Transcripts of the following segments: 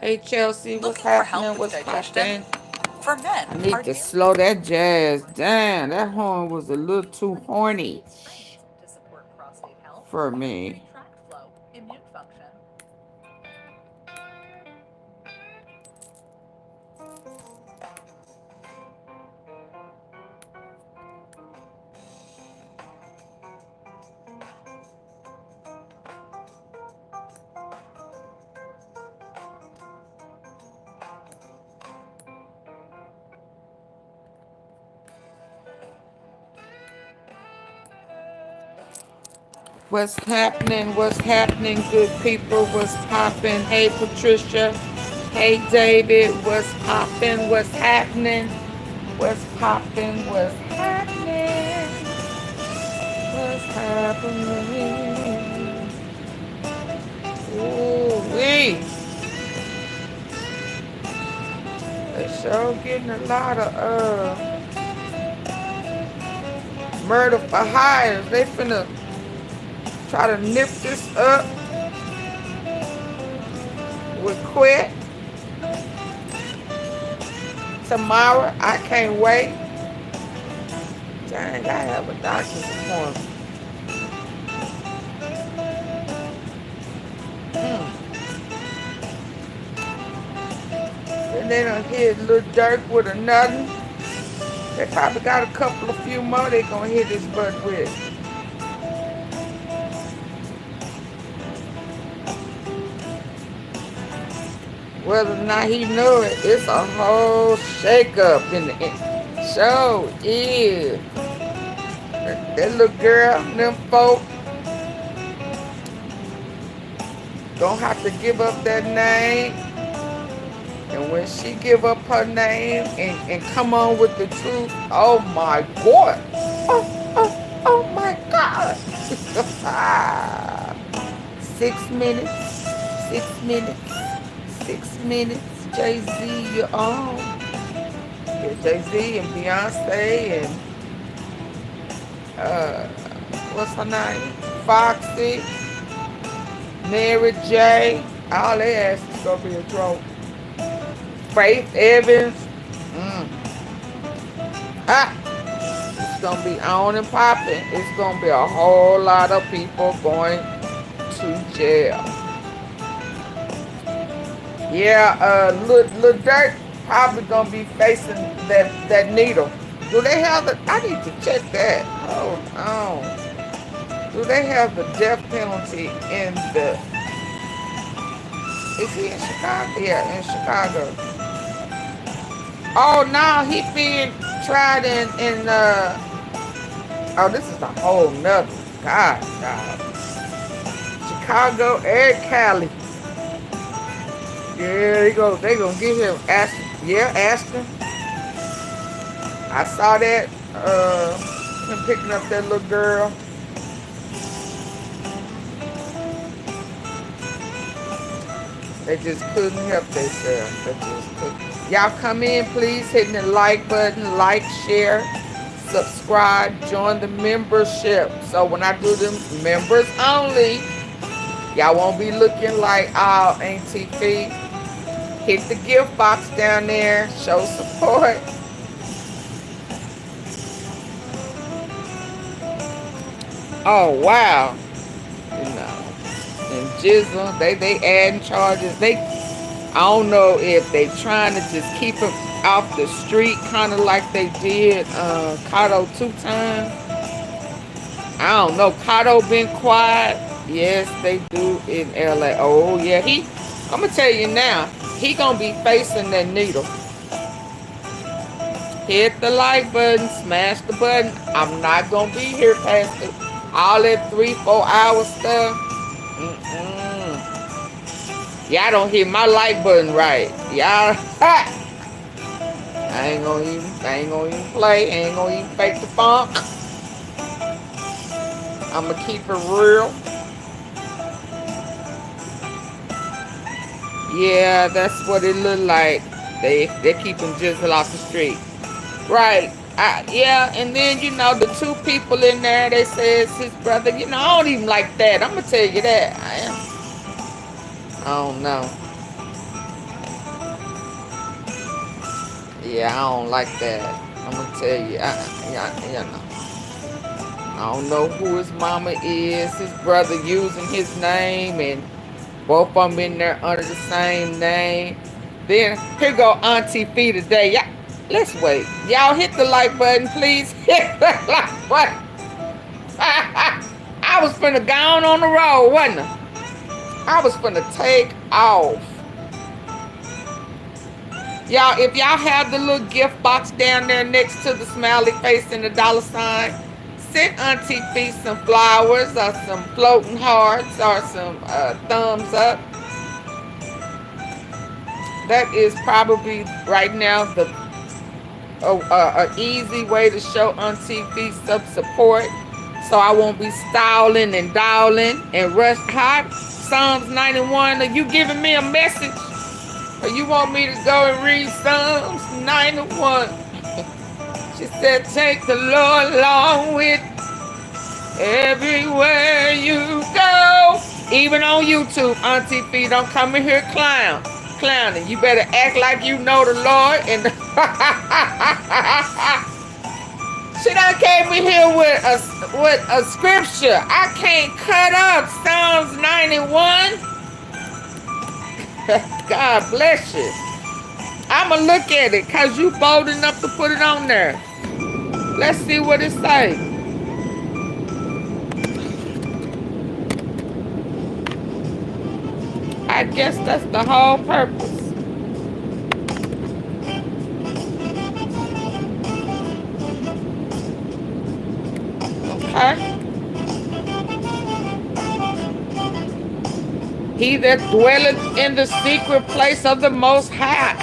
Hey Chelsea, what's happening? What's poppin'? For men, I need to slow that jazz down. That horn was a little too horny for me. What's happening? What's happening, good people? What's poppin'? Hey Patricia. Hey David. What's poppin'? What's happening? What's poppin'? What's happening? What's happening? Ooh wee. They sure getting a lot of murder for hires. They finna try to nip this up with Quit tomorrow. I can't wait. Dang, I have a doctor's appointment. And they done hit Lil Durk with another. They probably got a couple of few more they gonna hit his butt with. Whether or not he know it, it's a whole shake-up in the show. Yeah. That little girl, them folk, gonna have to give up that name. And when she give up her name and come on with the truth, oh my God. Oh my God. 6 minutes, 6 minutes. 6 minutes, Jay-Z, you're on. Yeah, Jay-Z and Beyonce and what's her name? Foxy, Mary J. All they ass is gonna be a troll. Faith Evans. It's gonna be on and popping. It's gonna be a whole lot of people going to jail. Yeah, Lil Durk probably gonna be facing that needle. Do they have the? I need to check that. Hold on. Do they have the death penalty in the? Is he in Chicago? Yeah, in Chicago. Oh no, he being tried in oh, this is a whole nother. God. Chicago and Cali. Yeah, they gonna get him Aston. Yeah, Aston. I saw that, him picking up that little girl. They just couldn't help themselves. They just couldn't. Y'all come in, please, hitting the like button, like, share, subscribe, join the membership. So when I do them members only, y'all won't be looking like AunTeaFee. Hit the gift box down there. Show support. Oh, wow. You know. And Jizzle, they adding charges. I don't know if they trying to just keep him off the street, kind of like they did Kato 2 times. I don't know. Kato been quiet. Yes, they do in LA. Oh, yeah. I'm going to tell you now. He gonna be facing that needle. Hit the like button, smash the button. I'm not gonna be here past it. All that 3-4 hour stuff. Y'all don't hit my like button right. Y'all, I ain't gonna even play. I ain't gonna even fake the funk. I'ma keep it real. Yeah, that's what it look like. They keeping Jizzle off the street. Right. Yeah, and then, you know, the 2 people in there, they say it's his brother. You know, I don't even like that. I'm going to tell you that. I don't know. Yeah, I don't like that. I'm gonna tell you, you know. I don't know who his mama is, his brother using his name, and both of them in there under the same name. Then, here go AunTeaFee today. Yeah, let's wait. Y'all hit the like button, please. Hit the like button. I was finna go on the road, wasn't I? I was finna take off. Y'all, if y'all have the little gift box down there next to the smiley face and the $sign, send AunTeaFee some flowers or some floating hearts or some thumbs up. That is probably right now the easy way to show AunTeaFee some support, so I won't be stalling and dawling and rush hot. Psalms 91, are you giving me a message? Or you want me to go and read Psalms 91? She said, take the Lord along with everywhere you go. Even on YouTube, AunTeaFee, don't come in here clowning. You better act like you know the Lord. And she done came in here with a scripture. I can't cut up Psalms 91. God bless you. I'ma look at it because you bold enough to put it on there. Let's see what it says. I guess that's the whole purpose. Okay. He that dwelleth in the secret place of the Most High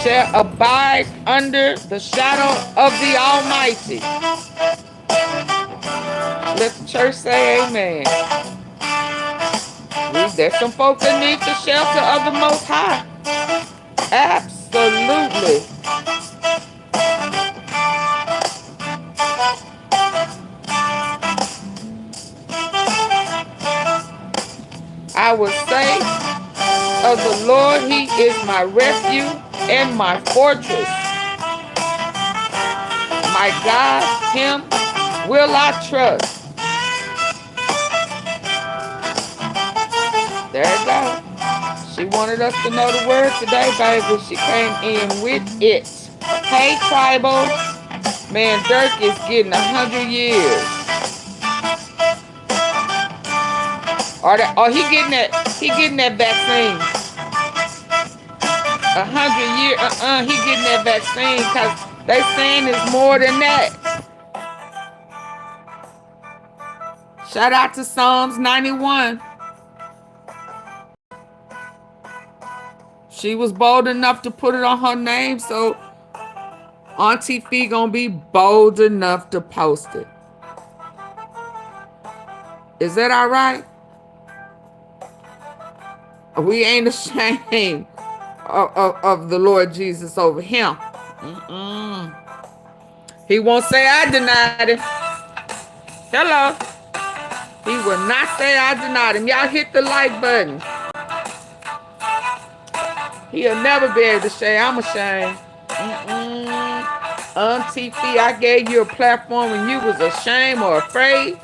shall abide under the shadow of the Almighty. Let the church say amen. There's some folks that need the shelter of the Most High. Absolutely. I will say of the Lord, he is my refuge and my fortress. My God, him will I trust. There you go. She wanted us to know the word today, baby. She came in with it. Hey, tribal. Man, Durk is getting 100 years. Or he getting that vaccine. 100 years, he getting that vaccine because they saying it's more than that. Shout out to Psalms 91. She was bold enough to put it on her name, so AunTeaFee gonna be bold enough to post it. Is that all right? We ain't ashamed of the Lord Jesus over him. He won't say I denied him. Hello. He will not say I denied him. Y'all hit the like button. He'll never be able to say I'm ashamed. AunTeaFee, I gave you a platform when you was ashamed or afraid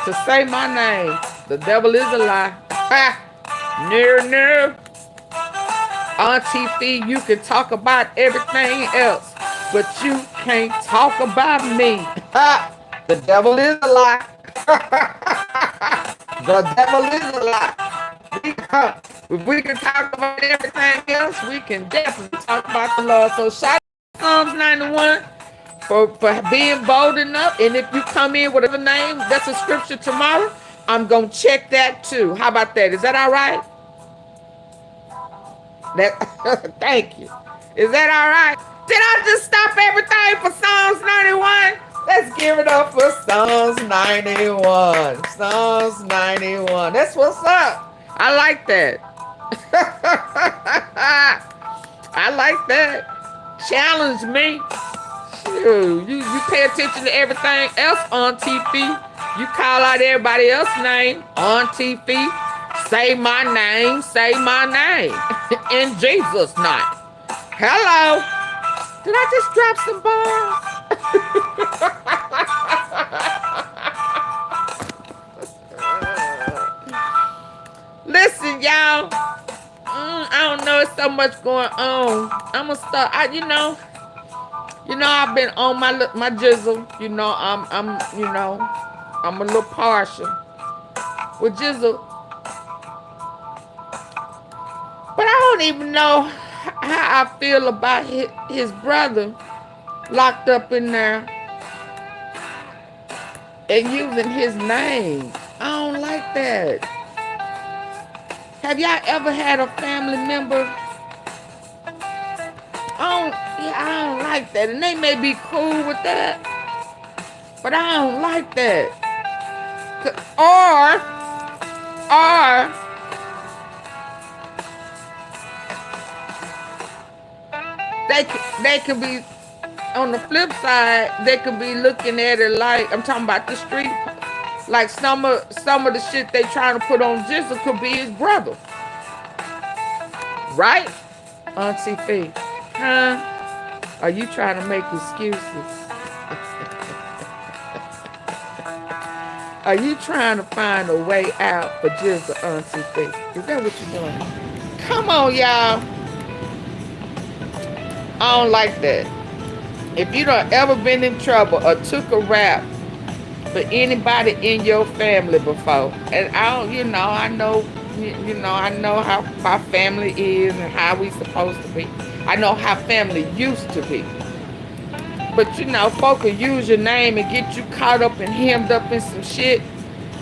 to say my name. The devil is a lie. Ha! No. AunTeaFee, you can talk about everything else, but you can't talk about me. Ha! The devil is a lie. The devil is a lie. If we can talk about everything else, we can definitely talk about the Lord. So shout out to Psalms 91 for being bold enough. And if you come in with a name that's a scripture tomorrow, I'm going to check that too. How about that? Is that all right? Thank you. Is that all right? Did I just stop everything for Psalms 91? Let's give it up for Psalms 91. Psalms 91. That's what's up. I like that. I like that. Challenge me. Shoot, you pay attention to everything else AunTeaFee. You call out everybody else's name. AunTeaFee. Say my name. Say my name. In Jesus' name. Hello. Did I just drop some balls? Listen, y'all. I don't know. It's so much going on. I'm gonna start. I've been on my jizzle. I'm a little partial with Jizzle, but I don't even know how I feel about his brother locked up in there and using his name. I don't like that. Have y'all ever had a family member? I don't like that. And they may be cool with that, but I don't like that. Or they could be, on the flip side, they could be looking at it like, I'm talking about the street, like some of the shit they trying to put on Jizzle could be his brother. Right? AunTeaFee, huh? Are you trying to make excuses? Are you trying to find a way out for Jizzle, AunTeaFee? Is that what you're doing? Come on, y'all. I don't like that. If you done ever been in trouble or took a rap for anybody in your family before, and I know how my family is and how we supposed to be. I know how family used to be. But folk will use your name and get you caught up and hemmed up in some shit,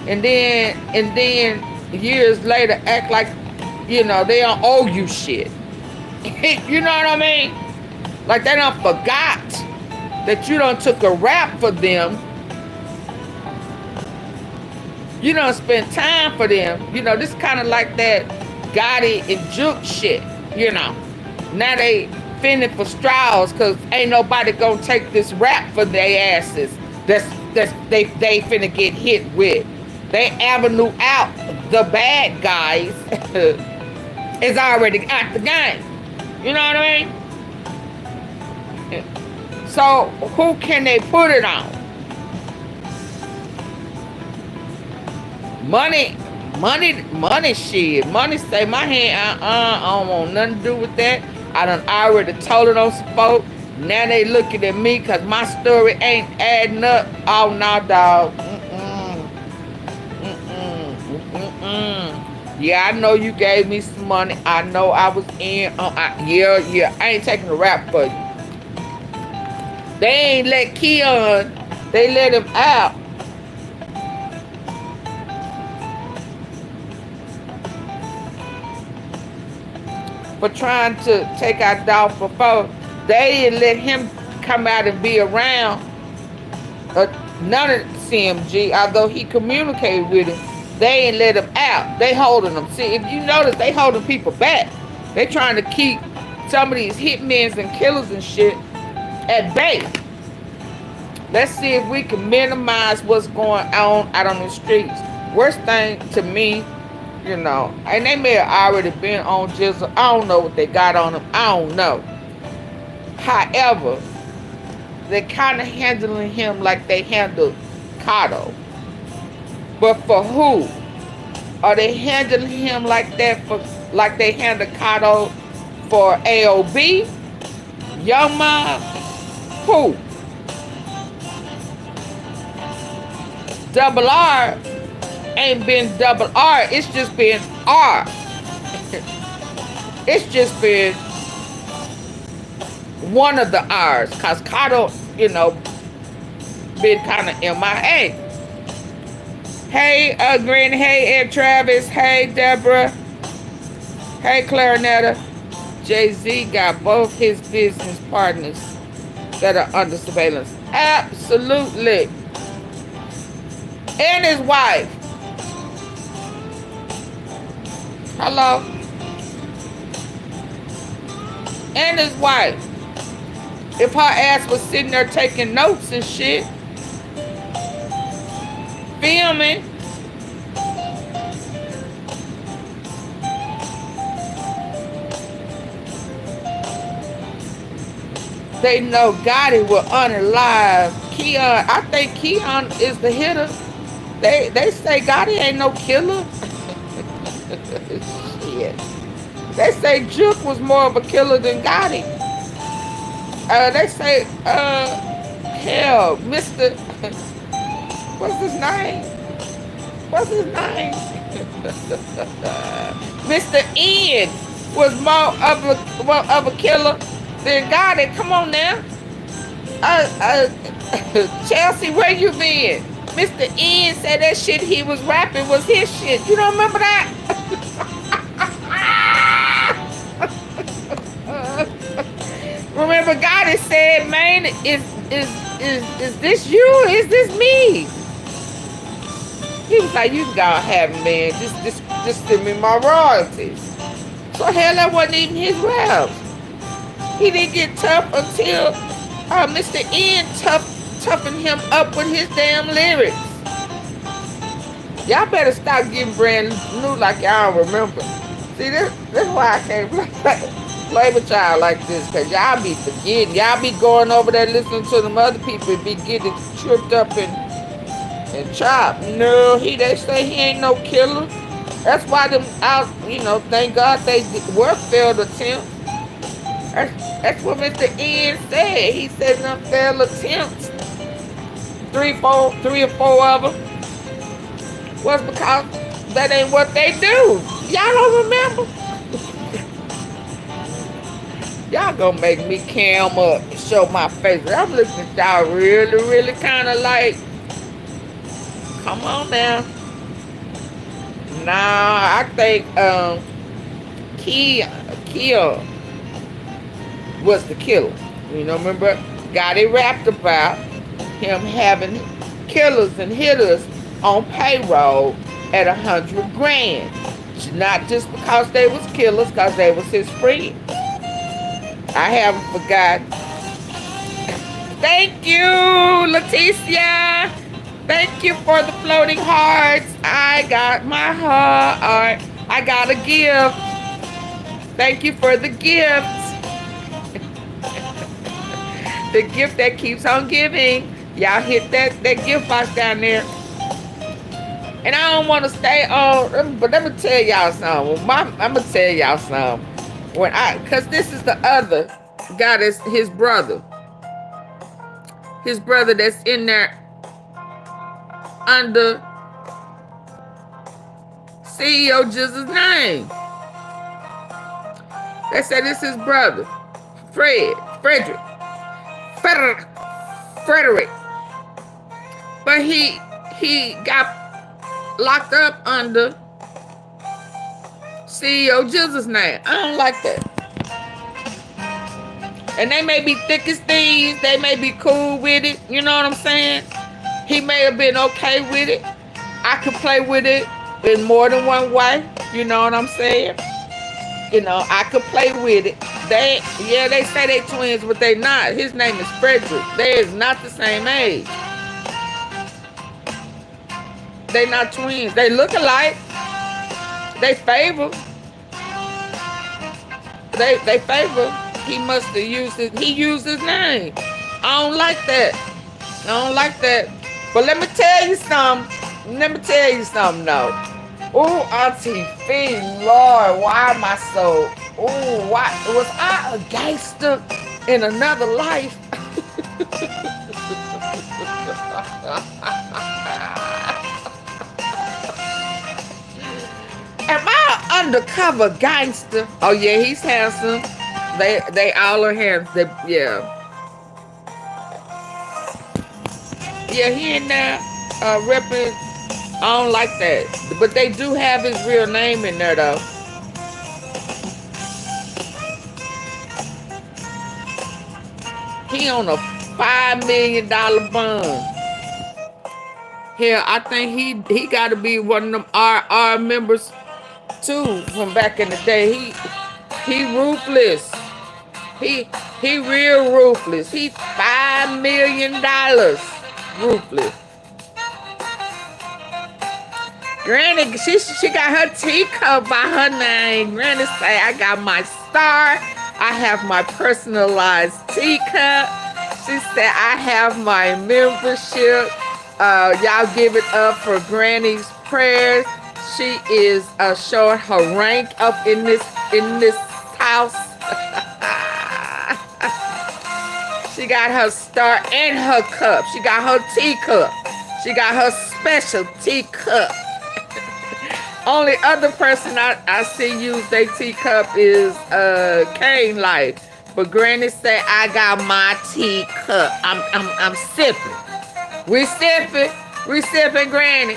and then years later act like they don't owe you shit. You know what I mean? Like they done forgot that you done took a rap for them. You done spent time for them. This kind of like that Gotti and Juke shit. Now they fending for straws because ain't nobody gonna take this rap for their asses. That's they finna get hit with. They avenue out the bad guys is already out the game. You know what I mean? So who can they put it on? Money shit. Money say my hand, I don't want nothing to do with that. I done already told it on some folk. Now they looking at me because my story ain't adding up. Oh, no, dog. Yeah, I know you gave me some money. I know I was in. Yeah. I ain't taking a rap for you. They ain't let Keon. They let him out. For trying to take out Dolph before. They didn't let him come out and be around none of CMG, although he communicated with him. They ain't let him out. They holding him. See, if you notice, they holding people back. They trying to keep some of these hitmen and killers and shit at bay. Let's see if we can minimize what's going on out on the streets. Worst thing to me, and they may have already been on Jizzle. I don't know what they got on them. I don't know. However, they're kind of handling him like they handled Kato. But for who? Are they handling him like that like they handled Kato for AOB? Young Mob? Who? Double R ain't been double R. It's just been R. It's just been one of the R's. Because Kato, been kind of MIA. Hey, Green. Hey, Ed Travis. Hey, Deborah. Hey, Clarinetta. Jay-Z got both his business partners that are under surveillance. Absolutely. And his wife. Hello? And his wife. If her ass was sitting there taking notes and shit, filming, they know Gotti will unalive Keon. I think Keon is the hitter. They say Gotti ain't no killer. Shit. They say Juke was more of a killer than Gotti. They say, hell, Mr. What's his name? What's his name? Mr. N was more of a killer than Gotti. Come on now. Chelsea, where you been? Mr. N said that shit he was rapping was his shit. You don't remember that? Remember Gotti said, man, is this you? Is this me? He was like, you can go have it, man. Just send me my royalties. So hell, that wasn't even his raps. He didn't get tough until Mr. N toughened him up with his damn lyrics. Y'all better stop getting brand new like y'all remember. See, this why I can't play with y'all like this, because y'all be forgetting. Y'all be going over there listening to them other people and be getting tripped up and chopped. No, they say he ain't no killer. That's why them out, thank God they were failed attempts. That's what Mr. N said. He said them failed attempts. Three or four of them was because that ain't what they do. Y'all don't remember? Y'all gonna make me cam up and show my face. I'm looking at y'all really, really kind of like, come on now. Nah, I think Kia was the killer. Remember, Gotti rapped about him having killers and hitters on payroll at $100 grand. Not just because they was killers, because they was his friends. I haven't forgotten. Thank you, Leticia. Thank you for the floating hearts. I got my heart. I got a gift. Thank you for the gift. The gift that keeps on giving. Y'all hit that gift box down there. And I don't want to stay on, but let me tell y'all something. I'm going to tell y'all something. Because this is the other guy, that's his brother. His brother that's in there under CEO Jizzle's name. They said this is his brother, Frederick. But he got locked up under CEO Jizzle's name. I don't like that. And they may be thick as thieves. They may be cool with it. You know what I'm saying? He may have been okay with it. I could play with it in more than one way. You know what I'm saying? I could play with it. They say they twins, but they not. His name is Frederick. They is not the same age. They not twins. They look alike. They favor. They favor. He must have used he used his name. I don't like that. But let me tell you something. Though. Ooh, AunTeaFee, Lord, why am I so... Ooh, why was I a gangster in another life? Am I an undercover gangster? Oh yeah, he's handsome. They all are handsome. Yeah, he in there repping. I don't like that, but they do have his real name in there though. He on a $5 million bond. Hell, I think he got to be one of them RR members too from back in the day. He ruthless. He real ruthless. He $5 million ruthless. Granny, she got her teacup by her name. Granny say, I got my star. I I have my personalized teacup. She said, I have my membership. Y'all give it up for Granny's prayers. She is showing her rank up in this house. She got her star and her cup. She got her teacup. She got her special teacup. Only other person I see use their teacup is Kane Life. But Granny said, I got my teacup. I'm sipping. We sipping, Granny.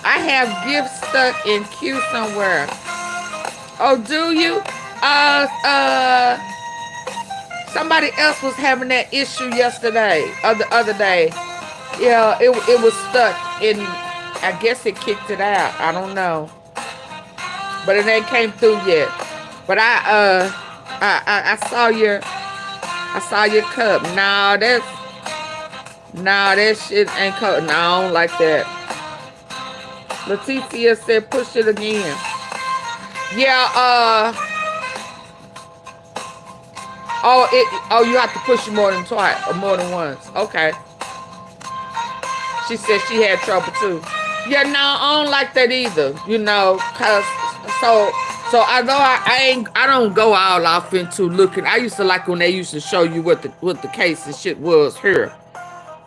I have gifts stuck in queue somewhere. Oh, do you? Somebody else was having that issue yesterday, or the other day. Yeah, it was stuck in, I guess it kicked it out. I don't know. But it ain't came through yet. But I saw your cup. Nah, that shit ain't cut. No, I don't like that. Leticia said push it again. Yeah, oh, you have to push it more than twice, or more than once. Okay. She said she had trouble too. Yeah, no, I don't like that either. You know, cause so although I don't go all off into looking. I used to like when they used to show you what the case and shit was here.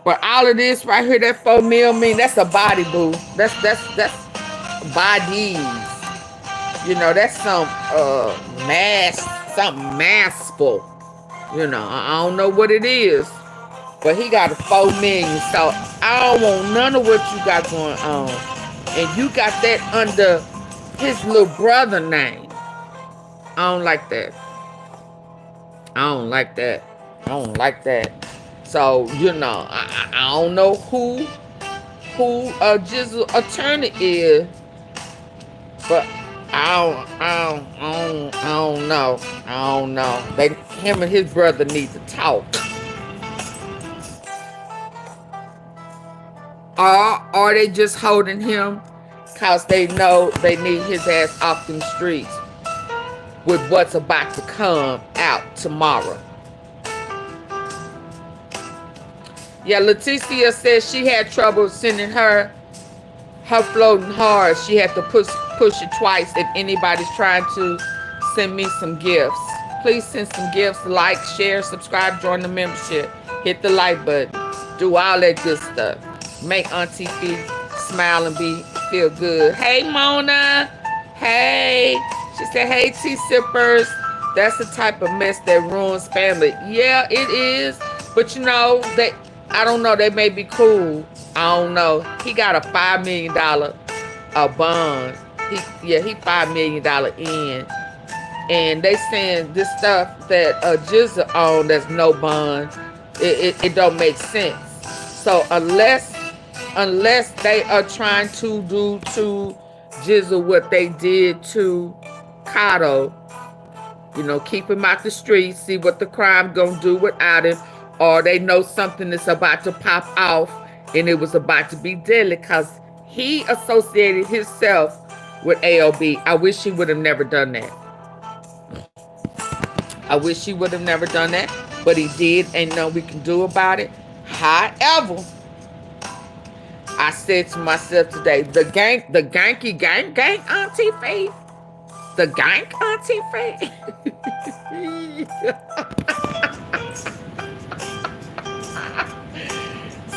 But all of this right here, that 4 mil mean that's a body, boo. That's bodies. You know, that's some something massful. You know, I don't know what it is. But he got a 4 million, so I don't want none of what you got going on. And you got that under his little brother name. I don't like that. I don't like that. I don't like that. So, you know, I don't know who Jizzle attorney is, but I don't know. I don't know. Him and his brother need to talk. Or are they just holding him because they know they need his ass off them streets with what's about to come out tomorrow? Yeah, Leticia says she had trouble sending her floating hard. She had to push it twice if anybody's trying to send me some gifts. Please send some gifts, like, share, subscribe, join the membership, hit the like button, do all that good stuff. Make AunTeaFee smile and feel good. Hey, Mona. Hey. She said, hey, tea sippers. That's the type of mess that ruins family. Yeah, it is. But you know, I don't know. They may be cool. I don't know. He got a $5 million bond. He $5 million in. And they saying this stuff that Jizzle on that's no bond, it don't make sense. So unless they are trying to do to Jizzle what they did to Kato, you know, keep him out the streets, see what the crime gonna do without him, or they know something that's about to pop off and it was about to be deadly because he associated himself with AOB. I wish he would have never done that. I wish he would have never done that, but he did. Ain't nothing we can do about it. However, I said to myself today, the ganky gang AunTeaFee. The gang AunTeaFee.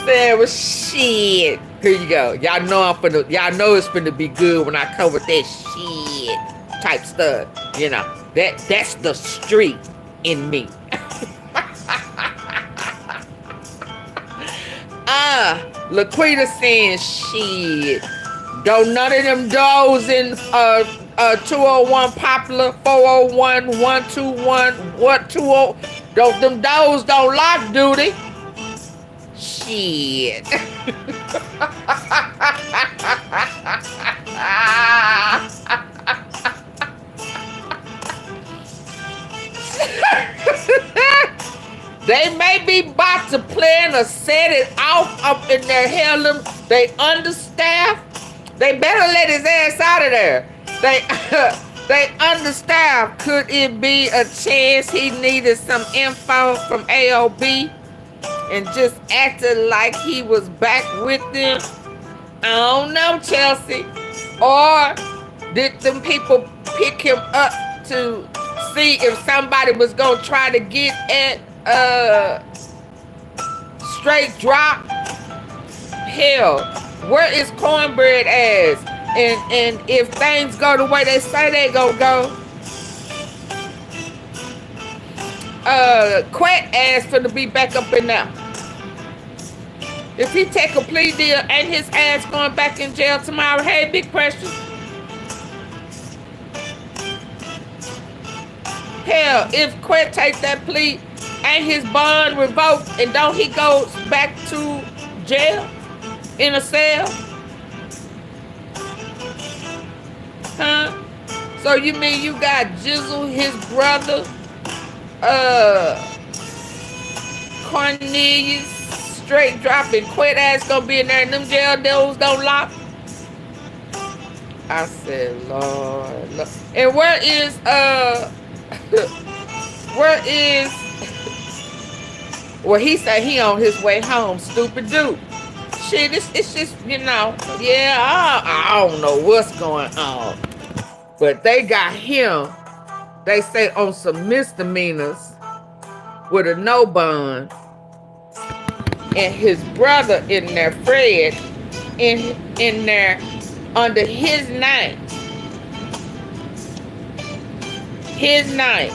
Said, well, shit. Here you go. Y'all know it's finna be good when I come with that shit type stuff. You know, that's the street in me. Laquita saying, shit. Don't none of them doors in 201 Popular, 401, 121, what 20? Don't them doors don't lock, do they? Shit. They may be about to plan or set it off up in their Harlem. They understaffed. They better let his ass out of there. They understaffed. Could it be a chance he needed some info from AOB and just acted like he was back with them? I don't know, Chelsea. Or did them people pick him up to see if somebody was gonna try to get at Straight Drop? Hell, where is Cornbread ass? And if things go the way they say they gonna go, Quet ass finna be back up in there. If he take a plea deal, ain't his ass going back in jail tomorrow? Hey, big question. Hell, if Quet take that plea, ain't his bond revoked and don't he go back to jail in a cell? Huh? So you mean you got Jizzle, his brother, Cornelius, straight dropping, Quet ass gonna be in there and them jail doors don't lock? I said, Lord, Lord. And where is well, he said he on his way home, stupid dude. Shit, it's just, you know, yeah, I don't know what's going on. But they got him, they say, on some misdemeanors with a no bond. And his brother in there, Fred, in there under his name. His name.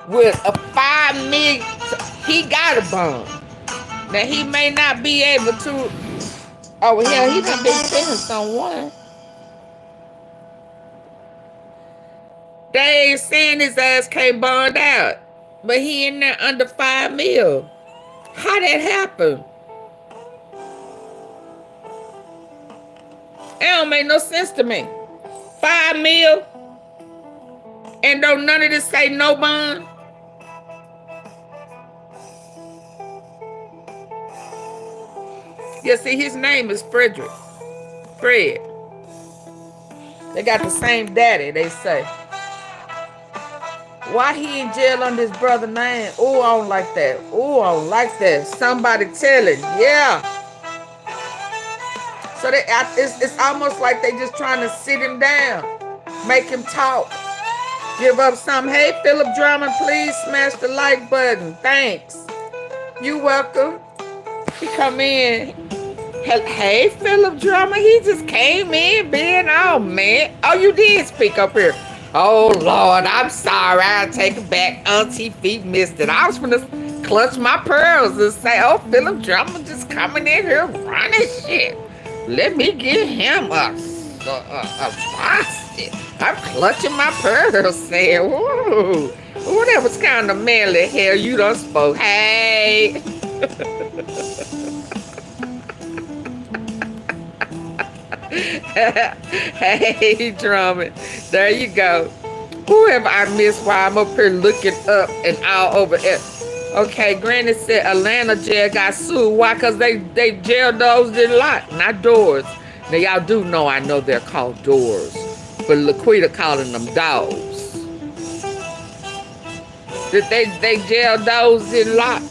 With a $5 million, he got a bond. Now he may not be able to. Oh hell, he done been sentenced on one. They ain't saying his ass can't bond out, but he in there under $5 million. How that happen? It don't make no sense to me. $5 million, and don't none of this say no bond. Yeah, see, his name is Frederick. Fred. They got the same daddy, they say. Why he in jail under his brother's name? Oh, I don't like that. Oh, I don't like that. Somebody tell it. Yeah. So it's almost like they just trying to sit him down. Make him talk. Give up something. Hey, Philip Drummond, please smash the like button. Thanks. You welcome. He come in. Hey, Philip Drummer, he just came in being all man. Oh, you did speak up here. Oh, Lord, I'm sorry. I'll take it back. AunTeaFee missed it. I was going to clutch my pearls and say, oh, Philip Drummer just coming in here running shit. Let me give him a frosty. I'm clutching my pearls saying, ooh, that was kind of manly. Hell, you done spoke. Hey. Hey, Drummond. There you go. Whoever I missed while I'm up here looking up and all over it. Okay, Granny said Atlanta jail got sued. Why? Because they jail doors didn't lock, not doors. Now, y'all do know I know they're called doors, but Laquita calling them doors. Did they jail doors didn't lock?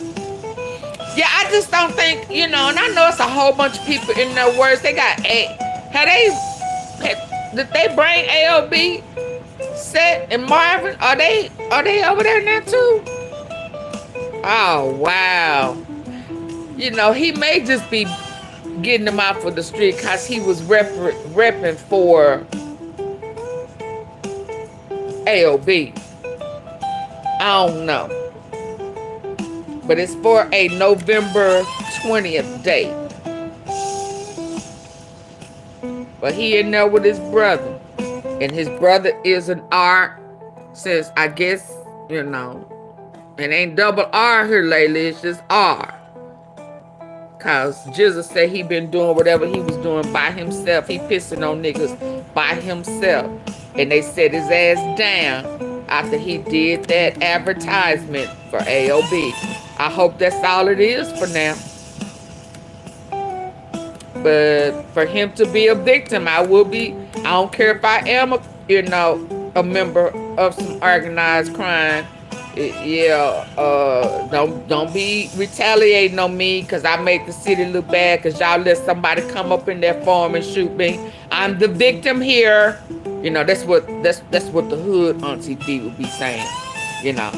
Yeah, I just don't think, you know, and I know it's a whole bunch of people in their words. They got did they bring AOB, Seth, and Marvin? Are they over there now too? Oh wow. You know, he may just be getting them out for the street because he was repping for AOB. I don't know. But it's for a November 20th date. But he in there with his brother. And his brother is an R. Since, I guess, you know, it ain't double R here lately. It's just R. Because Jizzle said he been doing whatever he was doing by himself. He pissing on niggas by himself. And they set his ass down after he did that advertisement for AOB. I hope that's all it is for now. But for him to be a victim, I will be. I don't care if I am a member of some organized crime. Yeah, don't be retaliating on me because I make the city look bad because y'all let somebody come up in their farm and shoot me. I'm the victim here. You know, that's what the hood AunTeaFee would be saying. You know.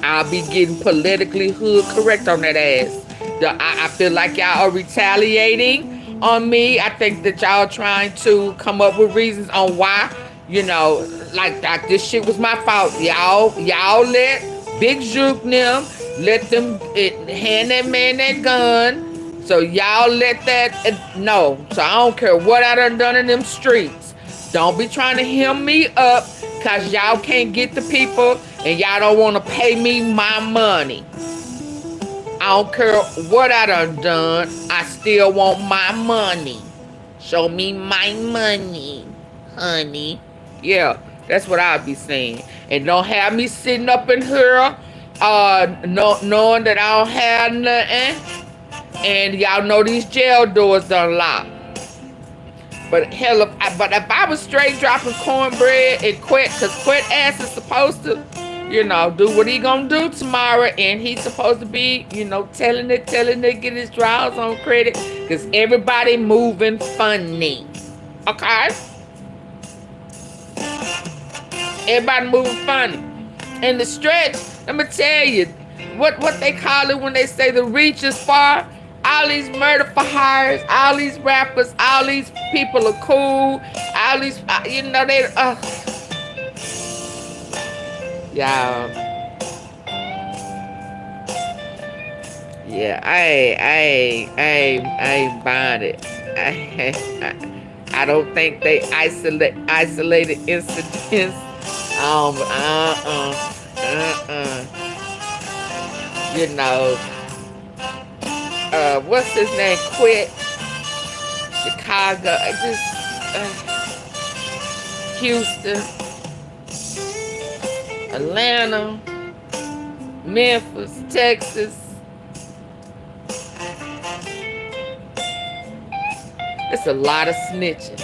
I'll be getting politically hood correct on that ass. I feel like y'all are retaliating on me. I think that y'all trying to come up with reasons on why, you know, like this shit was my fault. Y'all let Big Juke them, let them hand that man that gun. So y'all let that, no. So I don't care what I done in them streets. Don't be trying to hem me up because y'all can't get the people and y'all don't want to pay me my money. I don't care what I done. I still want my money. Show me my money, honey. Yeah, that's what I'll be saying. And don't have me sitting up in here knowing that I don't have nothing. And y'all know these jail doors done locked. But hell, if I was straight dropping cornbread and Quet, because Quet ass is supposed to, you know, do what he gonna do tomorrow, and he's supposed to be, you know, telling it, get his draws on credit, because everybody moving funny, okay? Everybody moving funny. And the stretch, let me tell you, what they call it when they say the reach is far. All these murder-for-hires, all these rappers, all these people are cool. All these, you know, they, y'all. Yeah, I ain't buying it. I don't think they isolated incidents. You know. What's his name? Quit. Chicago. Houston. Atlanta. Memphis. Texas. It's a lot of snitching.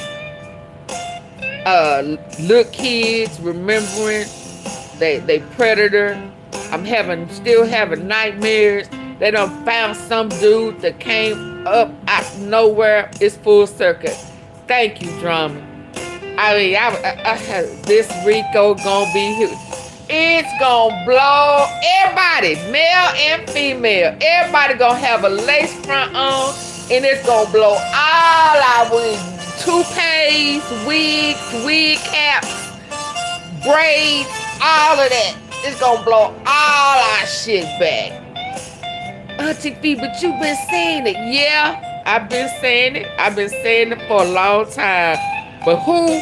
Little kids remembering they predator. I'm still having nightmares. They done found some dude that came up out of nowhere. It's full circuit. Thank you, drama. I mean, this RICO gonna be huge. It's gonna blow everybody, male and female. Everybody gonna have a lace front on, and it's gonna blow all our toupees, wigs, wig caps, braids, all of that. It's gonna blow all our shit back. AunTeaFee, but you've been saying it. Yeah, I've been saying it. I've been saying it for a long time. But who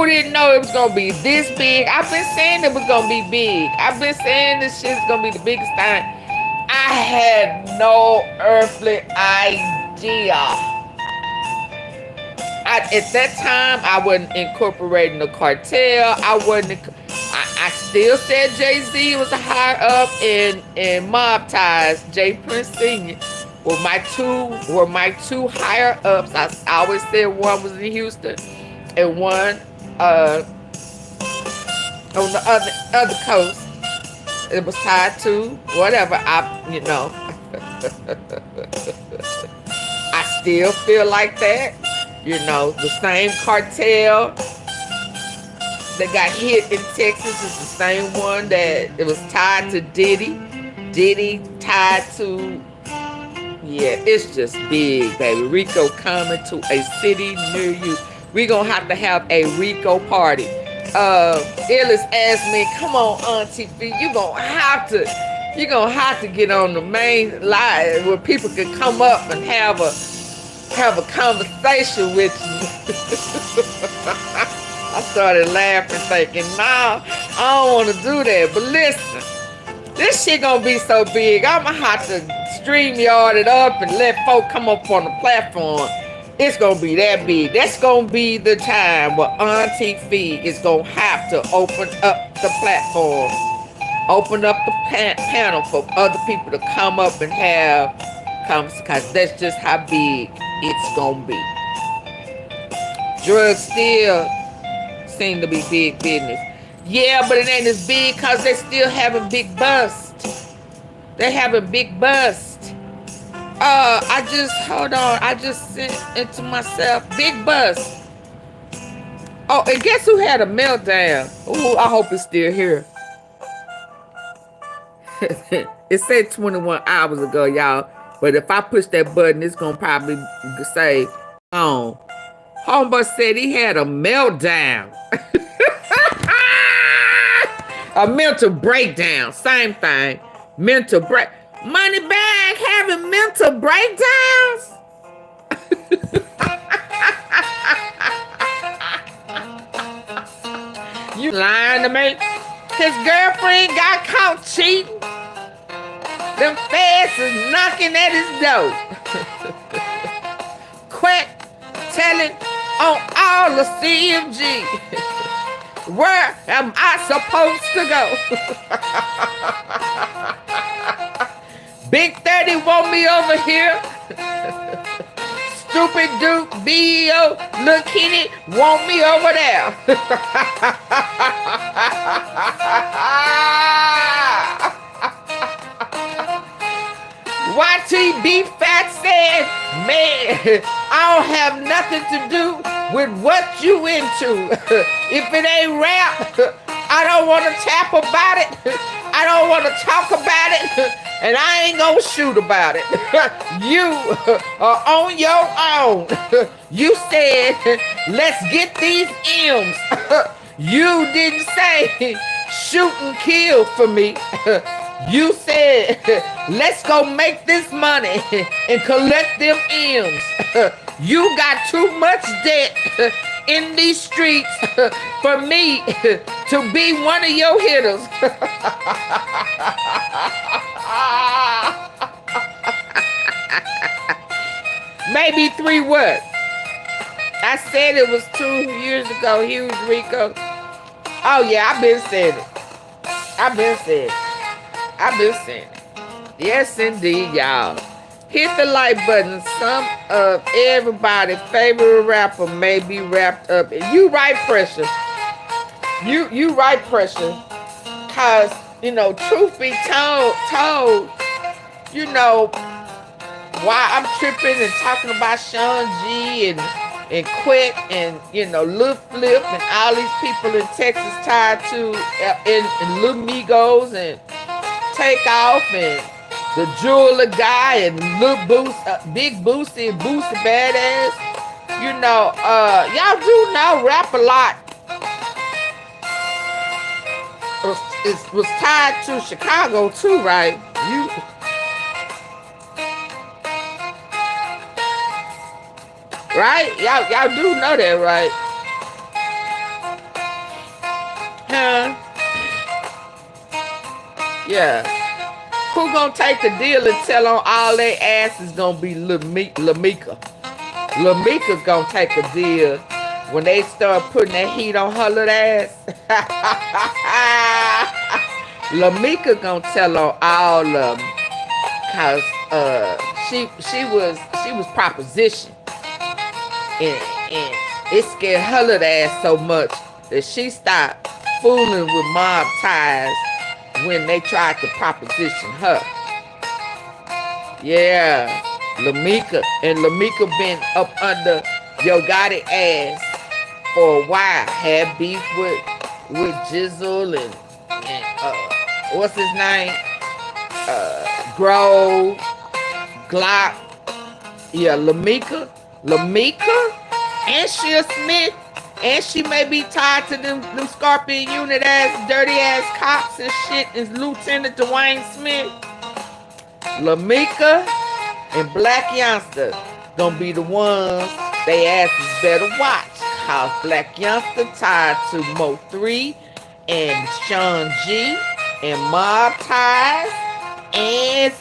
didn't know it was gonna be this big? I've been saying it was gonna be big. I've been saying this shit's gonna be the biggest thing. I had no earthly idea. At that time, I wasn't incorporating the cartel. I still said Jay-Z was a higher up in mob ties. Jay Prince Sr. were my two higher ups. I always said one was in Houston and one on the other coast. It was tied to whatever. You know. I still feel like that. You know, the same cartel that got hit in Texas is the same one that it was tied to Diddy. Diddy tied to, yeah, it's just big, baby. RICO coming to a city near you. We gonna have to have a RICO party. Illis asked me, come on, AunTeaFee, you're gonna have to get on the main line where people can come up and have a conversation with you. I started laughing, thinking, nah, I don't want to do that. But listen, this shit gonna be so big, I'm gonna have to StreamYard it up and let folk come up on the platform. It's gonna be that big. That's gonna be the time where AunTeaFee is gonna have to open up the platform. Open up the panel for other people to come up and have conversations, because that's just how big it's gonna be. Drugs still seem to be big business. Yeah, but it ain't as big because they still having big bust. They having big bust. I just sent it to myself. Big bust. Oh, and guess who had a meltdown? Ooh, I hope it's still here. It said 21 hours ago, y'all. But if I push that button, it's going to probably say, oh. Homeboy said he had a meltdown. A mental breakdown. Same thing. Mental break. Moneybag having mental breakdowns? You lying to me? His girlfriend got caught cheating. Them feds is knocking at his door. Quit telling on all the CMG. Where am I supposed to go? Big 30 want me over here. Stupid Duke, BEO, Lil Kenny want me over there. YTB Fat said, man, I don't have nothing to do with what you into. If it ain't rap, I don't want to tap about it. I don't want to talk about it. And I ain't gonna shoot about it. You are on your own. You said, let's get these M's. You didn't say shoot and kill for me. You said, let's go make this money and collect them M's. You got too much debt in these streets for me to be one of your hitters. Maybe 3 what? I said it was 2 years ago, huge RICO. Oh yeah, I've been saying it. I've been saying it. Yes indeed, y'all. Hit the like button. Some of everybody's favorite rapper may be wrapped up. You right, Pressure. You right, Pressure. Cause, you know, truth be told, you know, why I'm tripping and talking about Sean G and Quick and, you know, Lil Flip and all these people in Texas tied to and LILMIGOs and Takeoff and the Jeweler guy and Lil Boost, Big Boosie and Boosie Badass. You know, y'all do know rap a lot. It was tied to Chicago too, right? Right? Y'all do know that, right? Huh? Yeah. Who gonna take the deal and tell on all their asses gonna be LILMIGO? LILMIGO gonna take a deal when they start putting that heat on her little ass. LILMIGO gonna tell on all of them, cause she was propositioned. And it scared her little ass so much that she stopped fooling with mob ties when they tried to proposition her. Yeah, LILMIGO. And LILMIGO been up under YOGOTTI ass for a while. Had beef with Jizzle and what's his name? Grove, Glock. Yeah, LILMIGO, and she a Smith, and she may be tied to them Scorpion unit ass, dirty ass cops and shit, and Lieutenant Dwayne Smith. LILMIGO and BLACYOUNGSTA gonna be the ones they asses better watch, cause BLACYOUNGSTA tied to Mo3 and Sean G and mob ties and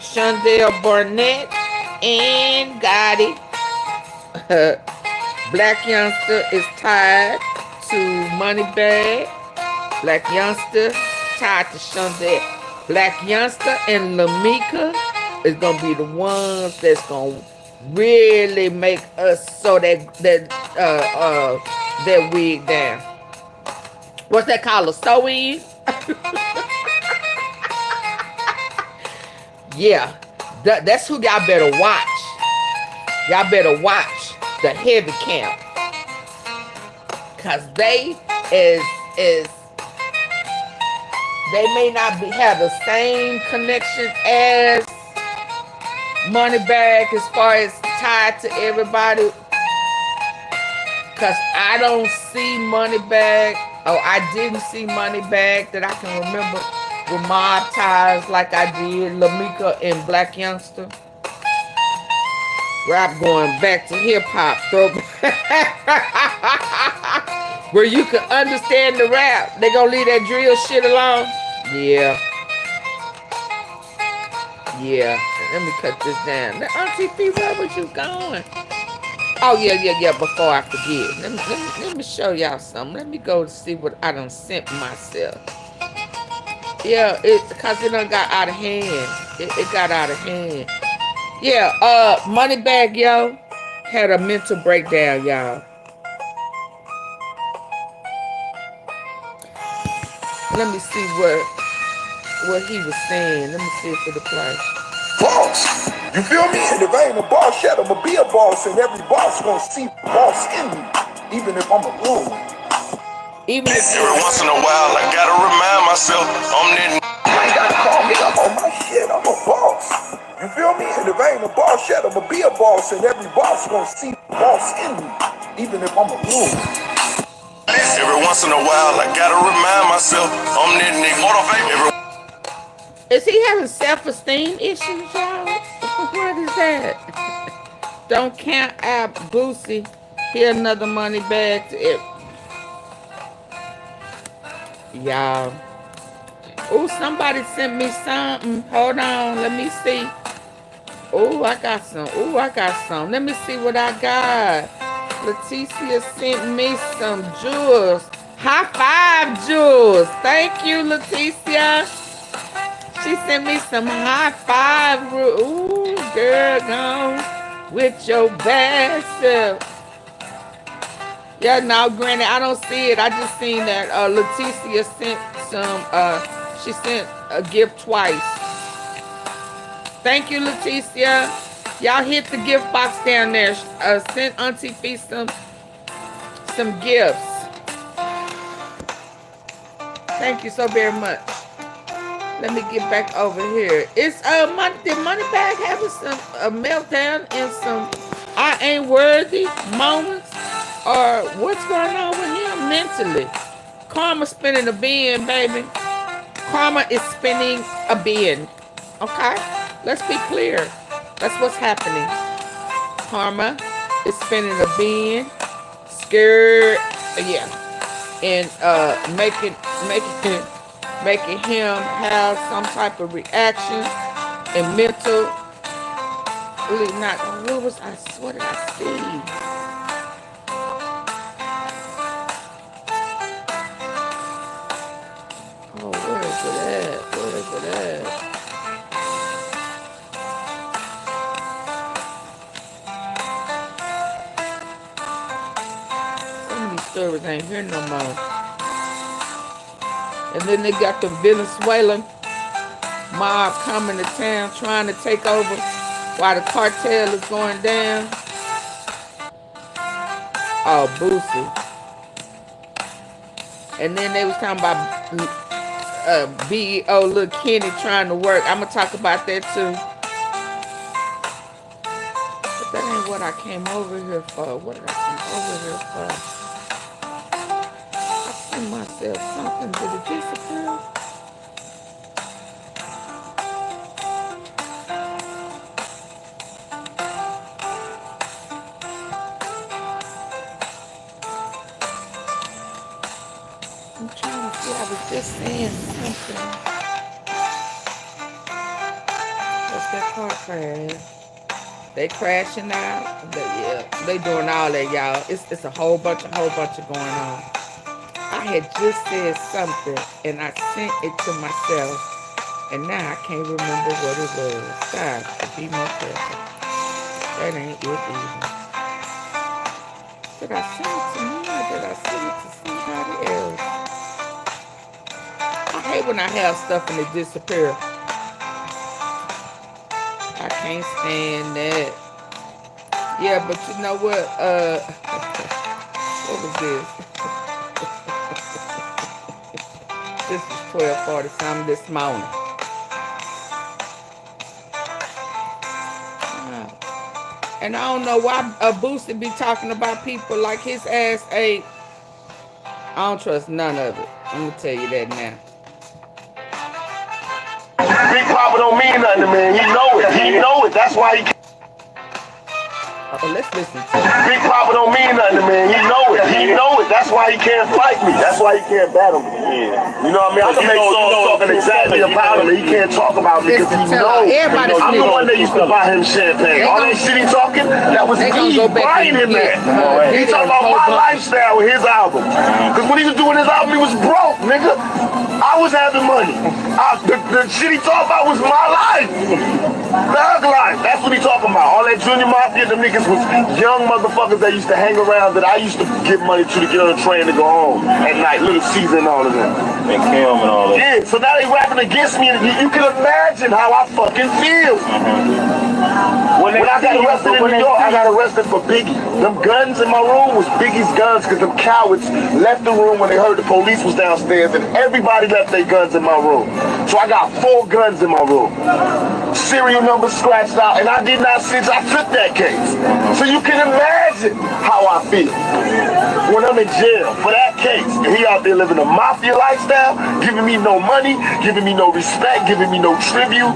Shondell Barnett and Gotti. BLACYOUNGSTA is tied to Moneybag. BLACYOUNGSTA tied to Shonda. Black Youngster and LILMIGO is gonna be the ones that's gonna really make us so that wig down. What's that called? A sew in? Yeah, that's who y'all better watch. Y'all better watch the heavy camp, cause they may not have the same connection as Moneybagg as far as tied to everybody. Cause I don't see Moneybagg. Oh, I didn't see Moneybagg that I can remember with mob ties like I did LILMIGO and Black Youngster. Rap going back to hip hop, where you can understand the rap. They gonna leave that drill shit alone. Yeah. Yeah. Let me cut this down. AunTeaFee, where was you going? Oh yeah. Before I forget, let me show y'all something. Let me go see what I done sent myself. Yeah, cause it done got out of hand. It got out of hand. Yeah, MONEYBAGGYO had a mental breakdown, y'all. Let me see what he was saying. Let me see if it'll play. Boss, you feel me? And if I ain't a boss yet, I'ma be a boss, and every boss gonna see boss in me, even if I'm a room. Every once in a while, I gotta remind myself I'm that. You ain't gotta call me up on my shit. I'm a boss. You feel me? And if I ain't a boss yet, I'ma be a boss, and every boss gonna see boss in me, even if I'm a room. Every once in a while, I gotta remind myself I'm that nigga. Is he having self-esteem issues, y'all? What is that? Don't count out Boosie. Here another Moneybagg to it. Y'all. Oh, somebody sent me something. Hold on, let me see. Oh, I got some. Oh, I got some. Let me see what I got. Leticia sent me some jewels. High five, jewels. Thank you, Leticia. She sent me some high five. Ooh, girl, gone with your bad self. Yeah, now, granted, I don't see it. I just seen that Leticia sent some, she sent a gift twice. Thank you, Leticia. Y'all hit the gift box down there. Send AunTeaFee some gifts. Thank you so very much. Let me get back over here. It's did Moneybagg having a meltdown and some I ain't worthy moments? Or what's going on with him mentally? Karma spinning a bin, baby. Karma is spinning a bin. Okay? Let's be clear. That's what's happening. Karma is spinning a bin. Scared. Yeah. And making him have some type of reaction and mental. Really not. What did I see? Oh, where is it at? Where is it at? Some of these stories ain't here no more. And then they got the Venezuelan mob coming to town trying to take over while the cartel is going down. Oh, Boosie. And then they was talking about BEO Lil Kenny trying to work. I'm going to talk about that too. But that ain't what I came over here for. What did I come over here for? I sent myself something. Did it disappear? I'm trying to see. I was just saying something. What's that car crash? They crashing out. But yeah, they doing all that, y'all. It's a whole bunch going on. I I had just said something and I sent it to myself, and now I can't remember what it was. God, to be more careful. That ain't it either. Did I send it to me or did I send it to somebody else? I hate when I have stuff and it disappears. I can't stand that. Yeah, but you know what? What was this? This was 12:40 something this morning. And I don't know why Boosie be talking about people like his ass ain't. I don't trust none of it. I'm gonna tell you that now. Big Papa don't mean nothing to me. He know it. He know it. That's why he. Oh, let's listen to it. Big Papa don't mean nothing to me. He know it. He know it. That's why he can't fight me. That's why he can't battle me. Yeah. You know what I mean? I can make songs talking exactly about him, and he can't talk about me because he knows. I'm the one that used to buy him champagne. All that shit he talking, that was me buying him that. He talking about my lifestyle with his album. Because when he was doing his album, he was broke, nigga. I was having money. The shit he talking about was my life. Thug life. That's what he talking about. All that Junior Mafia, them niggas was young motherfuckers that used to hang around that I used to give money to get on a train to go home at night. Little Caesar and all of them. And Kim and all that. Yeah, so now they rapping against me. You can imagine how I fucking feel. When I got arrested in New York, I got arrested for Biggie. Them guns in my room was Biggie's guns because them cowards left the room when they heard the police was downstairs and everybody left their guns in my room. So I got 4 guns in my room. Serial number scratched out, and I did not since I took that case. So you can imagine how I feel when I'm in jail for that case. And he out there living a mafia lifestyle, giving me no money, giving me no respect, giving me no tribute,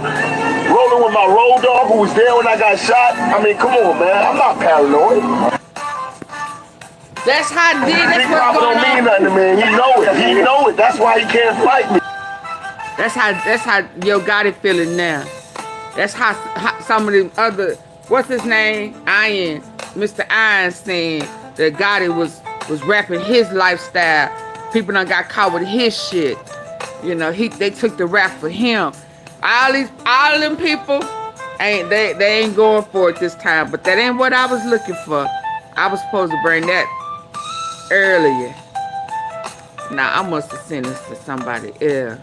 rolling with my road dog who was there when I got shot. I mean, come on, man. I'm not paranoid. That's how Diddy. Big Papa don't mean nothing to me. He know it. He know it. That's why he can't fight me. That's how YOGOTTI feeling now. That's how some of the other, what's his name? Mr. Einstein, that Gotti was rapping his lifestyle. People done got caught with his shit. You know, they took the rap for him. All them people they ain't going for it this time. But that ain't what I was looking for. I was supposed to bring that earlier. Now I must have sent this to somebody else.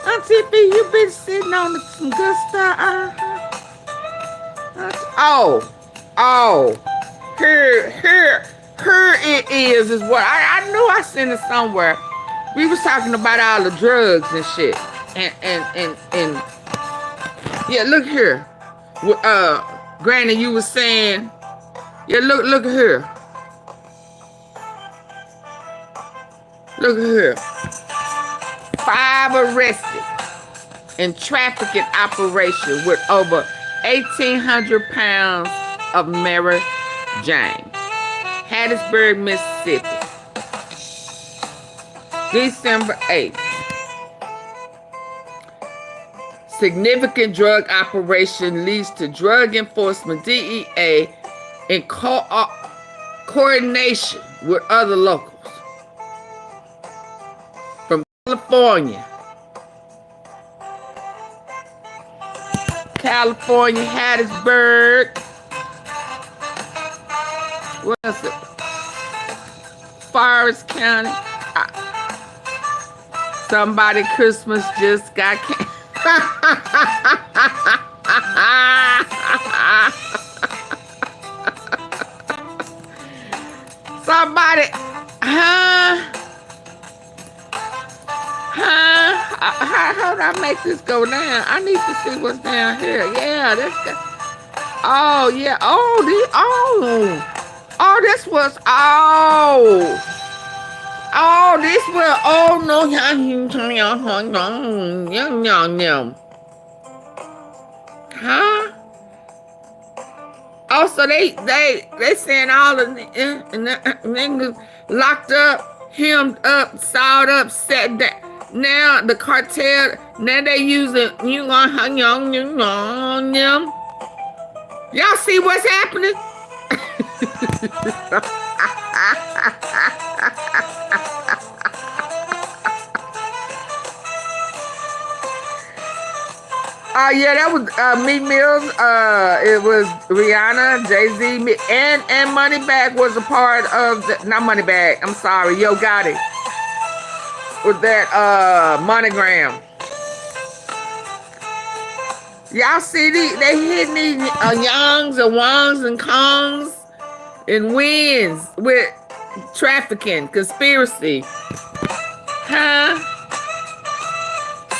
AunTeaFee, you been sitting on some good stuff. Here it is what I knew I sent it somewhere. We was talking about all the drugs and shit. And yeah, look here. Granny, you was saying, yeah, look here. Look here. 5 arrested in trafficking operation with over 1,800 pounds of Mary Jane. Hattiesburg, Mississippi. December 8th. Significant drug operation leads to drug enforcement, DEA, in coordination with other locals. From California, Hattiesburg. What is it? Forest County. Somebody Christmas just got canceled. Somebody, how do I make this go down? I need to see what's down here. Yeah, that's the, oh yeah, this was, this was, no, huh? Oh, so they saying all the niggas locked up, hemmed up, sawed up, set down. Now the cartel, now they using y'all see what's happening? Oh yeah, that was Meek Mills. It was Rihanna, Jay-Z, and Moneybagg was a part of the, not Moneybagg. I'm sorry, Yo Gotti with that Monogram. Y'all see they hitting these youngs and wongs and kongs and wins with trafficking, conspiracy, huh?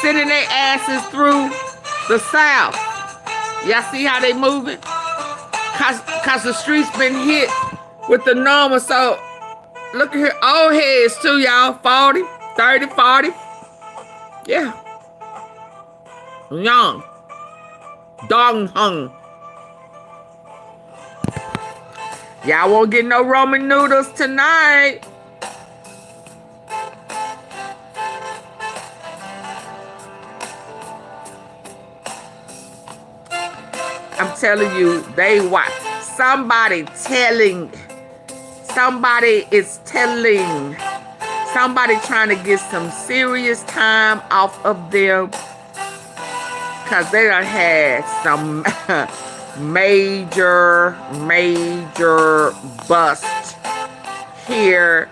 Sending their asses through the South. Y'all see how they moving? Cause the streets been hit with the normal. So look at here, old heads too, y'all. 40, 30, 40. Yeah. Young. Dong hung. Y'all won't get no Roman noodles tonight. I'm telling you, they watch. Somebody is telling. Somebody trying to get some serious time off of them. Because they done had some major bust here.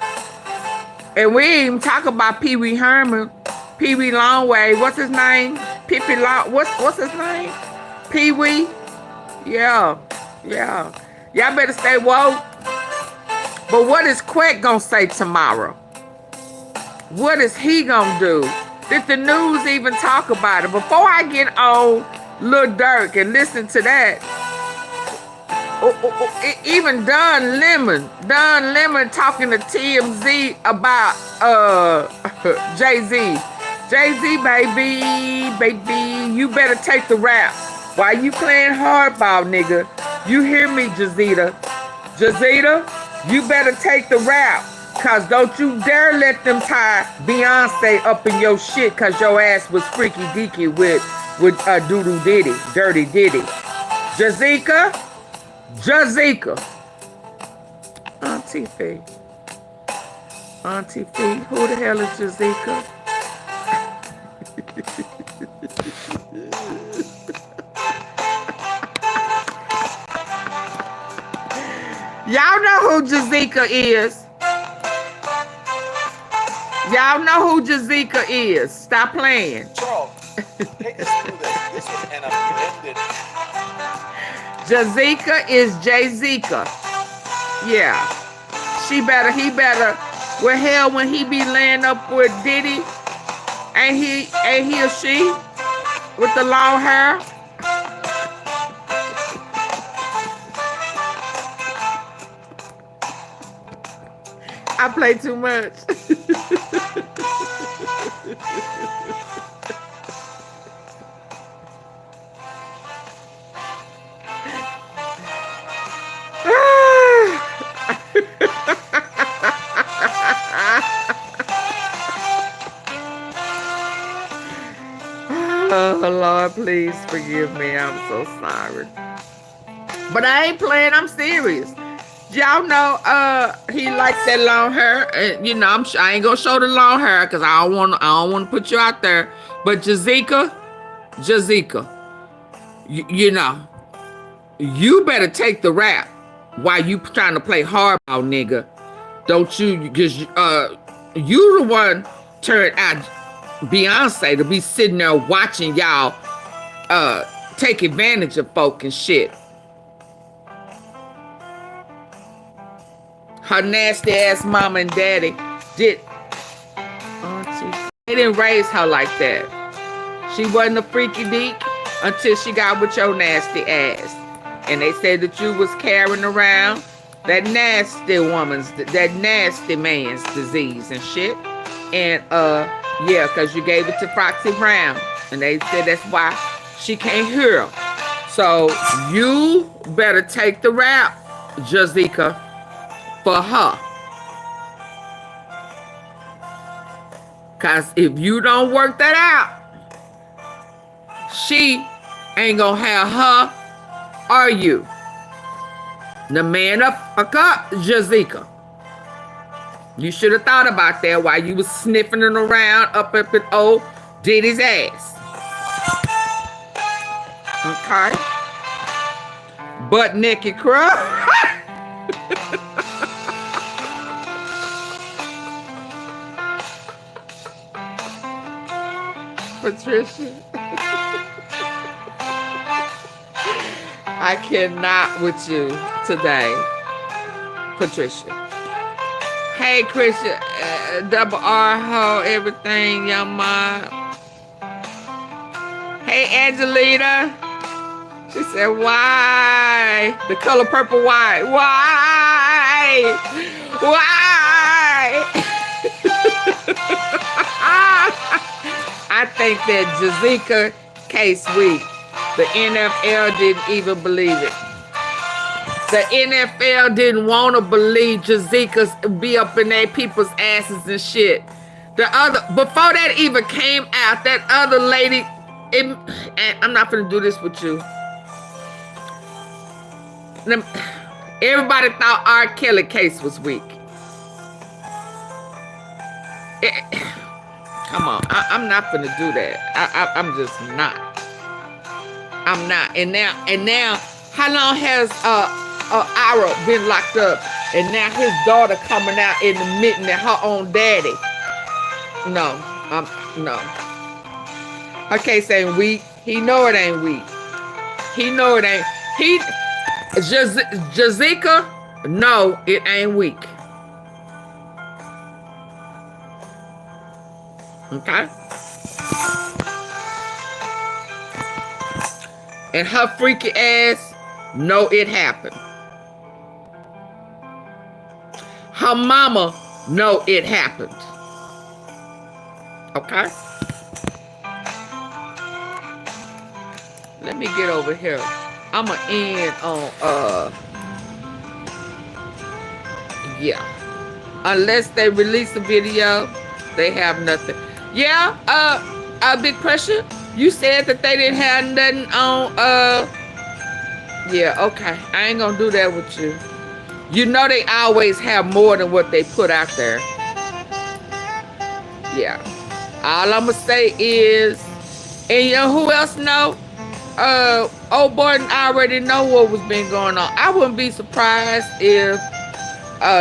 And we ain't even talk about Pee Wee Herman. Pee Wee Longway. What's his name? Pee-Pee Long. What's his name? Pee Wee. Yeah. Y'all better stay woke. But what is Quack gonna say tomorrow? What is he gonna do? Did the news even talk about it? Before I get on Lil Durk and listen to that, even Don Lemon talking to TMZ about Jay-Z. Jay-Z, baby, you better take the rap. Why you playing hardball, nigga? You hear me, Jazita? You better take the rap. Cause don't you dare let them tie Beyonce up in your shit cause your ass was freaky deaky with Doodoo Diddy, Dirty Diddy. Jazika. AunTeaFee. Who the hell is Jazika? Y'all know who Jazika is. Y'all know who Jazika is. Stop playing. Charles, take us through this. This was an amended. Jazika is Jay-Zika. Yeah. He better. Well, hell, when he be laying up with Diddy, ain't he or she with the long hair? I play too much. Oh, Lord, please forgive me. I'm so sorry. But I ain't playing. I'm serious. Y'all know he likes that long hair. And, you know, I ain't gonna show the long hair because I don't want to put you out there. But Jazika, you know, you better take the rap while you trying to play hardball, nigga. Don't you? Because you the one turned out Beyonce to be sitting there watching y'all take advantage of folk and shit. Her nasty ass mama and daddy they didn't raise her like that. She wasn't a freaky deek until she got with your nasty ass. And they said that you was carrying around that nasty man's disease and shit. And yeah, because you gave it to Foxy Brown. And they said that's why she can't hear. So you better take the rap, Jazika, for her. Because if you don't work that out, she ain't gonna have her or you. The man of Jazika. You should have thought about that while you was sniffing it around up in old Diddy's ass. Okay. Butt naked crowd. Patricia. I cannot with you today, Patricia. Hey, Christian, double R ho, everything, young mom. Hey, Angelita. She said, why? The color purple, why? Why? Why? I think that Jazika case weak. The NFL didn't even believe it. The NFL didn't want to believe Jazika's be up in their people's asses and shit. Before that even came out, that other lady, and I'm not gonna do this with you. Everybody thought R. Kelly case was weak. Come on, I'm not gonna do that. I'm just not. I'm not. And now, how long has Ira been locked up? And now his daughter coming out admitting that her own daddy. No, no. Her case ain't weak. He know it ain't weak. He know it ain't. Jazika, no, it ain't weak. Okay? And her freaky ass, no, it happened. Her mama, no, it happened. Okay? Let me get over here. I'ma end on, yeah. Unless they release a video, they have nothing. Yeah, Big Pressure, you said that they didn't have nothing on, yeah, okay. I ain't gonna do that with you. You know they always have more than what they put out there. Yeah. All I'm gonna say is, and you know who else know? Old Boyden already know what was been going on. I wouldn't be surprised if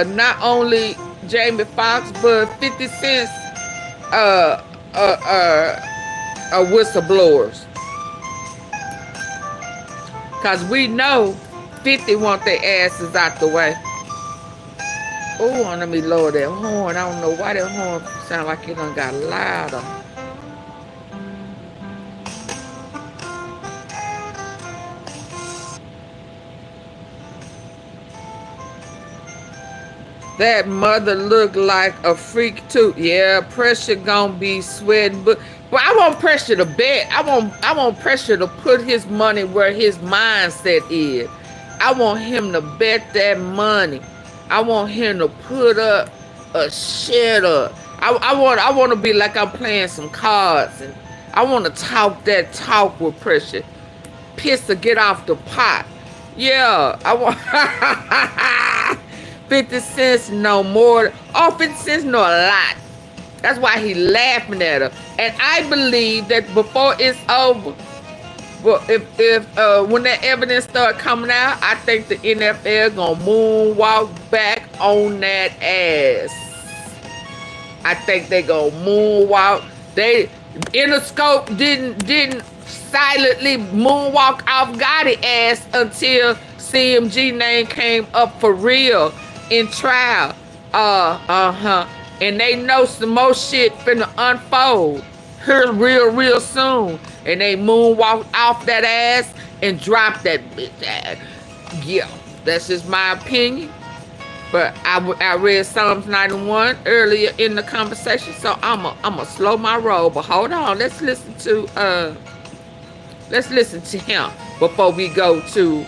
not only Jamie Foxx but 50 Cent's whistleblowers. Cause we know 50 want their asses out the way. Oh, let me lower that horn. I don't know why that horn sound like it done got louder. That mother look like a freak too. Yeah, Pressure gonna be sweating, but I want Pressure to bet. I want Pressure to put his money where his mindset is. I want him to bet that money. I want him to put up a shit up. I want to be like I'm playing some cards, and I want to talk that talk with Pressure. Piss to get off the pot. Yeah, I want 50 cents no more. Oh, 50 cents no a lot. That's why he laughing at her. And I believe that before it's over, well, if when that evidence start coming out, I think the NFL gonna moonwalk back on that ass. I think they gonna moonwalk. They Interscope didn't silently moonwalk off Gotti ass until CMG name came up for real in trial. And they know some more shit finna unfold here real soon. And they moonwalked off that ass and dropped that bitch ass. Yeah, that's just my opinion. But I read Psalms 91 earlier in the conversation, so I'ma slow my roll. But hold on, let's listen to him before we go to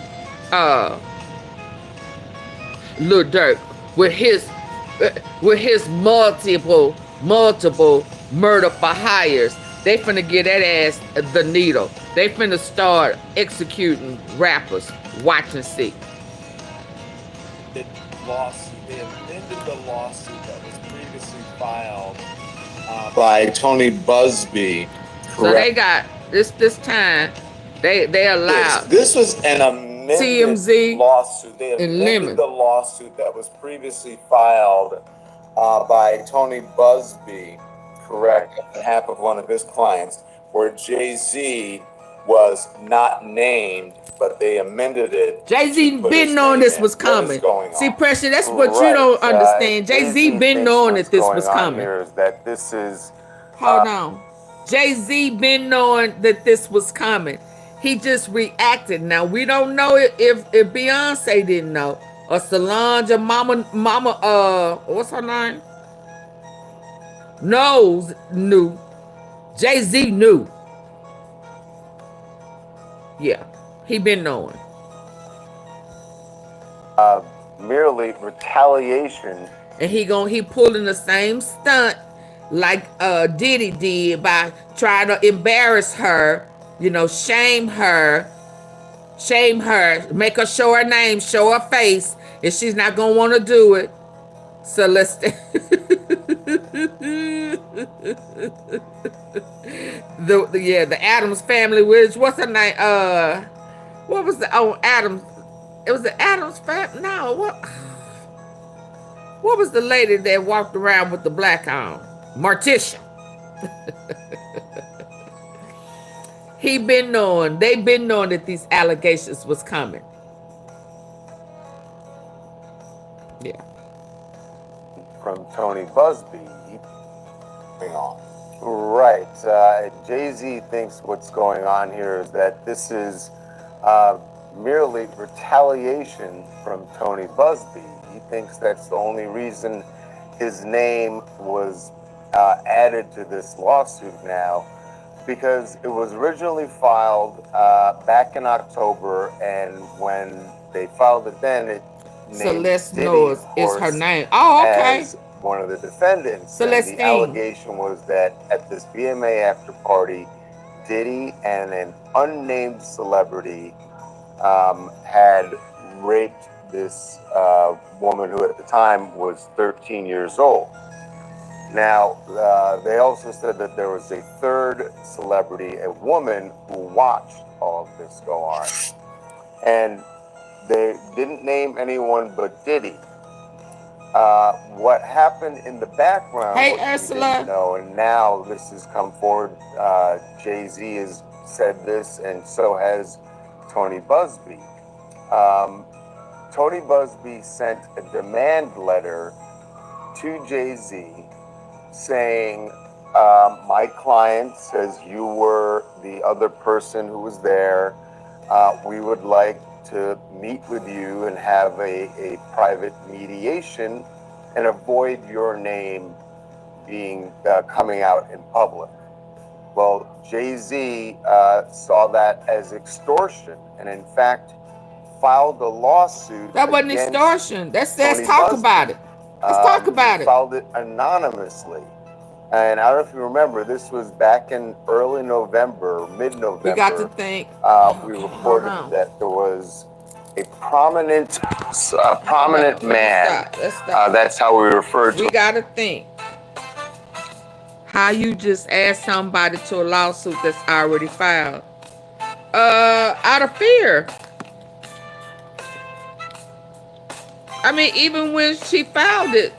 Lil Durk with his multiple murder for hires. They finna get that ass the needle. They finna start executing rappers. Watch and see. amended lawsuit. They amended the lawsuit that was previously filed by Tony Busby. So they got this time. They allowed This was an amended TMZ lawsuit. They and amended Lemon. the lawsuit that was previously filed by Tony Busby, correct, on behalf of one of his clients, where Jay-Z was not named, but they amended it. Jay-Z been knowing this was coming. See, Pressure, that's what you don't understand. Jay-Z been knowing that this was coming. Here is that this is Hold on. Jay-Z been knowing that this was coming. He just reacted. Now, we don't know if Beyonce didn't know. Or Solange or Mama, what's her name? Knew. Jay-Z knew. Yeah, he been knowing. merely retaliation. And he pulling the same stunt like Diddy did by trying to embarrass her, you know, shame her, make her show her name, show her face, and she's not gonna want to do it. So let's the Adams family, which what's her name? What was the Adams? It was the Adams family. No, what was the lady that walked around with the black on? Morticia. They been knowing that these allegations was coming. Yeah. From Tony Busby. Right. Jay-Z thinks what's going on here is that this is merely retaliation from Tony Busby. He thinks that's the only reason his name was added to this lawsuit now, because it was originally filed back in October, and when they filed it then, it Celeste Knowles is her name. Oh, okay. As one of the defendants. Celeste. The allegation was that at this BMA after party, Diddy and an unnamed celebrity had raped this woman who at the time was 13 years old. Now, they also said that there was a third celebrity, a woman, who watched all of this go on. And they didn't name anyone but Diddy. What happened in the background, hey, what Ursula. we didn't know, and now this has come forward, Jay-Z has said this, and so has Tony Busby. Tony Busby sent a demand letter to Jay-Z saying, my client says you were the other person who was there. We would like to meet with you and have a private mediation and avoid your name being coming out in public. Well, Jay-Z saw that as extortion, and in fact filed a lawsuit. That wasn't extortion. Let's talk about it. Let's talk about it. Filed it anonymously. And I don't know if you remember, this was back in early November, mid-November. We got to think. We reported that there was a prominent man. Let's stop. That's how we referred to him. We got to think. How you just add somebody to a lawsuit that's already filed. Out of fear. I mean, even when she filed it,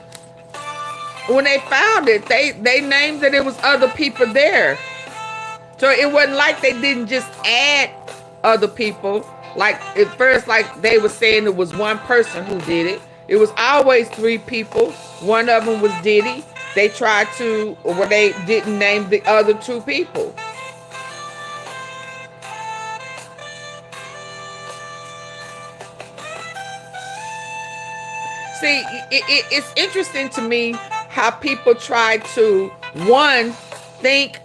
when they filed it, they named that it was other people there. So it wasn't like they didn't just add other people. Like at first, like they were saying it was one person who did it. It was always 3 people. One of them was Diddy. They tried to, or they didn't name the other 2 people. See, it's interesting to me how people try to, one, think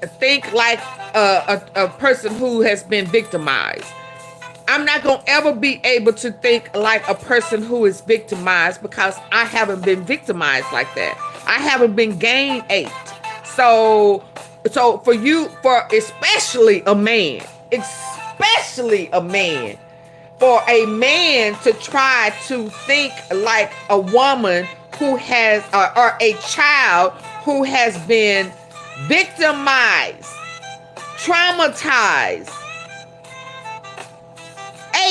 like a person who has been victimized. I'm not going to ever be able to think like a person who is victimized because I haven't been victimized like that. I haven't been gang aped. So for especially a man, for a man to try to think like a woman who has, or a child who has been victimized, traumatized,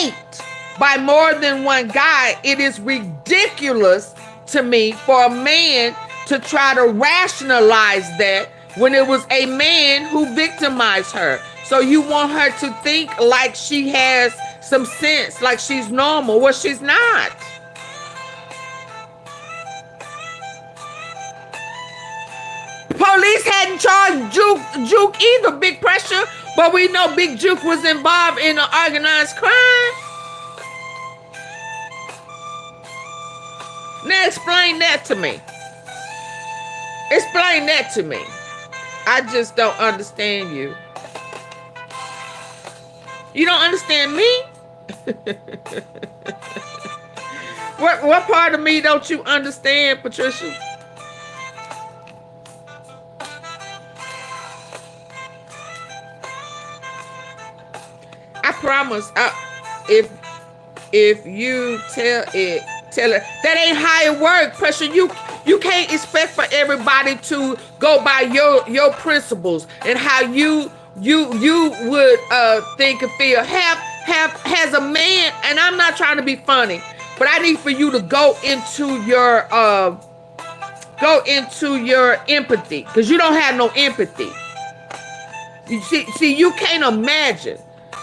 aped by more than one guy. It is ridiculous to me for a man to try to rationalize that when it was a man who victimized her. So you want her to think like she has some sense, like she's normal. Well, she's not. Police hadn't charged Juke either, Big Pressure, but we know Big Juke was involved in an organized crime. Now explain that to me. Explain that to me. I just don't understand you. You don't understand me? What part of me don't you understand, Patricia? I promise, if you tell it, that ain't how it works. Pressure, you can't expect for everybody to go by your principles and how you would think and feel. Has a man, and I'm not trying to be funny, but I need for you to go into your empathy, because you don't have no empathy. You see, you can't imagine.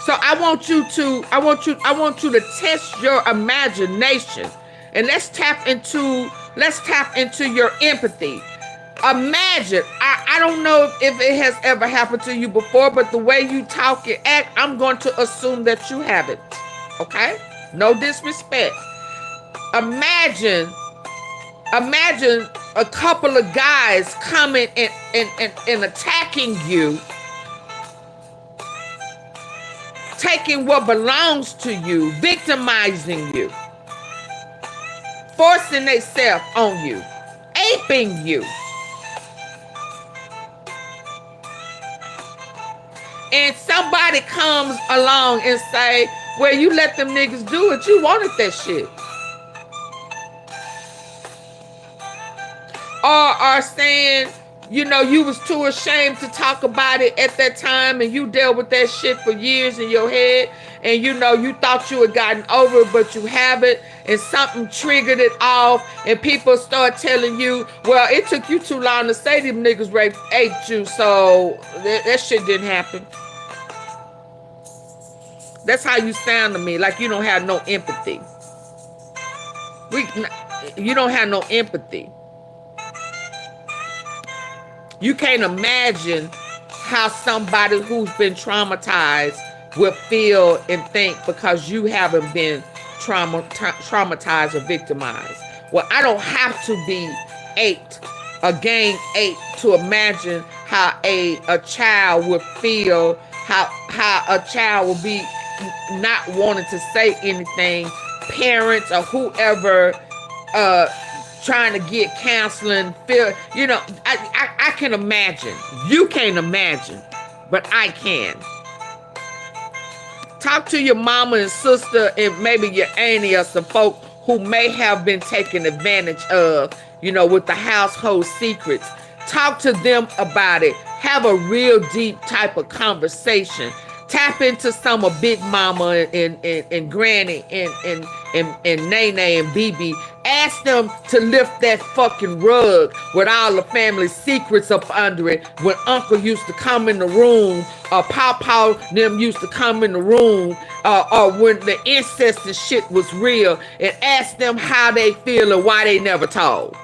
So I want you to test your imagination, and let's tap into your empathy. Imagine, I don't know if it has ever happened to you before, but the way you talk and act, I'm going to assume that you haven't. Okay? No disrespect. Imagine a couple of guys coming and attacking you, taking what belongs to you, victimizing you, forcing themselves on you, aping you. And somebody comes along and say, well, you let them niggas do it. You wanted that shit. Or saying, you know, you was too ashamed to talk about it at that time, and you dealt with that shit for years in your head, and you know, you thought you had gotten over it, but you haven't, and something triggered it off, and people start telling you, well, it took you too long to say them niggas aped you, so that shit didn't happen. That's how you sound to me, like you don't have no empathy. You don't have no empathy. You can't imagine how somebody who's been traumatized will feel and think because you haven't been traumatized or victimized. Well, I don't have to be aped, a gang ape, to imagine how a child would feel, how a child will be not wanting to say anything, parents or whoever trying to get counseling, feel, you know, I can imagine. You can't imagine, but I can. Talk to your mama and sister and maybe your auntie or some folk who may have been taken advantage of, you know, with the household secrets. Talk to them about it. Have a real deep type of conversation. Tap into some of Big Mama and Granny and Nene and BB. Ask them to lift that fucking rug with all the family secrets up under it. When Uncle used to come in the room, or Pawpaw them used to come in the room, or when the incest and shit was real, and ask them how they feel and why they never told.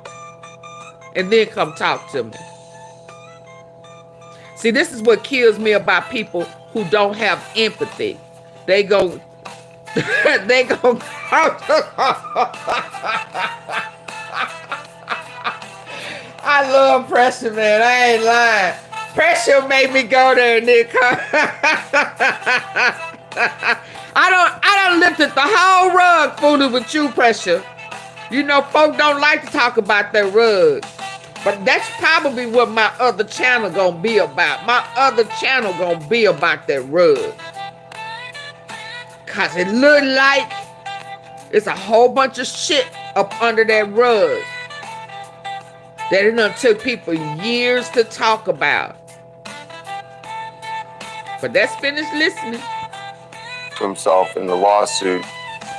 And then come talk to me. See, this is what kills me about people who don't have empathy. They go, I love Pressure, man. I ain't lying. Pressure made me go there, Nick. I done lifted the whole rug fooling with you, Pressure. You know, folk don't like to talk about that rug. But that's probably what my other channel gonna be about. My other channel gonna be about that rug. Because it looked like it's a whole bunch of shit up under that rug that it done took people years to talk about. But let's finish listening. Himself in the lawsuit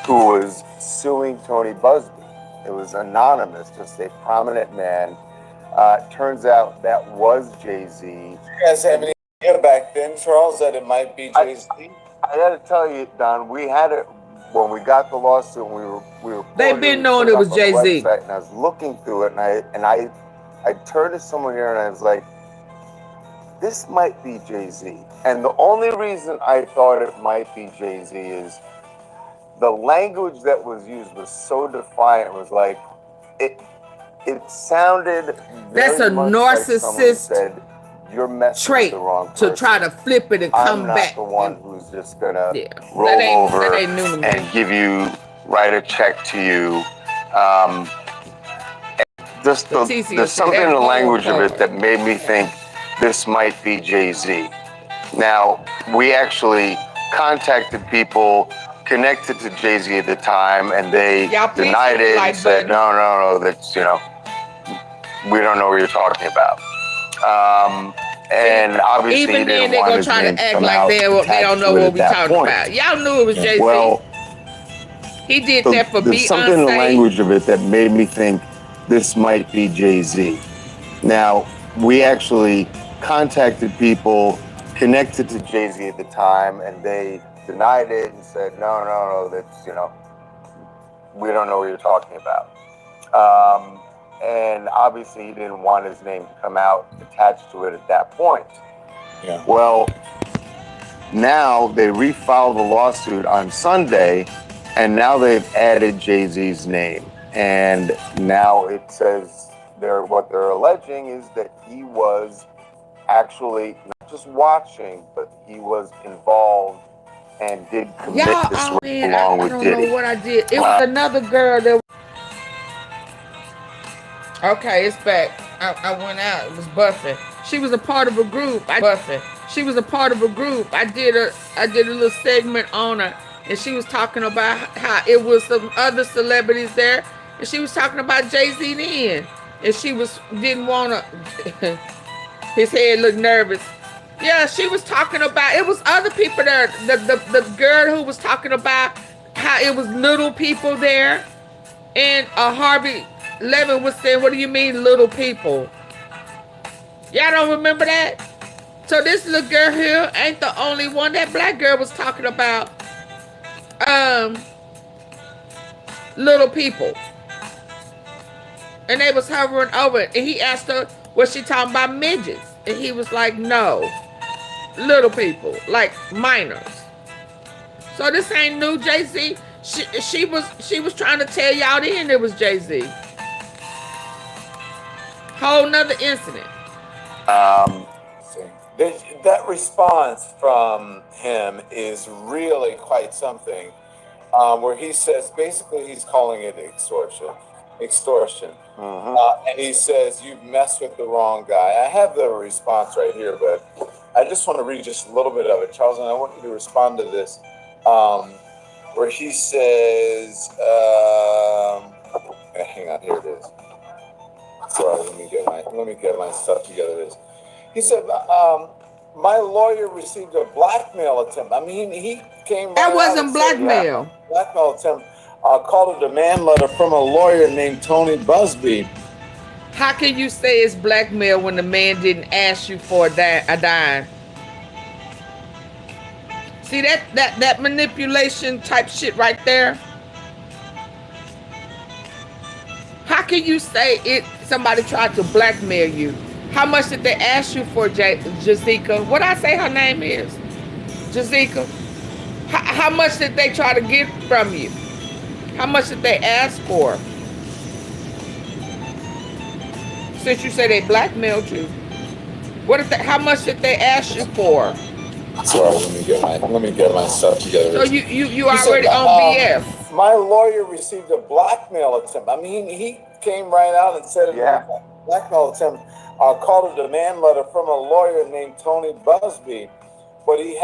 who was suing Tony Busby. It was anonymous, just a prominent man. Turns out that was Jay-Z. You guys have any idea back then, Charles, that it might be Jay-Z? I got to tell you, Don, we had it when we got the lawsuit. We were. They've been knowing it was Jay-Z. And I was looking through it, and I turned to someone here, and I was like, this might be Jay-Z. And the only reason I thought it might be Jay-Z is the language that was used was so defiant. It was like, it sounded that's a narcissist said, you're messing trait with the wrong person. to try to flip it and come back. I'm not the one who's just gonna roll that over ain't new to me. and give you, write a check to you. Just there's something in the language of it that made me think this might be Jay-Z. Now, we actually contacted people connected to Jay-Z at the time, and they denied it and said, no, that's, we don't know what you're talking about. And obviously, even then, they're gonna try to act like they don't know what we're talking about. Y'all knew it was Jay-Z. Well, he did that for Beyonce. There's something in the language of it that made me think this might be Jay-Z. Now, we actually contacted people connected to Jay-Z at the time, and they denied it and said, no, that's, we don't know what you're talking about. And obviously he didn't want his name to come out attached to it at that point. Yeah. Well, now they refiled the lawsuit on Sunday, and now they've added Jay-Z's name. And now it says what they're alleging is that he was actually not just watching, but he was involved and did commit this rape along with Diddy. I don't know what I did. It was another girl that. Okay, it's back. I went out. It was Buffett. She was a part of a group. She was a part of a group. I did a little segment on her, and she was talking about how it was some other celebrities there, and she was talking about Jay-Z then, and she didn't want to. His head looked nervous. Yeah, she was talking about, it was other people there. The girl who was talking about how it was little people there, and Harvey Levin was saying, what do you mean little people? Y'all don't remember that? So this little girl here ain't the only one. That black girl was talking about little people. And they was hovering over it. And he asked her, was she talking about midgets? And he was like, no. Little people, like minors. So this ain't new, Jay-Z. She was trying to tell y'all then it was Jay-Z. Whole nother incident. That response from him is really quite something, where he says, basically he's calling it extortion. And he says, you've messed with the wrong guy. I have the response right here, but I just want to read just a little bit of it, Charles, and I want you to respond to this, where he says, hang on, here it is. Sorry, let me get my stuff together. He said, my lawyer received a blackmail attempt. I mean, he came. That wasn't blackmail. Blackmail attempt. Called a demand letter from a lawyer named Tony Busby. How can you say it's blackmail when the man didn't ask you for a dime? See that manipulation type shit right there? How can you say somebody tried to blackmail you? How much did they ask you for, Jazika? What I say her name is? Jazika. How much did they try to get from you? How much did they ask for? Since you say they blackmailed you, how much did they ask you for? Sorry, let me get my stuff together. So you already on BF. My lawyer received a blackmail attempt. I mean, he came right out and said it was a blackmail attempt. Called a demand letter from a lawyer named Tony Busby, but he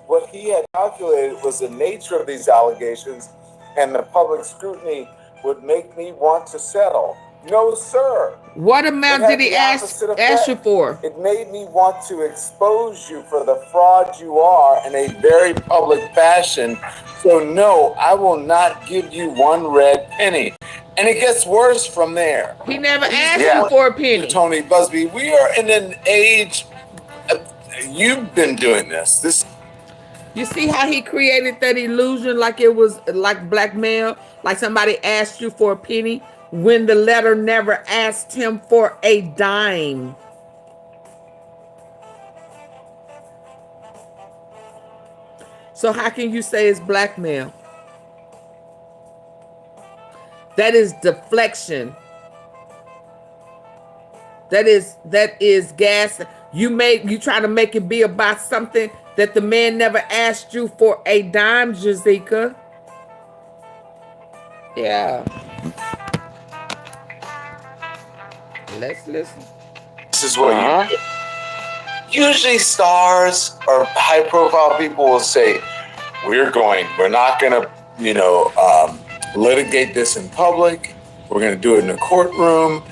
what he had calculated was the nature of these allegations, and the public scrutiny would make me want to settle. No, sir. What amount did he ask you for? It made me want to expose you for the fraud you are in a very public fashion. So no, I will not give you one red penny. And it gets worse from there. He never asked you for a penny. Tony Busby, we are in an age, you've been doing this. You see how he created that illusion like it was like blackmail, like somebody asked you for a penny when the letter never asked him for a dime. So how can you say it's blackmail? That is deflection. That is gas. You try to make it be about something that the man never asked you for a dime, Jazika. Yeah. Let's listen. This is what you do. Usually stars or high-profile people will say, we're not going to, litigate this in public. We're going to do it in a courtroom.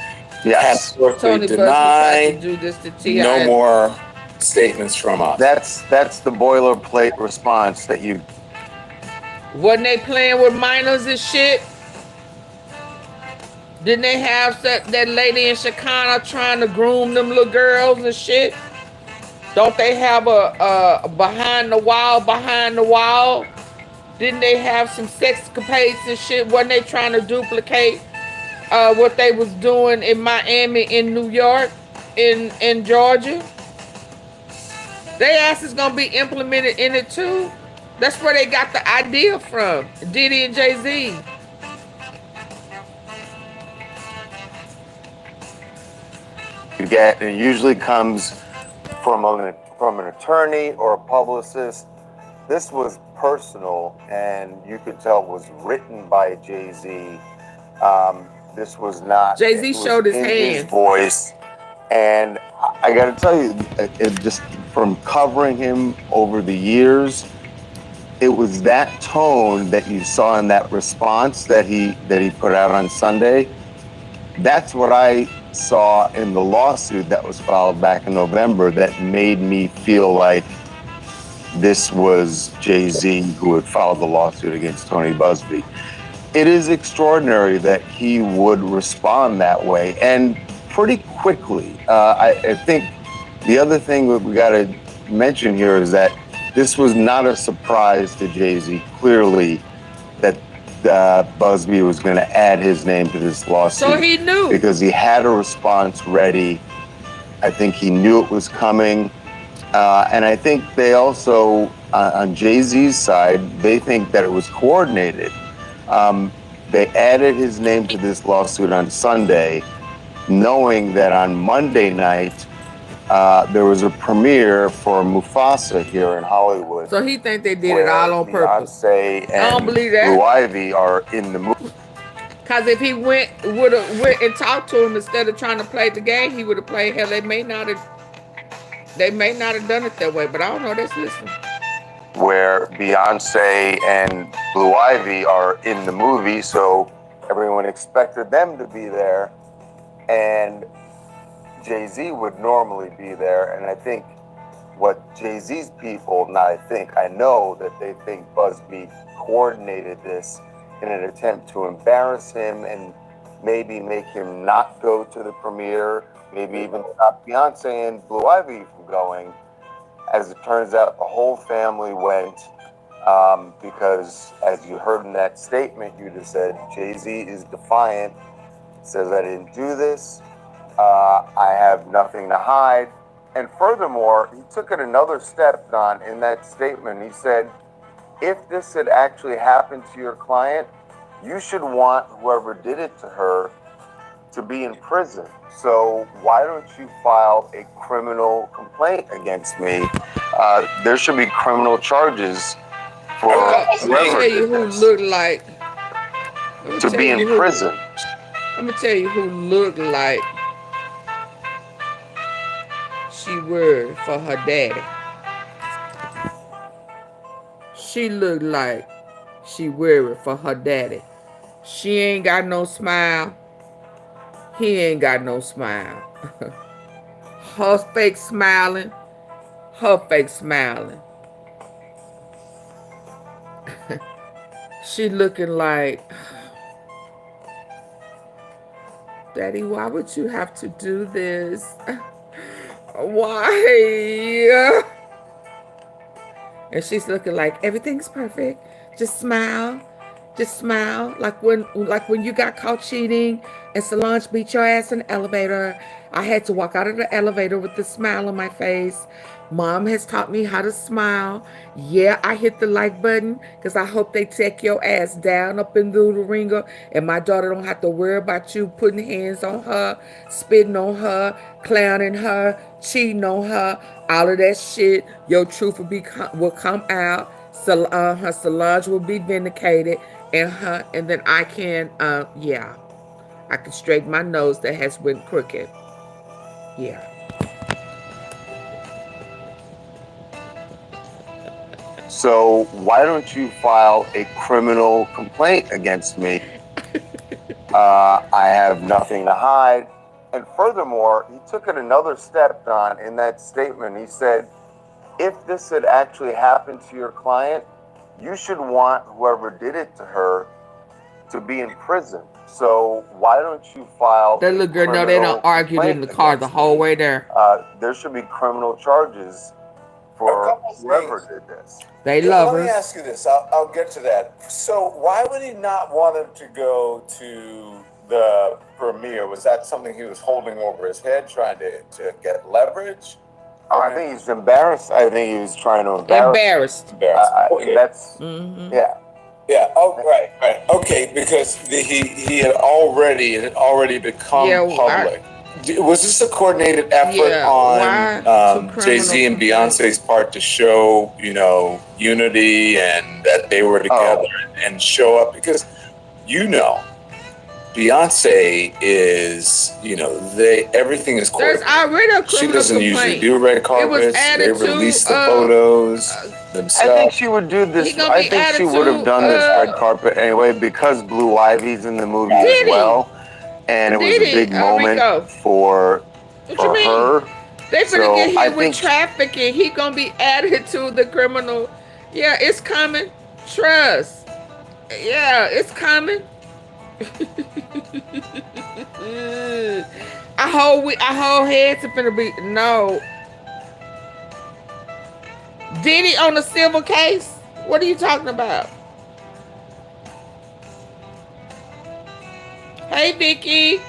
Yes. Tony denied. do this to T.I. No more statements from us. That's the boilerplate response that you... Wasn't they playing with minors and shit? Didn't they have that lady in Chicago trying to groom them little girls and shit? Don't they have a behind the wall? Didn't they have some sexcapades and shit? Wasn't they trying to duplicate what they was doing in Miami, in New York, in Georgia? Their ass is gonna be implemented in it too. That's where they got the idea from, Diddy and Jay-Z. It usually comes from an attorney or a publicist. This was personal, and you could tell it was written by Jay-Z. This was not. Jay-Z showed his hand. His voice, and I got to tell you, it just from covering him over the years, it was that tone that you saw in that response that he put out on Sunday. That's what I saw in the lawsuit that was filed back in November that made me feel like this was Jay-Z who had filed the lawsuit against Tony Busby. It is extraordinary that he would respond that way, and pretty quickly. I think the other thing that we got to mention here is that this was not a surprise to Jay-Z, clearly, that Busby was going to add his name to this lawsuit. So he knew. Because he had a response ready. I think he knew it was coming. And I think they also, on Jay-Z's side, they think that it was coordinated. They added his name to this lawsuit on Sunday, knowing that on Monday night, there was a premiere for Mufasa here in Hollywood. So he think they did it all on purpose. Beyonce and I don't believe that. Blue Ivy are in the movie. Cause if he would have went and talked to him instead of trying to play the game, he would have played. Hell, they may not have done it that way, but I don't know. Let's listen. Where Beyonce and Blue Ivy are in the movie, so everyone expected them to be there, and Jay-Z would normally be there. And I think what Jay-Z's people, I know that they think Busby coordinated this in an attempt to embarrass him and maybe make him not go to the premiere, maybe even stop Beyonce and Blue Ivy from going. As it turns out, the whole family went because, as you heard in that statement you just said, Jay-Z is defiant, says, I didn't do this, I have nothing to hide. And furthermore, he took it another step, Don, in that statement. He said, if this had actually happened to your client, you should want whoever did it to her to be in prison. So why don't you file a criminal complaint against me? There should be criminal charges for Let me tell you who looked like to be in prison. Let me tell you who looked like she would for her daddy. She looked like she worried for her daddy. She ain't got no smile. He ain't got no smile. Her fake smiling. Her fake smiling. She looking like, Daddy, why would you have to do this? Why? And she's looking like everything's perfect. Just smile. Just smile. Like when you got caught cheating and Solange beat your ass in the elevator. I had to walk out of the elevator with a smile on my face. Mom has taught me how to smile. Yeah, I hit the like button because I hope they take your ass down up in the ringer and my daughter don't have to worry about you putting hands on her, spitting on her, clowning her, cheating on her, all of that shit. Your truth will come out. So her Solange will be vindicated, and then I can I can straighten my nose that has went crooked. Yeah. So why don't you file a criminal complaint against me? I have nothing to hide. And furthermore, he took it another step, Don, in that statement. He said, if this had actually happened to your client, you should want whoever did it to her to be in prison. So why don't you file that little girl? No, they don't argue in the car the whole way there. There should be criminal charges for whoever did this. They love her. Let me ask you this. I'll get to that. So why would he not want him to go to the premiere? Was that something he was holding over his head, trying to get leverage? I think he's embarrassed. I think he was trying to embarrassed. Okay. That's yeah. Oh, right. Okay, because he had already become public. Was this a coordinated effort on Jay-Z and Beyonce's part to show, unity and that they were together and show up? Because, Beyonce is, everything is coordinated. There's already a criminal She doesn't complaint. usually do red carpets. They release the photos themselves. I think she would do this. I think she would have done this red carpet anyway because Blue Ivy's in the movie as well. And it was a big moment for her. They finna get hit with trafficking. He gonna be added to the criminal. Yeah, it's coming. Trust. Yeah, it's coming. Our whole heads are finna be no. Diddy on a civil case? What are you talking about? Hey, Vicky.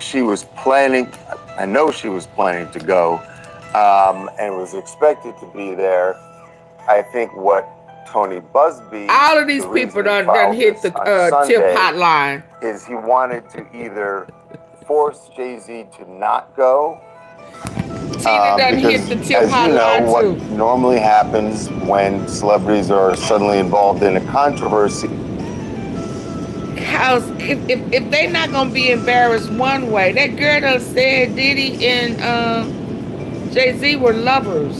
She was planning, I know she was planning to go, and was expected to be there. I think what Tony Busby, all of these people done hit the tip hotline, is he wanted to either force Jay-Z to not go. Tina done hit the tip hotline what normally happens when celebrities are suddenly involved in a controversy. Because if they not gonna be embarrassed one way, that girl done said Diddy and Jay-Z were lovers.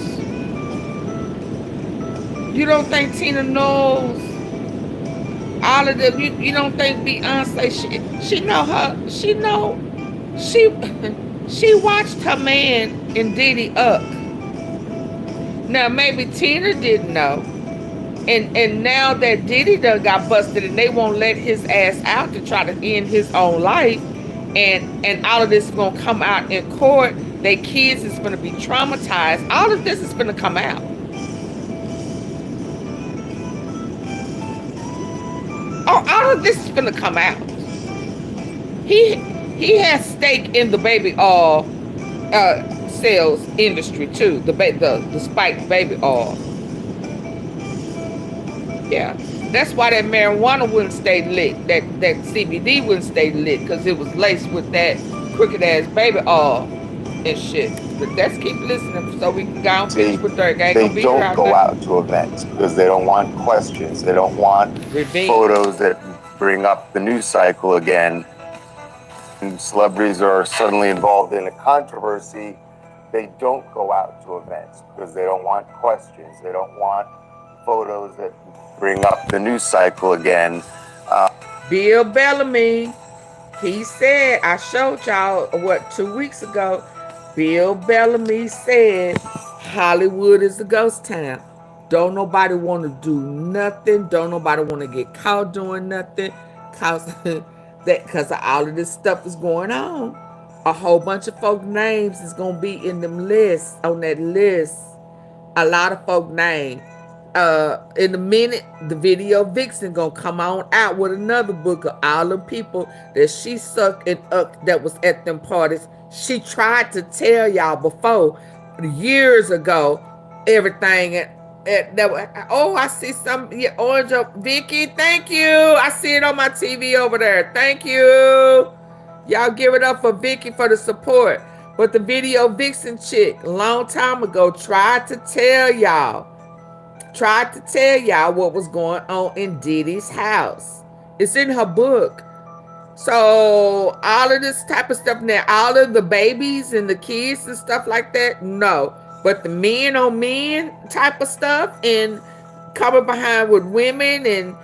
You don't think Tina knows all of them? You don't think Beyonce? She know her. She watched her man and Diddy up. Now maybe Tina didn't know. And now that Diddy done got busted and they won't let his ass out to try to end his own life, and all of this is gonna come out in court, their kids is gonna be traumatized. All of this is gonna come out. All of this is gonna come out. He has stake in the baby oil sales industry too. The spiked baby oil. Yeah, that's why that marijuana wouldn't stay lit. That CBD wouldn't stay lit because it was laced with that crooked ass baby oil and shit. But let's keep listening so we can go and finish with Durk. They don't go out to events because they don't want questions. They don't want photos that bring up the news cycle again. And celebrities are suddenly involved in a controversy. they don't go out to events because they don't want questions. They don't want photos that bring up the news cycle again. Bill Bellamy, he said, I showed y'all, what, 2 weeks ago, Bill Bellamy said Hollywood is a ghost town. Don't nobody want to do nothing. Don't nobody want to get caught doing nothing because of all of this stuff is going on. A whole bunch of folk names is going to be in them lists, on that list. A lot of folk names. In a minute, the video vixen gonna come on out with another book of all the people that she sucked and up that was at them parties. She tried to tell y'all before, years ago, everything oh, I see some, yeah, orange up, Vicky, thank you. I see it on my TV over there. Thank you. Y'all give it up for Vicky for the support. But the video vixen chick, a long time ago, tried to tell y'all what was going on in Diddy's house. It's in her book. So all of this type of stuff now, all of the babies and the kids and stuff like that, no. But the men on men type of stuff and coming behind with women and,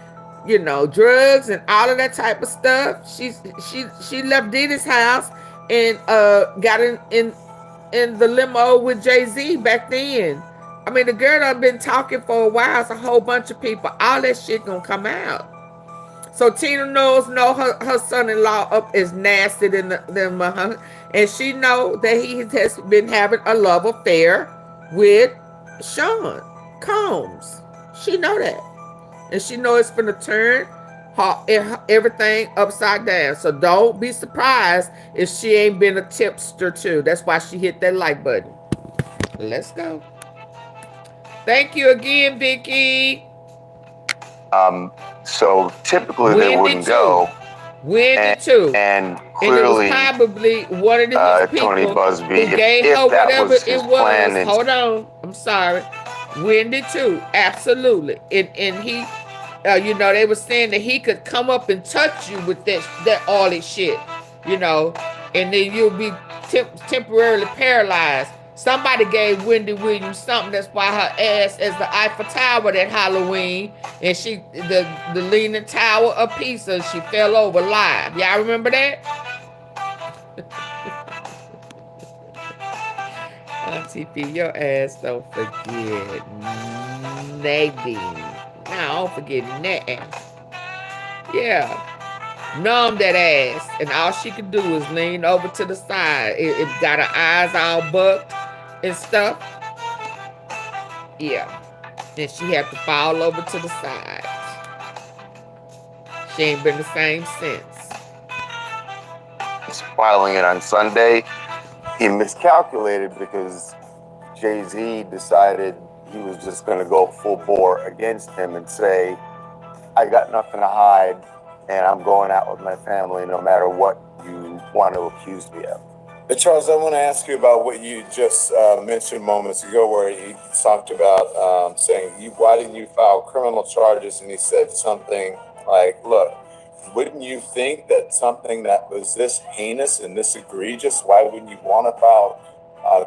you know, drugs and all of that type of stuff. She left Diddy's house and got in the limo with Jay-Z back then. I mean, the girl done been talking for a while. It's a whole bunch of people. All that shit gonna come out. So Tina knows her son-in-law up is nasty than her, and she know that he has been having a love affair with Sean Combs. She know that, and she know it's gonna turn everything upside down. So don't be surprised if she ain't been a tipster too. That's why she hit that like button. Let's go. Thank you again, Vicky. So typically they wouldn't go. Wendy too. And clearly, and it was probably one of his people Tony Busby, who gave if her whatever was it was. Hold on, I'm sorry. Wendy too, absolutely. And he, you know, they were saying that he could come up and touch you with that all this shit, you know, and then you'll be temporarily paralyzed. Somebody gave Wendy Williams something. That's why her ass is the Eiffel Tower that Halloween. And she, the Leaning Tower of Pisa, she fell over live. Y'all remember that? AunTeaFee, your ass don't forget nothing. No, I don't forget nothing. Yeah. Numb that ass. And all she could do is lean over to the side. It got her eyes all bucked and stuff. Yeah. And she had to fall over to the side. She ain't been the same since. Filing it on Sunday, he miscalculated because Jay-Z decided he was just going to go full bore against him and say, I got nothing to hide and I'm going out with my family no matter what you want to accuse me of. But Charles, I want to ask you about what you just mentioned moments ago, where you talked about saying, why didn't you file criminal charges? And he said something like, look, wouldn't you think that something that was this heinous and this egregious, why wouldn't you want to file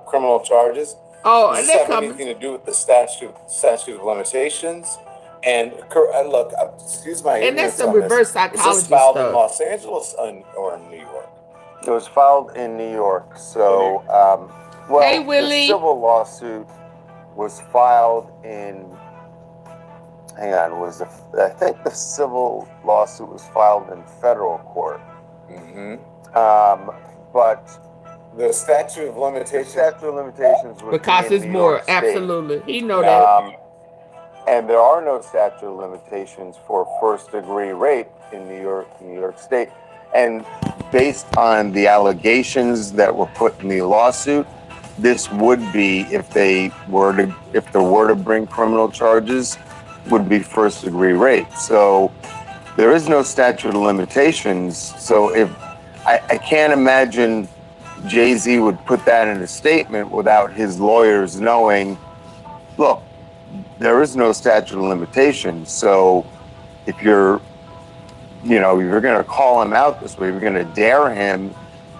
criminal charges? Oh, does this have anything to do with the statute of limitations? And look, excuse my ignorance. And that's some reverse psychology was this filed stuff. in Los Angeles or in New York? It was filed in New York. So, well, hey, Willie. The civil lawsuit was filed in. Hang on, I think the civil lawsuit was filed in federal court. Mm-hmm. But the statute of limitations. Was because it's New more York State. Absolutely. He know that. And there are no statute of limitations for first-degree rape in New York State. And based on the allegations that were put in the lawsuit, this would be, if there were to bring criminal charges, would be first-degree rape. So there is no statute of limitations. So if I can't imagine Jay-Z would put that in a statement without his lawyers knowing, look, there is no statute of limitations. So if you're going to call him out this way, if you're going to dare him,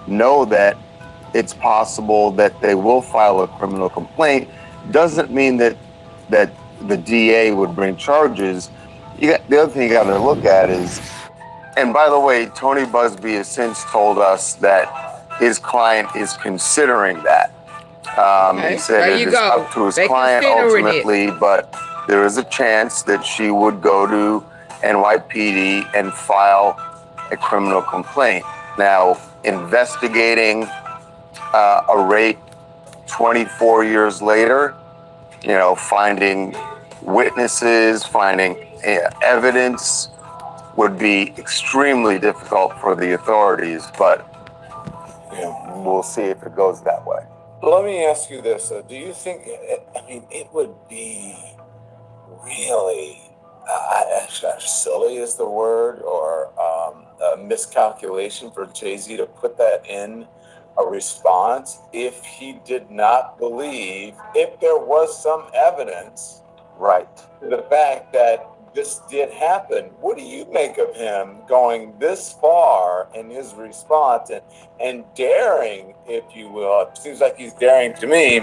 know that it's possible that they will file a criminal complaint. Doesn't mean that the DA would bring charges. The other thing you got to look at is, and by the way, Tony Buzbee has since told us that his client is considering that. He said it is up to his client ultimately, but there is a chance that she would go to NYPD and file a criminal complaint. Now, investigating a rape 24 years later, you know, finding witnesses, finding evidence would be extremely difficult for the authorities, but you know, we'll see if it goes that way. Let me ask you this. Do you think, I mean, it would be really, silly is the word, or a miscalculation for Jay-Z to put that in a response if he did not believe, if there was some evidence, right, to the fact that this did happen? What do you make of him going this far in his response and daring, if you will, it seems like he's daring to me,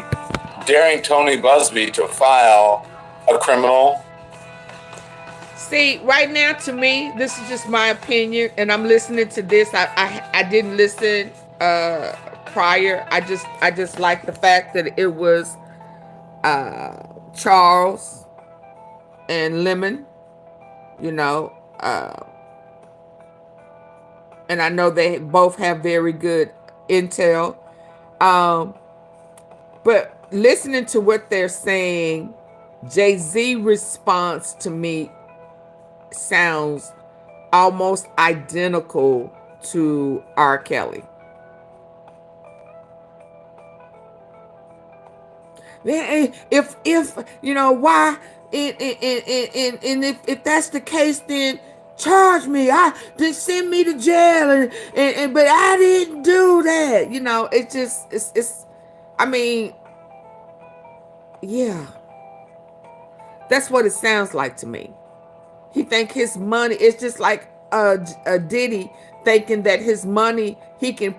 daring Tony Buzbee to file a criminal? See, right now, to me, this is just my opinion, and I'm listening to this. I didn't listen prior. I just like the fact that it was Charles and Lemon, you know, and I know they both have very good intel. But listening to what they're saying, Jay-Z response to me sounds almost identical to R. Kelly. If you know why, and if that's the case, then charge me. Then send me to jail, and but I didn't do that. You know, it's. I mean, yeah, that's what it sounds like to me. He think his money. It's just like Diddy thinking that his money he can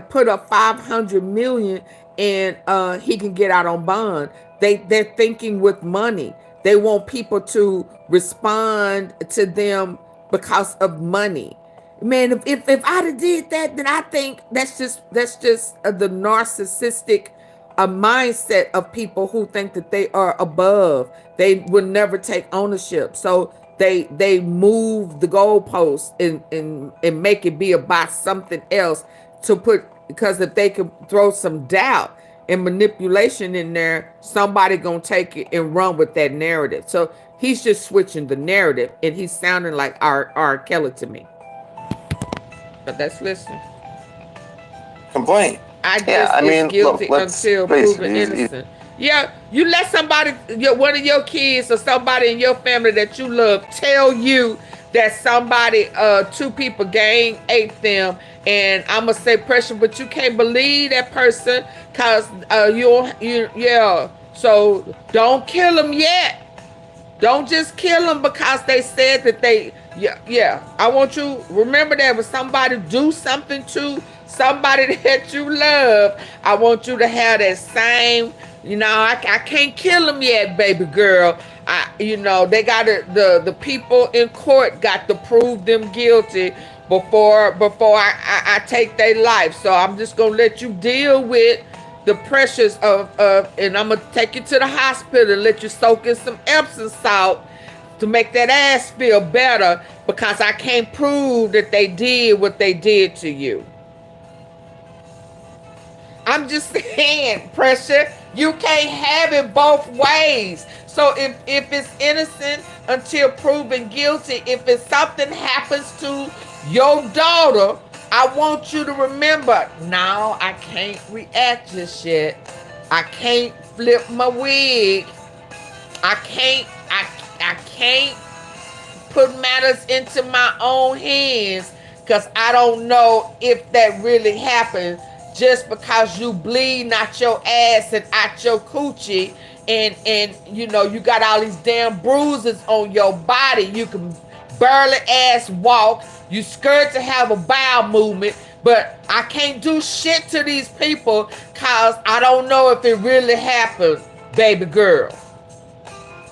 put up 500 million and he can get out on bond. They're thinking with money. They want people to respond to them because of money. Man, if I'd have did that, then I think that's just the narcissistic mindset of people who think that they are above. They would never take ownership. So they move the goalposts and make it be about something else to put, because if they could throw some doubt and manipulation in there, somebody gonna take it and run with that narrative. So he's just switching the narrative, and he's sounding like R. Kelly to me. But that's listening. Complaint. I mean, guilty until proven innocent. Yeah, you let somebody, one of your kids or somebody in your family that you love tell you that somebody, two people gang ate them, and I'm gonna say pressure, but you can't believe that person because yeah. So don't kill them yet. Don't just kill them because they said that they, yeah. I want you remember that when somebody do something to somebody that you love, I want you to have that same. You know, I can't kill them yet, baby girl. You know, they got to, the people in court got to prove them guilty before I take their life. So I'm just gonna let you deal with the pressures of and I'm gonna take you to the hospital and let you soak in some Epsom salt to make that ass feel better, because I can't prove that they did what they did to you. I'm just saying, pressure. You can't have it both ways. So if it's innocent until proven guilty, if it's something happens to your daughter, I want you to remember, no, I can't react just yet. I can't flip my wig. I can't put matters into my own hands, because I don't know if that really happened. Just because you bleeding out your ass and out your coochie, and you know you got all these damn bruises on your body, you can barely ass walk, you scared to have a bowel movement, But I can't do shit to these people because I don't know if it really happened, baby girl.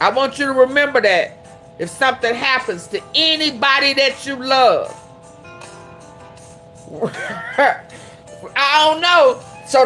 I want you to remember that. If something happens to anybody that you love, I don't know. So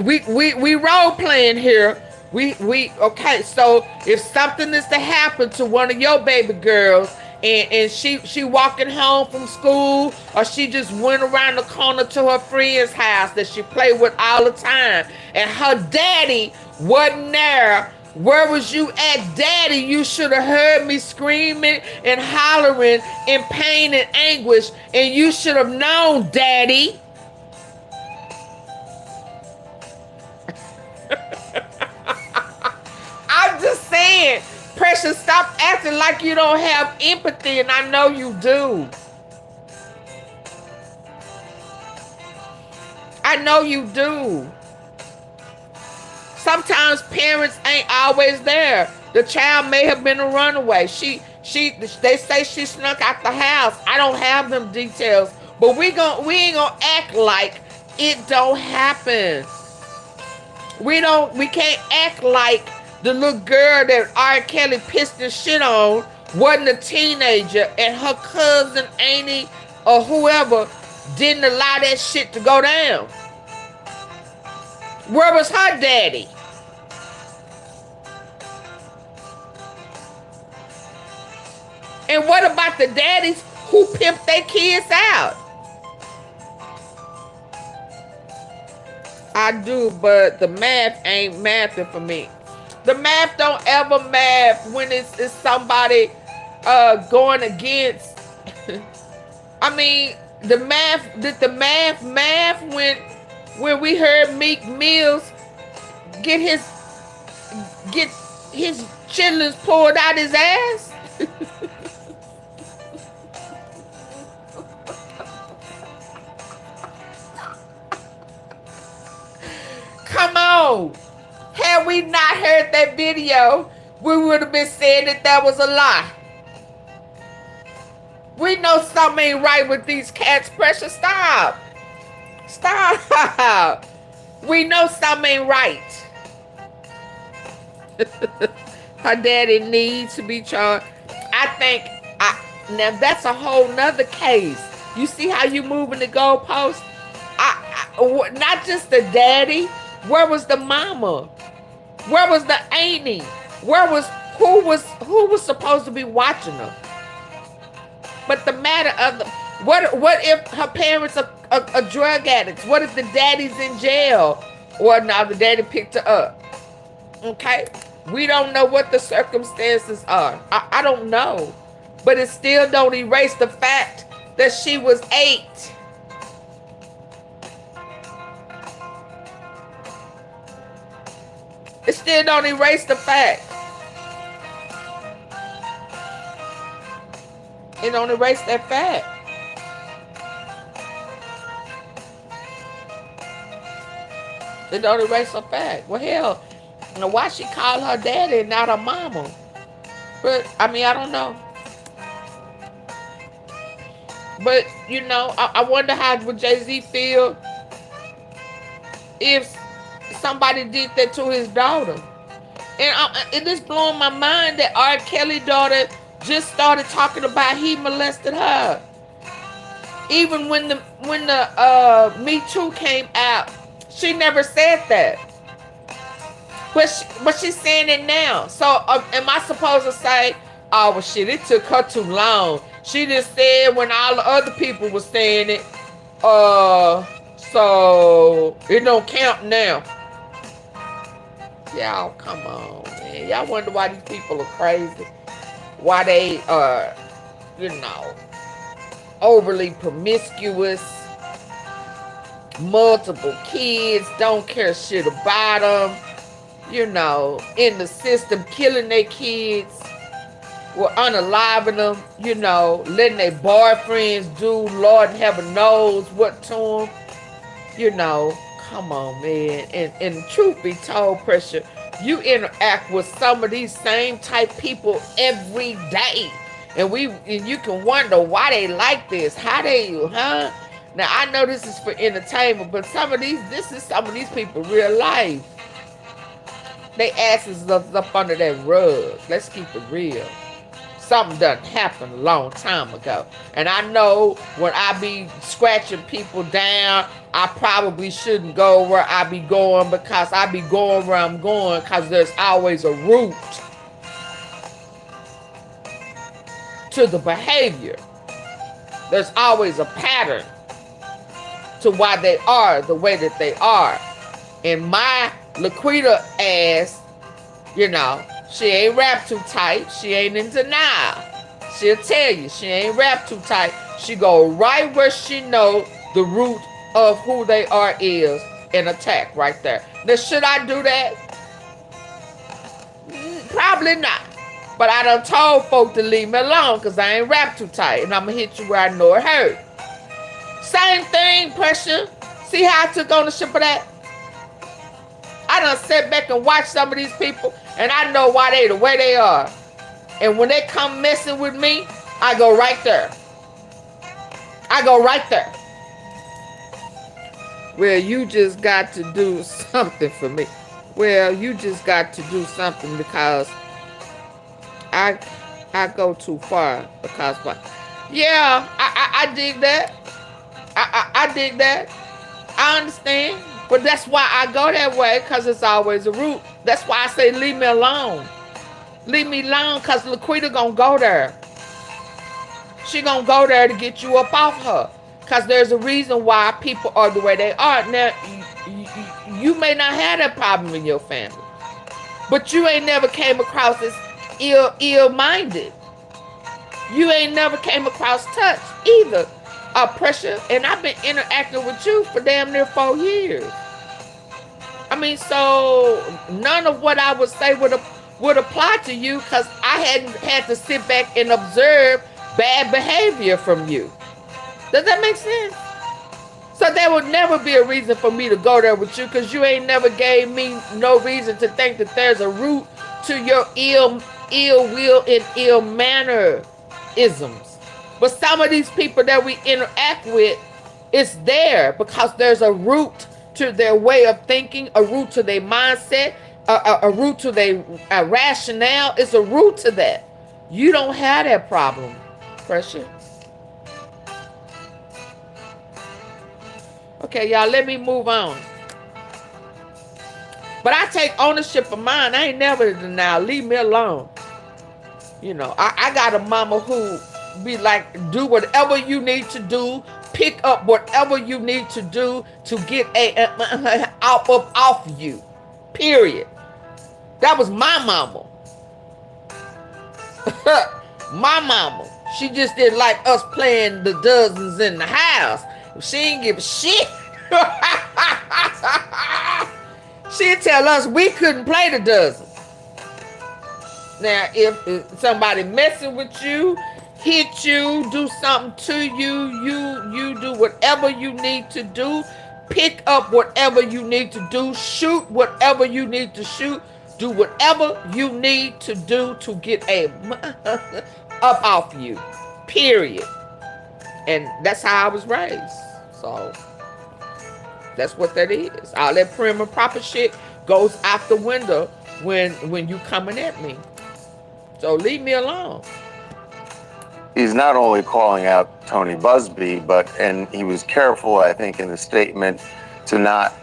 we role playing here. Okay. So if something is to happen to one of your baby girls, and she walking home from school, or she just went around the corner to her friend's house that she played with all the time, and her daddy wasn't there. Where was you at, daddy? You should have heard me screaming and hollering in pain and anguish, and you should have known, daddy. I'm just saying, Precious, stop acting like you don't have empathy, and I know you do. I know you do. Sometimes parents ain't always there. The child may have been a runaway. They say she snuck out the house. I don't have them details, but we ain't gonna act like it don't happen. We can't act like the little girl that R. Kelly pissed his shit on wasn't a teenager, and her cousin, auntie, or whoever didn't allow that shit to go down. Where was her daddy? And what about the daddies who pimp their kids out? I do, but the math ain't mathing for me. The math don't ever math when it's somebody going against. I mean, the math when we heard Meek Mills get his chitlins pulled out his ass. Come on. Had we not heard that video, we would have been saying that was a lie. We know something ain't right with these cats. Pressure, stop. Stop. We know something ain't right. Her daddy needs to be charged. Now that's a whole nother case. You see how you moving the goalpost? Not just the daddy. Where was the mama? Where was the auntie? Who was supposed to be watching her? But the matter of what if her parents are drug addicts? What if the daddy's in jail? Well, now the daddy picked her up. Okay? We don't know what the circumstances are. I don't know. But it still don't erase the fact that she was 8. It still don't erase the fact. It don't erase that fact. It don't erase the fact. Well, hell, you know, why she called her daddy and not her mama? But, I mean, I don't know. But, you know, I wonder how would Jay-Z feel if somebody did that to his daughter. And it is blowing my mind that R. Kelly daughter just started talking about he molested her. Even when the Me Too came out, she never said that. But she's saying it now. So am I supposed to say, oh, well, shit, it took her too long. She just said when all the other people were saying it, so it don't count now. Y'all, come on, man. Y'all wonder why these people are crazy. Why they are, you know, overly promiscuous. Multiple kids, don't care shit about them. You know, in the system, killing their kids. Or unaliving them, you know, letting their boyfriends do Lord in heaven knows what to them. You know, come on, man. And truth be told, Pressure, you interact with some of these same type people every day. And you can wonder why they like this. How they, Now I know this is for entertainment, but some of these people real life. They asses up under that rug. Let's keep it real. Something done happened a long time ago. And I know when I be scratching people down, I probably shouldn't go where I be going, because I be going where I'm going because there's always a root to the behavior. There's always a pattern to why they are the way that they are. And my Laquita ass, you know, she ain't wrapped too tight. She ain't in denial. She'll tell you she ain't wrapped too tight. She go right where she know the root of who they are is and attack right there. Now, should I do that? Probably not. But I done told folk to leave me alone because I ain't wrapped too tight. And I'm going to hit you where I know it hurt. Same thing, pressure. See how I took ownership of that? I done sit back and watch some of these people, and I know why they the way they are. And when they come messing with me, I go right there. I go right there. Well, you just got to do something for me. Well, you just got to do something because I go too far. Because what? Yeah, I dig that. I dig that. I understand. But that's why I go that way, because it's always a root. That's why I say leave me alone. Leave me alone, because Laquita gonna go there. She gonna go there to get you up off her. Because there's a reason why people are the way they are. Now, you may not have that problem in your family. But you ain't never came across as ill-minded. You ain't never came across touch either. Pressure, and I've been interacting with you for damn near 4 years. I mean, so none of what I would say would apply to you, because I hadn't had to sit back and observe bad behavior from you. Does that make sense? So there would never be a reason for me to go there with you, because you ain't never gave me no reason to think that there's a root to your ill will and ill mannerisms. But some of these people that we interact with, it's there because there's a root to their way of thinking, a root to their mindset, a root to their rationale. It's a root to that. You don't have that problem, Pressure. Okay, y'all, let me move on. But I take ownership of mine. I ain't never in denial. Leave me alone. You know, I got a mama who be like, do whatever you need to do, pick up whatever you need to do to get off you, period. That was my mama. My mama. She just didn't like us playing the dozens in the house. She ain't give a shit. She'd tell us we couldn't play the dozen. Now, if somebody messing with you, hit you, do something to you, you do whatever you need to do, pick up whatever you need to do, shoot whatever you need to shoot, do whatever you need to do to get up off you, period. And that's how I was raised. So that's what that is. All that prim and proper shit goes out the window when you coming at me. So leave me alone. He's not only calling out Tony Busby, and he was careful, I think, in the statement to not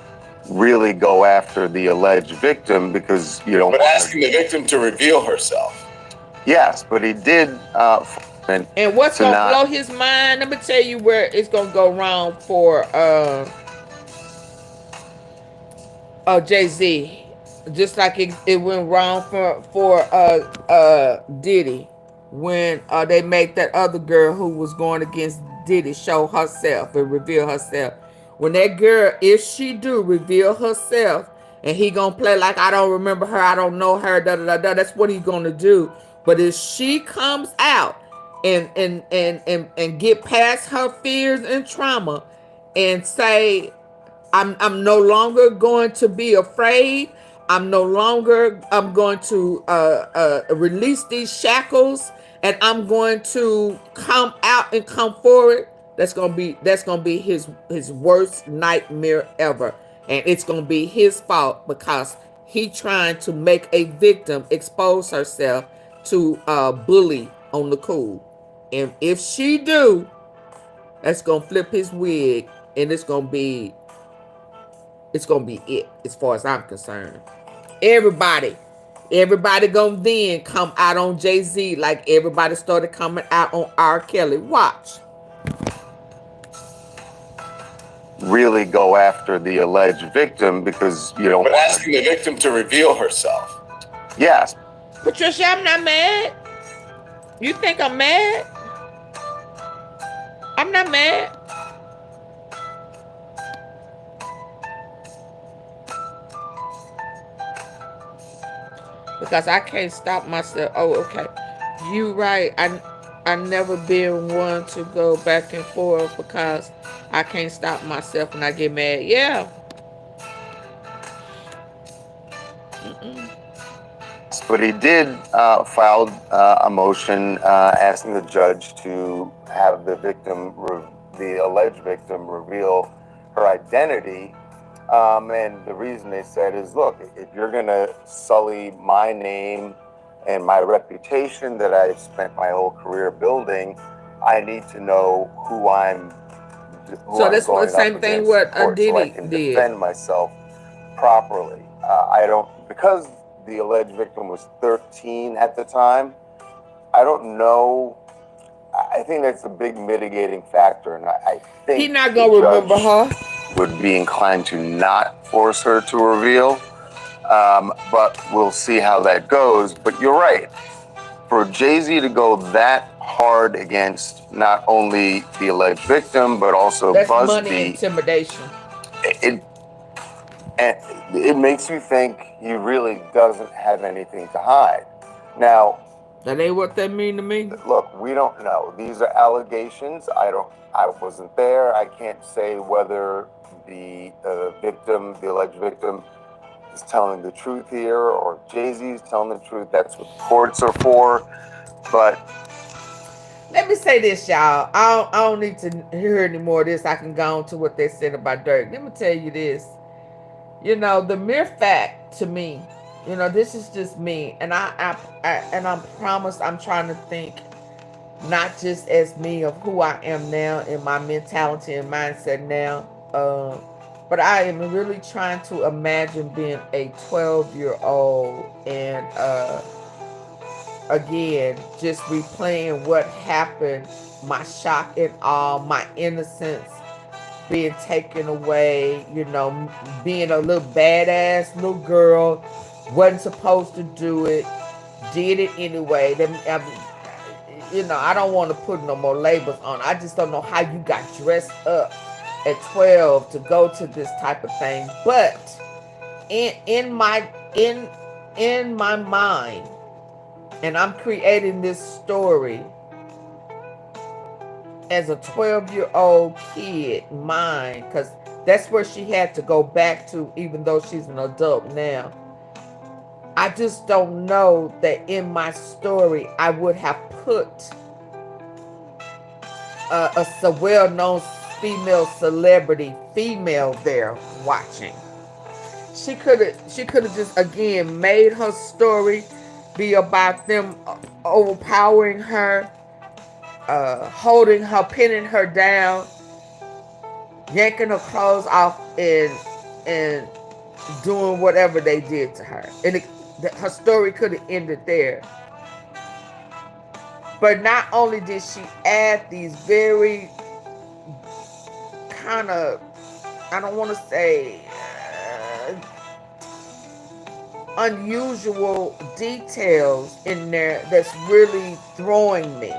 really go after the alleged victim, because you don't. But asking the victim to reveal herself. Yes, but he did. And what's gonna blow his mind? Let me tell you where it's gonna go wrong for Jay-Z. Just like it went wrong for Diddy. When they made that other girl who was going against Diddy show herself and reveal herself. When that girl, if she do reveal herself, and he gonna play like I don't remember her, I don't know her, that's what he's gonna do. But if she comes out and get past her fears and trauma and say, I'm no longer going to be afraid. I'm going to release these shackles, and I'm going to come out and come forward. That's gonna be his worst nightmare ever. And it's gonna be his fault because he trying to make a victim expose herself to bully on the cool. And if she do, that's gonna flip his wig, and it's gonna be it as far as I'm concerned. Everybody gonna then come out on Jay-Z like everybody started coming out on R. Kelly. Watch. Really go after the alleged victim because you don't. But asking the victim to reveal herself. Yes. Patricia, I'm not mad. You think I'm mad? I'm not mad. Because I can't stop myself. Oh, okay. You right. I never been one to go back and forth because I can't stop myself when I get mad. Yeah. But he did file a motion asking the judge to have the victim, the alleged victim, reveal her identity. And the reason they said is, look, if you're going to sully my name and my reputation that I've spent my whole career building, I need to know who I'm. So that's the same thing what Diddy so I can did. defend myself properly. I don't, because the alleged victim was 13 at the time. I don't know. I think that's a big mitigating factor, and I think he's not gonna remember her. Would be inclined to not force her to reveal, but we'll see how that goes. But you're right. For Jay-Z to go that hard against not only the alleged victim but also that's Busby, money intimidation. It makes you think he really doesn't have anything to hide. Now, that ain't what that mean to me. Look, we don't know. These are allegations. I wasn't there. I can't say whether the victim, the alleged victim, is telling the truth here or Jay-Z's telling the truth. That's what courts are for. But let me say this, y'all. I don't need to hear any more of this. I can go on to what they said about Durk. Let me tell you this. You know, the mere fact to me, you know, this is just me, and I promise I'm trying to think not just as me of who I am now in my mentality and mindset now, but I am really trying to imagine being a 12-year-old and again just replaying what happened, my shock and awe, my innocence being taken away, you know, being a little badass little girl, wasn't supposed to do it, did it anyway. You know, I don't want to put no more labels on. I just don't know how you got dressed up at 12 to go to this type of thing. But in my mind, and I'm creating this story as a 12-year-old kid mind, because that's where she had to go back to, even though she's an adult now. I just don't know that in my story I would have put a well-known female celebrity female there watching. She could have just again made her story be about them overpowering her, holding her, pinning her down, yanking her clothes off, and doing whatever they did to her. And her story could have ended there. But not only did she add these very kind of, I don't want to say unusual details in there that's really throwing me.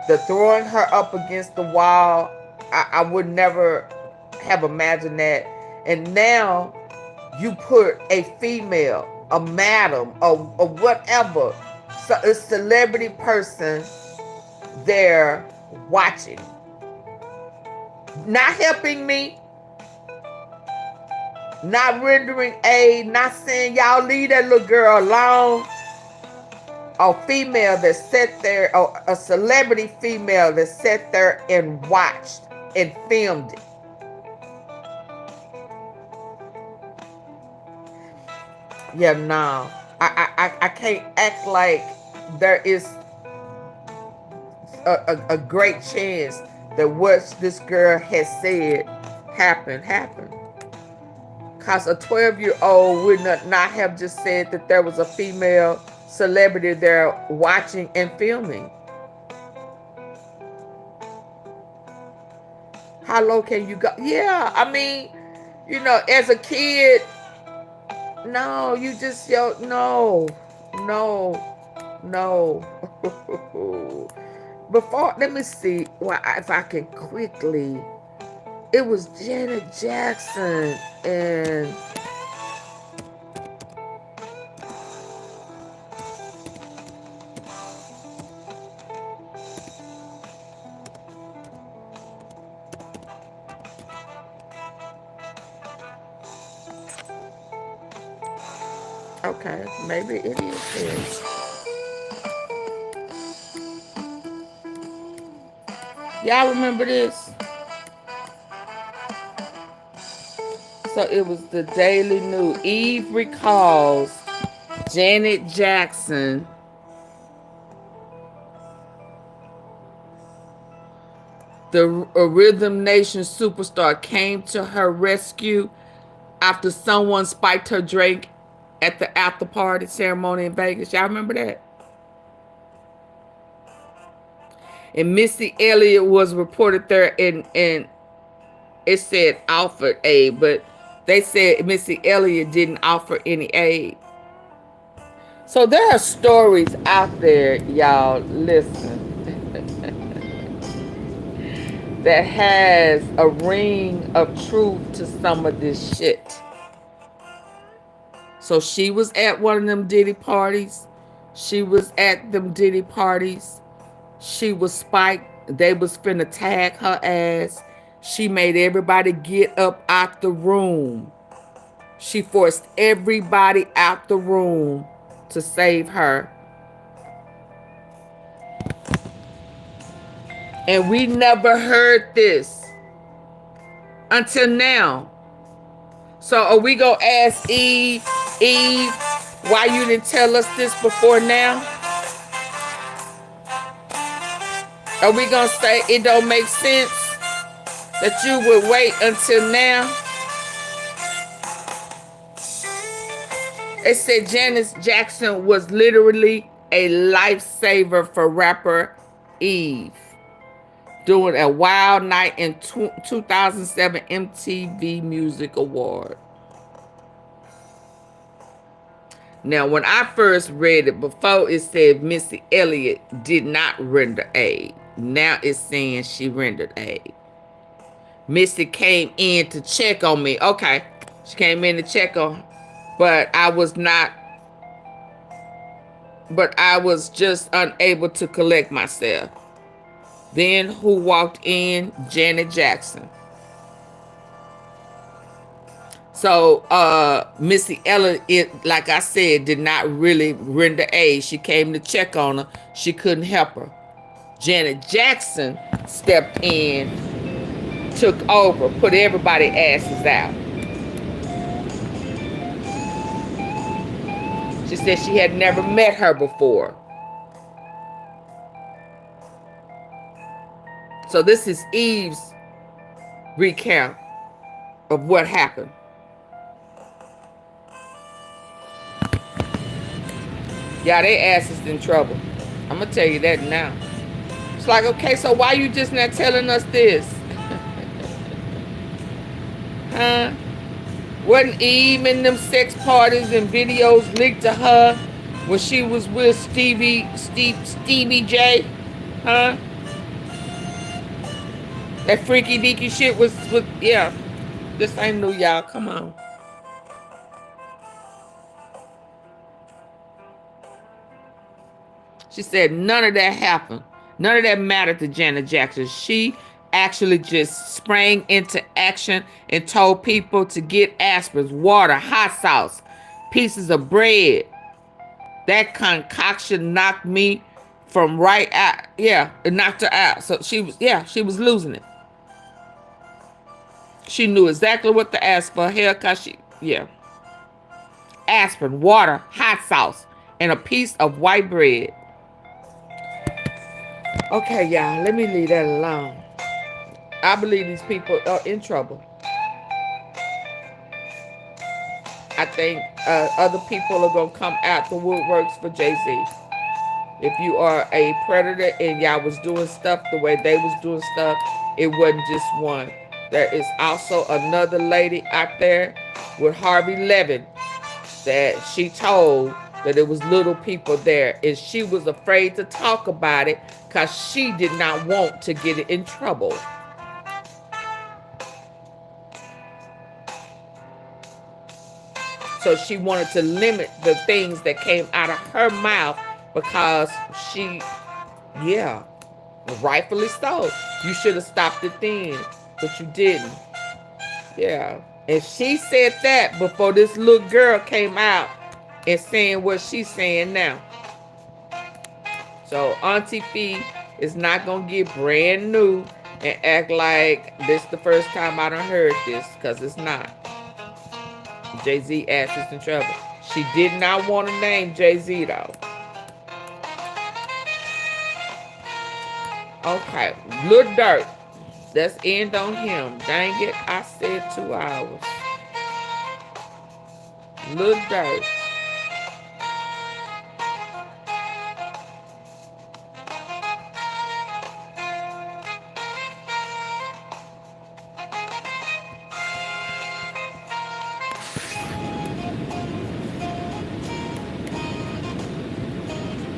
The throwing her up against the wall, I would never have imagined that. And now you put a female, a madam, or whatever, so a celebrity person there watching, not helping me, not rendering aid, not saying y'all leave that little girl alone. A female that sat there, or a celebrity female that sat there and watched and filmed it. Yeah, no. I can't act like there is a great chance that what this girl has said happened. Because a 12-year-old would not have just said that there was a female celebrity there watching and filming. How low can you go? Yeah, I mean, you know, as a kid, no, you just, no. Before, let me see if I can quickly. It was Janet Jackson and okay, maybe it is this. Y'all remember this? So it was the Daily News. Eve recalls Janet Jackson the Rhythm Nation superstar came to her rescue after someone spiked her drink at the after party ceremony in Vegas. Y'all remember that? And Missy Elliott was reported there, and it said offered aid, but they said Missy Elliott didn't offer any aid. So there are stories out there, y'all, listen, that has a ring of truth to some of this shit. So she was at one of them Diddy parties. She was at them Diddy parties. She was spiked. They was finna tag her ass. She made everybody get up out the room. She forced everybody out the room to save her. And we never heard this until now. So are we gonna ask Eve, why you didn't tell us this before now? Are we gonna say it don't make sense that you would wait until now? It said Janet Jackson was literally a lifesaver for rapper Eve during a wild night in 2007 MTV Music Award. Now, when I first read it, before it said Missy Elliott did not render aid. Now it's saying she rendered aid. Missy came in to check on me. Okay, she came in to check on, but I was just unable to collect myself. Then who walked in? Janet Jackson. So Missy Elliott, like I said, did not really render aid. She came to check on her. She couldn't help her. Janet Jackson stepped in, took over, put everybody's asses out. She said she had never met her before. So this is Eve's recount of what happened. Yeah, they ass is in trouble. I'm going to tell you that now. It's like, okay, so why you just not telling us this? Huh? Wasn't Eve in them sex parties and videos leaked to her when she was with Stevie J? Huh? That freaky deaky shit was yeah. This ain't new, y'all. Come on. She said none of that happened. None of that mattered to Janet Jackson. She actually just sprang into action and told people to get aspirins, water, hot sauce, pieces of bread. That concoction knocked me from right out. Yeah, it knocked her out. So she was losing it. She knew exactly what to ask for. Hell, cause she, yeah. Aspirin, water, hot sauce, and a piece of white bread. Okay, y'all, let me leave that alone. I believe these people are in trouble. I think other people are going to come out the woodworks for Jay-Z. If you are a predator and y'all was doing stuff the way they was doing stuff, it wasn't just one. There is also another lady out there with Harvey Levin that she told that it was little people there, and she was afraid to talk about it because she did not want to get in trouble. So she wanted to limit the things that came out of her mouth because she, yeah, rightfully so. You should have stopped it then, but you didn't. Yeah. And she said that before this little girl came out and saying what she's saying now. So AunTeaFee is not going to get brand new and act like this the first time I done heard this, because it's not. Jay-Z ass is in trouble. She did not want to name Jay-Z though. Okay, Lil Durk. Let's end on him. Dang it, I said 2 hours. Lil Durk.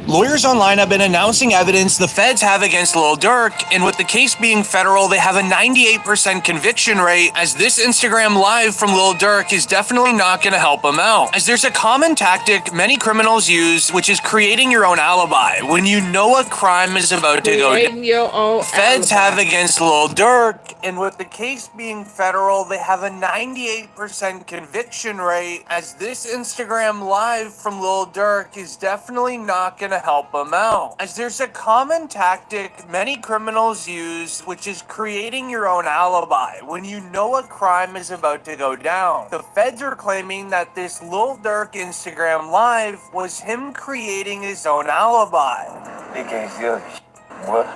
Lawyers online have been announcing evidence the feds have against Lil Durk, and with the case being federal, they have a 98% conviction rate, as this Instagram live from Lil Durk is definitely not going to help him out. As there's a common tactic many criminals use, which is creating your own alibi when you know a crime is about to go down. The feds have against Lil Durk, and with the case being federal, they have a 98% conviction rate, as this Instagram live from Lil Durk is definitely not going to help him out. As there's a common tactic many criminals use, which is creating your own alibi when you know a crime is about to go down. The feds are claiming that this Lil Durk Instagram live was him creating his own alibi. They can't see us. What?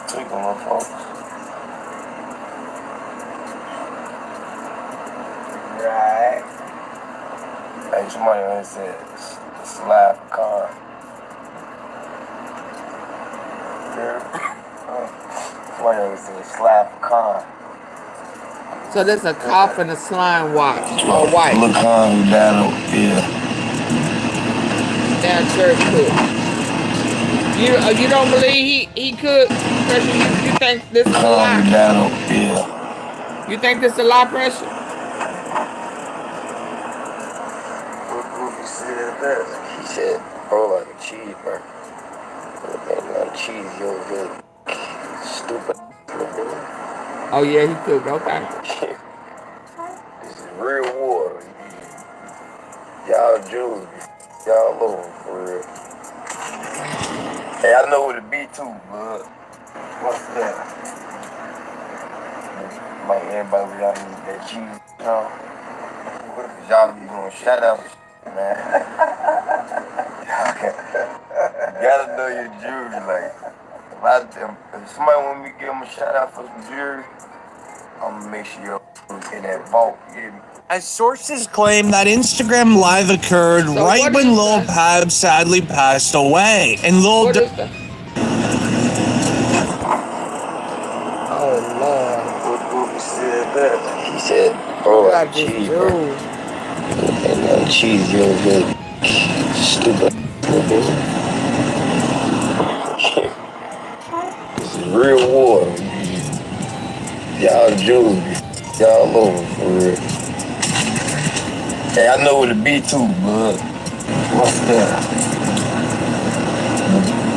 Tweaking my phone. Right. Hey, somebody always said slap car. Somebody always said slap car. So there's a cough and a slime watch. Or white. Look on daddyo, yeah. That Durk could. You don't believe he could? Pressure, you think this is a lie? Daddyo, yeah. You think this is a lie, Pressure? What he said that? He said, bro, like a cheeseburger. Like cheese, yo, good. Stupid. Oh yeah, he could. Okay. This is real water. Y'all Jews, y'all love them for real. Hey, I know what it be too, bud. What's that? Like everybody, y'all need that cheese, you know? Y'all be doing shout out, man. You gotta know your jury, like. If somebody want me to give them a shout out for some jury, I'm gonna make sure you're in that vault, you get me? As sources claim that Instagram live occurred right when Lil Pab sadly passed away, and Lil Durk. Oh Lord. What said that? He said, bro, like cheese, bro. And cheese, yo, good. Stupid. This is real water. Y'all Jews, y'all love them for real. Hey, I know what it be too, bud. What's that?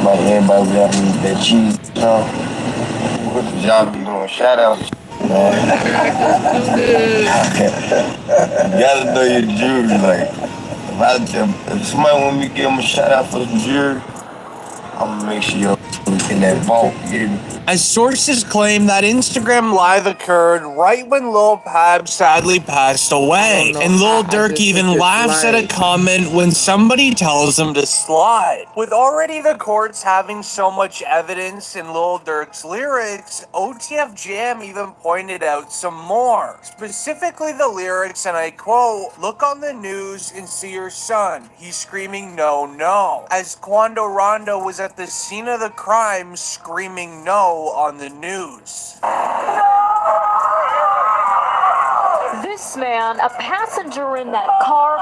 Like everybody, y'all need that cheese, you know? Y'all be doing shout outs, man. You gotta know your jury, like. If somebody want me to give them a shout out for some jury, I'm gonna make sure you're in that vault, you get me? as sources claim that Instagram Live occurred right when Lil Pab sadly passed away. And Lil Durk even laughs at a comment when somebody tells him to slide. With already the courts having so much evidence in Lil Durk's lyrics, OTF Jam even pointed out some more. Specifically the lyrics, and I quote, "Look on the news and see your son. He's screaming no, no." As Quando Rondo was at the scene of the crime screaming no on the news. This man, a passenger in that car,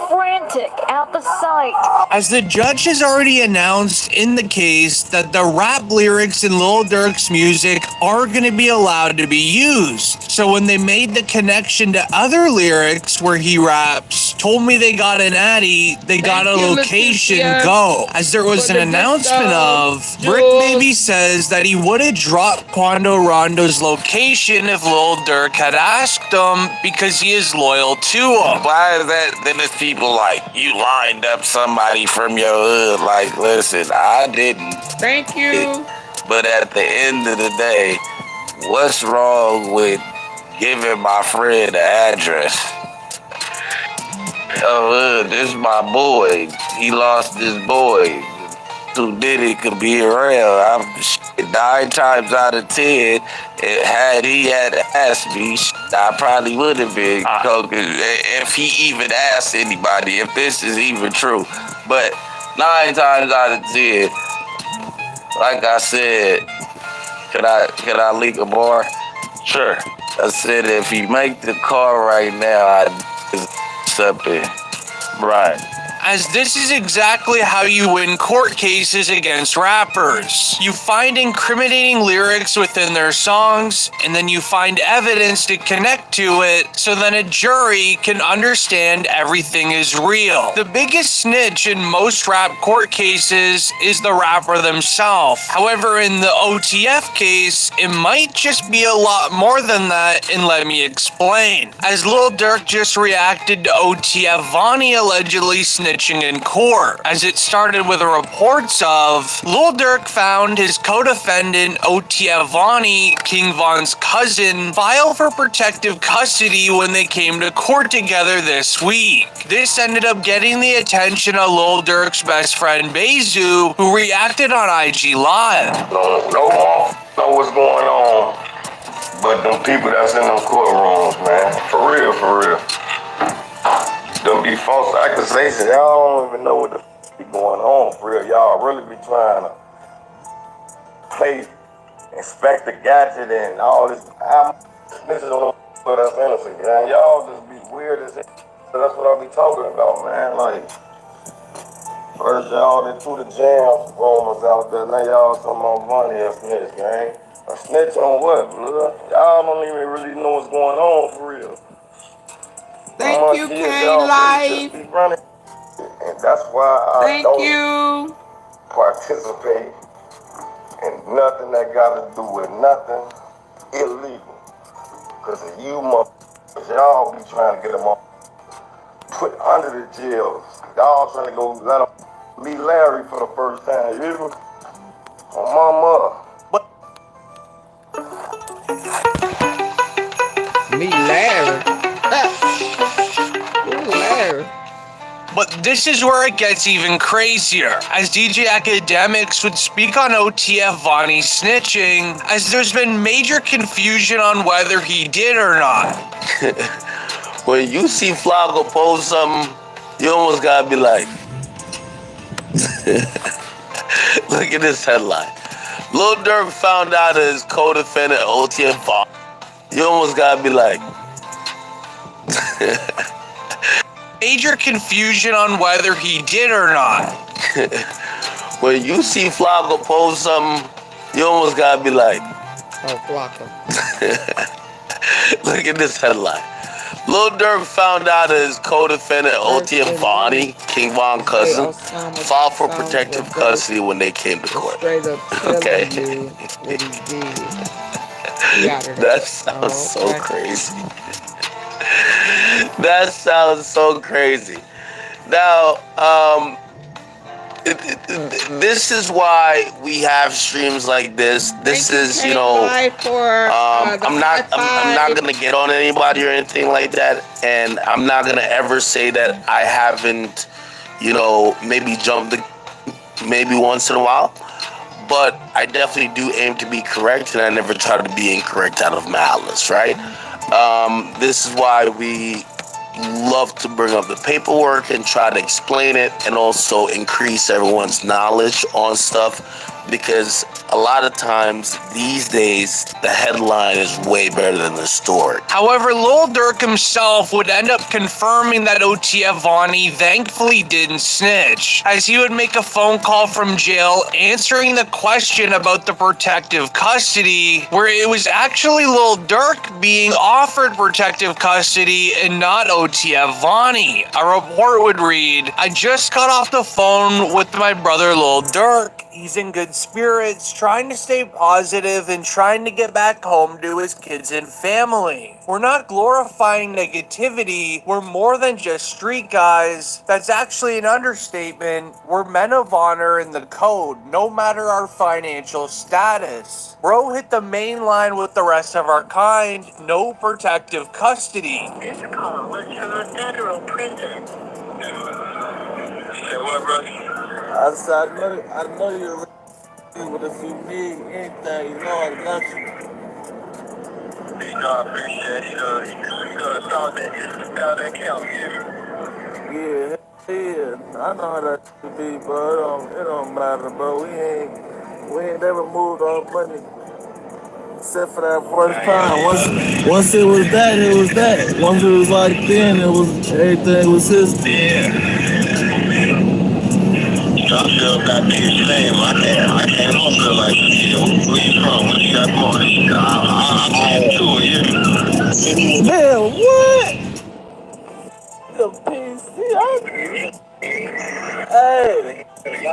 frantic at the sight. As the judge has already announced in the case that the rap lyrics in Lil Durk's music are going to be allowed to be used. So when they made the connection to other lyrics where he raps, "Told me they got an addy, they got a location, go." As there was an announcement of, Brick Baby says that he would have dropped Quando Rondo's location if Lil Durk had asked him, because he is loyal to him. Why is that? Then it's people like, you lined up somebody from your hood. Like, listen, I didn't. Thank you. But at the end of the day, what's wrong with giving my friend the address? Oh, this is my boy. He lost his boy. Who Diddy could be around. 9 times out of 10, had he had asked me, I probably would have been talking if he even asked anybody, if this is even true. But 9 times out of 10, like I said, can I leak a bar? Sure. I said if he make the call right now, I'd something. Right. As this is exactly how you win court cases against rappers. You find incriminating lyrics within their songs, and then you find evidence to connect to it, so then a jury can understand everything is real. The biggest snitch in most rap court cases is the rapper themselves. However, in the OTF case, it might just be a lot more than that, and let me explain. As Lil Durk just reacted to OTF Vonnie allegedly snitching in court, as it started with reports of Lil Durk found his co-defendant OTF Vonnie, King Von's cousin, file for protective custody when they came to court together this week. This ended up getting the attention of Lil Durk's best friend Bezu, who reacted on IG Live. No more know what's going on, but them people that's in them courtrooms, man, for real, for real. Them be false accusations. Y'all don't even know what the f be going on for real. Y'all really be trying to play Inspector Gadget and all this. This is what that's innocent, man. Y'all just be weird as hell. So that's what I be talking about, man. Like, first y'all done threw the jam rumors out there. Now y'all talking about money a snitch, man. A snitch on what, blood? Y'all don't even really know what's going on for real. Thank you, K-Life. And that's why I don't participate in nothing that got to do with nothing illegal. Because of you motherfuckers, y'all be trying to get them all put under the jails. Y'all trying to go let them meet Larry for the first time. You hear me? On my mother. Meet Larry. But this is where it gets even crazier, as DJ Academics would speak on OTF Vonnie snitching, as there's been major confusion on whether he did or not. When you see Flacco post something, you almost gotta be like, look at this headline. Lil Durk found out his co-defendant OTF Vonnie. You almost gotta be like, major confusion on whether he did or not. When you see Flacco post something, you almost gotta be like, oh, Flacco. Look at this headline. Lil Durk found out his co-defendant OTF Vonnie, King Von cousin, filed for protective custody when they came to court. Okay. That sounds so crazy. That sounds so crazy. Now, this is why we have streams like this. This is, you know, I'm not gonna get on anybody or anything like that, and I'm not gonna ever say that I haven't, you know, maybe jumped the maybe once in a while, but I definitely do aim to be correct, and I never try to be incorrect out of malice, right? This is why we love to bring up the paperwork and try to explain it, and also increase everyone's knowledge on stuff, because a lot of times these days the headline is way better than the story. However, Lil Durk himself would end up confirming that AunTeaFee thankfully didn't snitch, as he would make a phone call from jail answering the question about the protective custody, where it was actually Lil Durk being offered protective custody and not AunTeaFee. A report would read, "I just got off the phone with my brother Lil Durk. He's in good spirits, trying to stay positive and trying to get back home to his kids and family. We're not glorifying negativity. We're more than just street guys. That's actually an understatement. We're men of honor in the code, no matter our financial status. Bro hit the main line with the rest of our kind. No protective custody." This call was from a federal prison. Say what, brother? I said, I know you're ready, but if you need anything, you know I got you. You know, I appreciate it. You know, start that count, Yeah, yeah. I know how that be, bro. It don't matter, bro. We ain't never moved our money. Except for that first time. Once it was that, it was that. Once it was like then, it was everything was his. Yeah. I still got these same. I can't feel like shit. Where you from? What you got going? I'm into it, yeah. Man, what? The PC, hey. I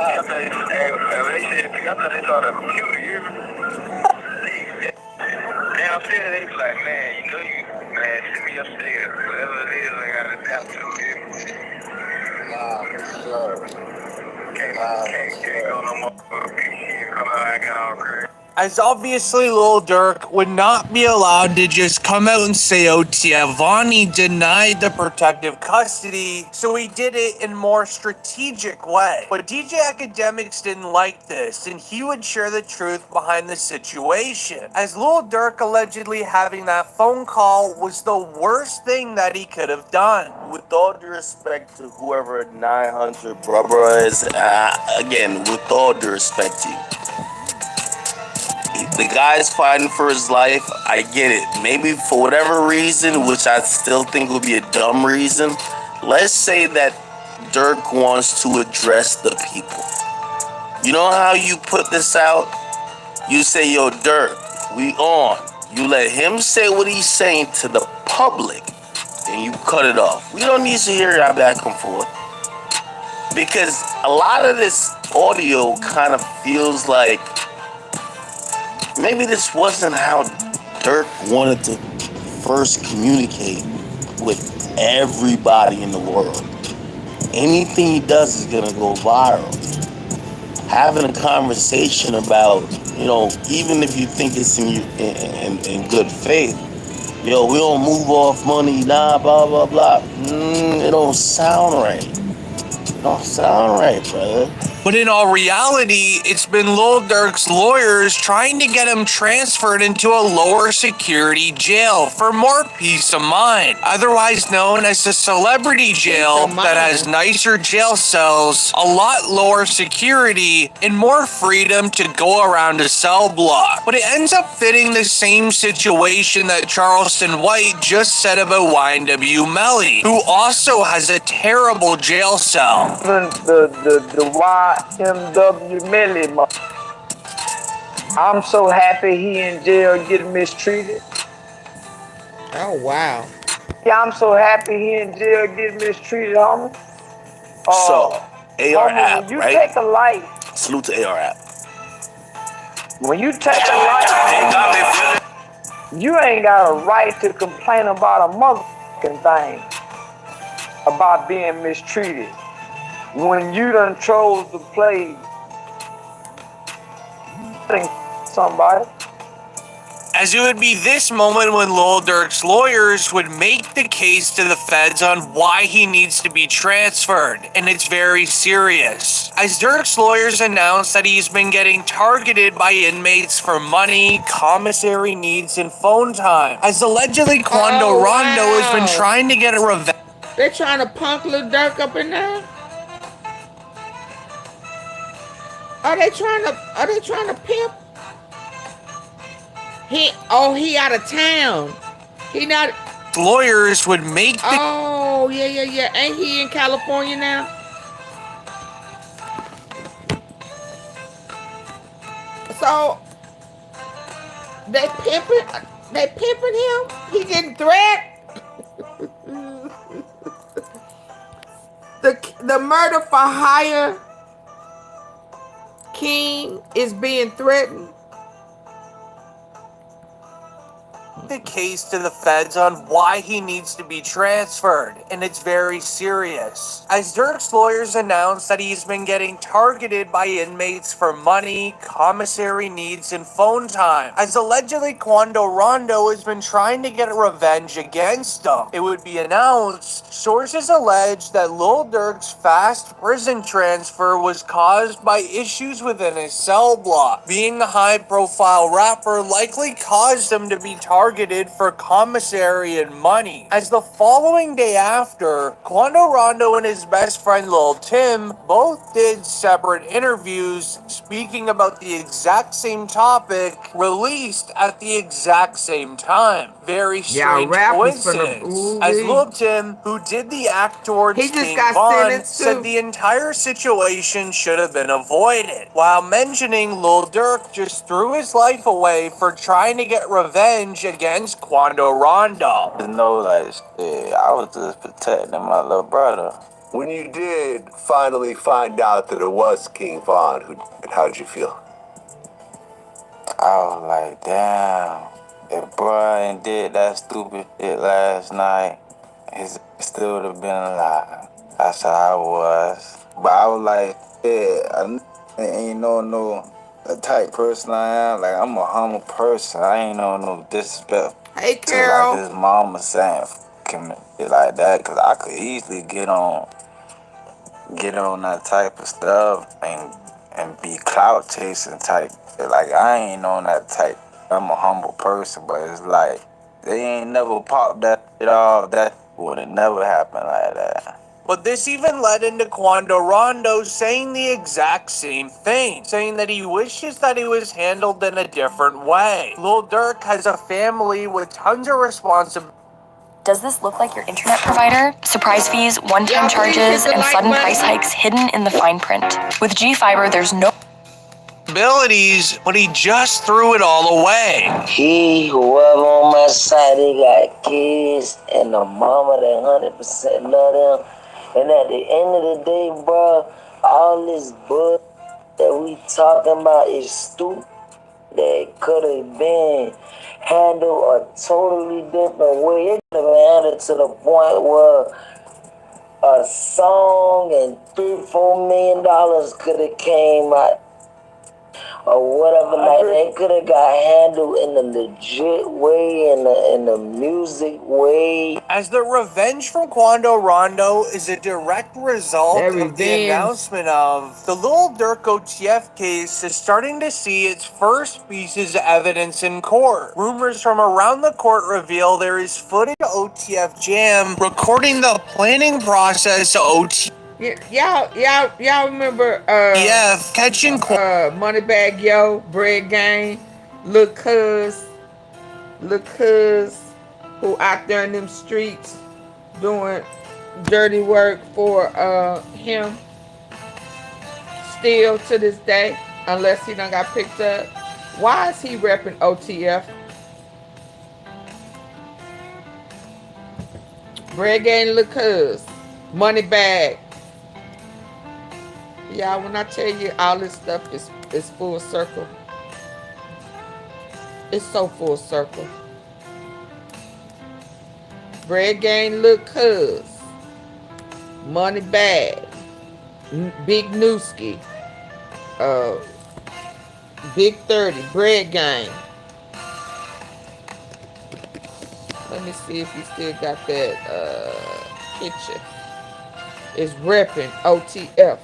thought they saw the computer, you damn, they be like, man, you know man, send me upstairs. Whatever it is, I gotta adapt to it. Nah, for sure. Can't go no more. Come out, I got all crazy. As obviously Lil Durk would not be allowed to just come out and say AunTeaFee denied the protective custody, so he did it in a more strategic way. But DJ Academics didn't like this, and he would share the truth behind the situation, as Lil Durk allegedly having that phone call was the worst thing that he could have done. With all due respect to whoever 900 brother is, again, with all due respect to you, the guy's fighting for his life. I get it. Maybe for whatever reason, which I still think would be a dumb reason, let's say that Durk wants to address the people. You know how you put this out? You say, yo, Durk, we on. You let him say what he's saying to the public, and you cut it off. We don't need to hear that back and forth. Because a lot of this audio kind of feels like maybe this wasn't how Durk wanted to first communicate with everybody in the world. Anything he does is gonna go viral. Having a conversation about, you know, even if you think it's in good faith, yo, we don't move off money, nah, blah, blah, blah. It don't sound right. It don't sound right, brother. But in all reality, it's been Lil Durk's lawyers trying to get him transferred into a lower security jail for more peace of mind, otherwise known as a celebrity jail that has nicer jail cells, a lot lower security, and more freedom to go around a cell block. But it ends up fitting the same situation that Charleston White just said about YNW Melly, who also has a terrible jail cell. The YMW Melly, I'm so happy he in jail getting mistreated. Oh, wow. Yeah, I'm so happy he in jail getting mistreated, homie. So, AR homie, app, when you right? take a life. Salute to AR app. When you take a life, you ain't got a right to complain about a motherfucking thing about being mistreated. when you done chose to play somebody. As it would be this moment when Lil Durk's lawyers would make the case to the feds on why he needs to be transferred, and it's very serious. As Durk's lawyers announced that he's been getting targeted by inmates for money, commissary needs, and phone time. As allegedly Quando Rondo has been trying to get a revenge. They're trying to punk Lil Durk up in there? Are they trying to pimp? He out of town. He not. Lawyers would make the. Oh, yeah. Ain't he in California now? So they pimping him? He getting threatened? the murder for hire king is being threatened. The case to the feds on why he needs to be transferred, and it's very serious. As Durk's lawyers announced that he's been getting targeted by inmates for money, commissary needs, and phone time. As allegedly Quando Rondo has been trying to get revenge against him. It would be announced, sources allege that Lil Durk's fast prison transfer was caused by issues within his cell block. Being a high-profile rapper likely caused him to be targeted for commissary and money. As the following day after, Quando Rondo and his best friend Lil Tim both did separate interviews speaking about the exact same topic, released at the exact same time. Very strange coincidence. As Lil Tim, who did the act towards King Von, said the entire situation should have been avoided, while mentioning Lil Durk just threw his life away for trying to get revenge against Quando Rondo. I was just protecting my little brother. When you did finally find out that it was King Von who did it, how did you feel? I was like, damn, if Brian did that stupid shit last night, he still would have been alive. That's how I was. But I was like, yeah, I ain't no the type person I am. Like, I'm a humble person. I ain't no disrespect. Hey, Carol. To like his mama saying him and shit like that, because I could easily get on that type of stuff and be clout chasing type. Like, I ain't on that type. I'm a humble person, but it's like, they ain't never popped that shit off. That would have never happened like that. But this even led into Quando Rondo saying the exact same thing, saying that he wishes that he was handled in a different way. Lil Durk has a family with tons of responsibility. Does this look like your internet provider? Surprise fees, one-time charges, and sudden price hikes hidden in the fine print. With G-Fiber, there's no abilities, but he just threw it all away. Whoever on my side, they got kids and a mama that 100% love them. And at the end of the day, bro, all this bull that we talking about is stupid. That could have been handled a totally different way. It could have been handled to the point where a song and $3-4 million could have came out. Or whatever, like they could have got handled in a legit way, in the music way. As the revenge from Quando Rondo is a direct result of the announcement of the Lil Durk OTF case is starting to see its first pieces of evidence in court. Rumors from around the court reveal there is footage of OTF Jam recording the planning process of OTF. Y'all remember catching MoneybaggyO, Bread Gang, Lil Cuz, who out there in them streets doing dirty work for him still to this day, unless he done got picked up. Why is he repping OTF? Bread Gang, Lil Cuz, Moneybag. Y'all, when I tell you all this stuff is full circle. It's so full circle. Bread Gang, Lil Cuz, Moneybag, Big Newski, Big 30, Bread Gang. Let me see if he still got that picture. It's repping OTF.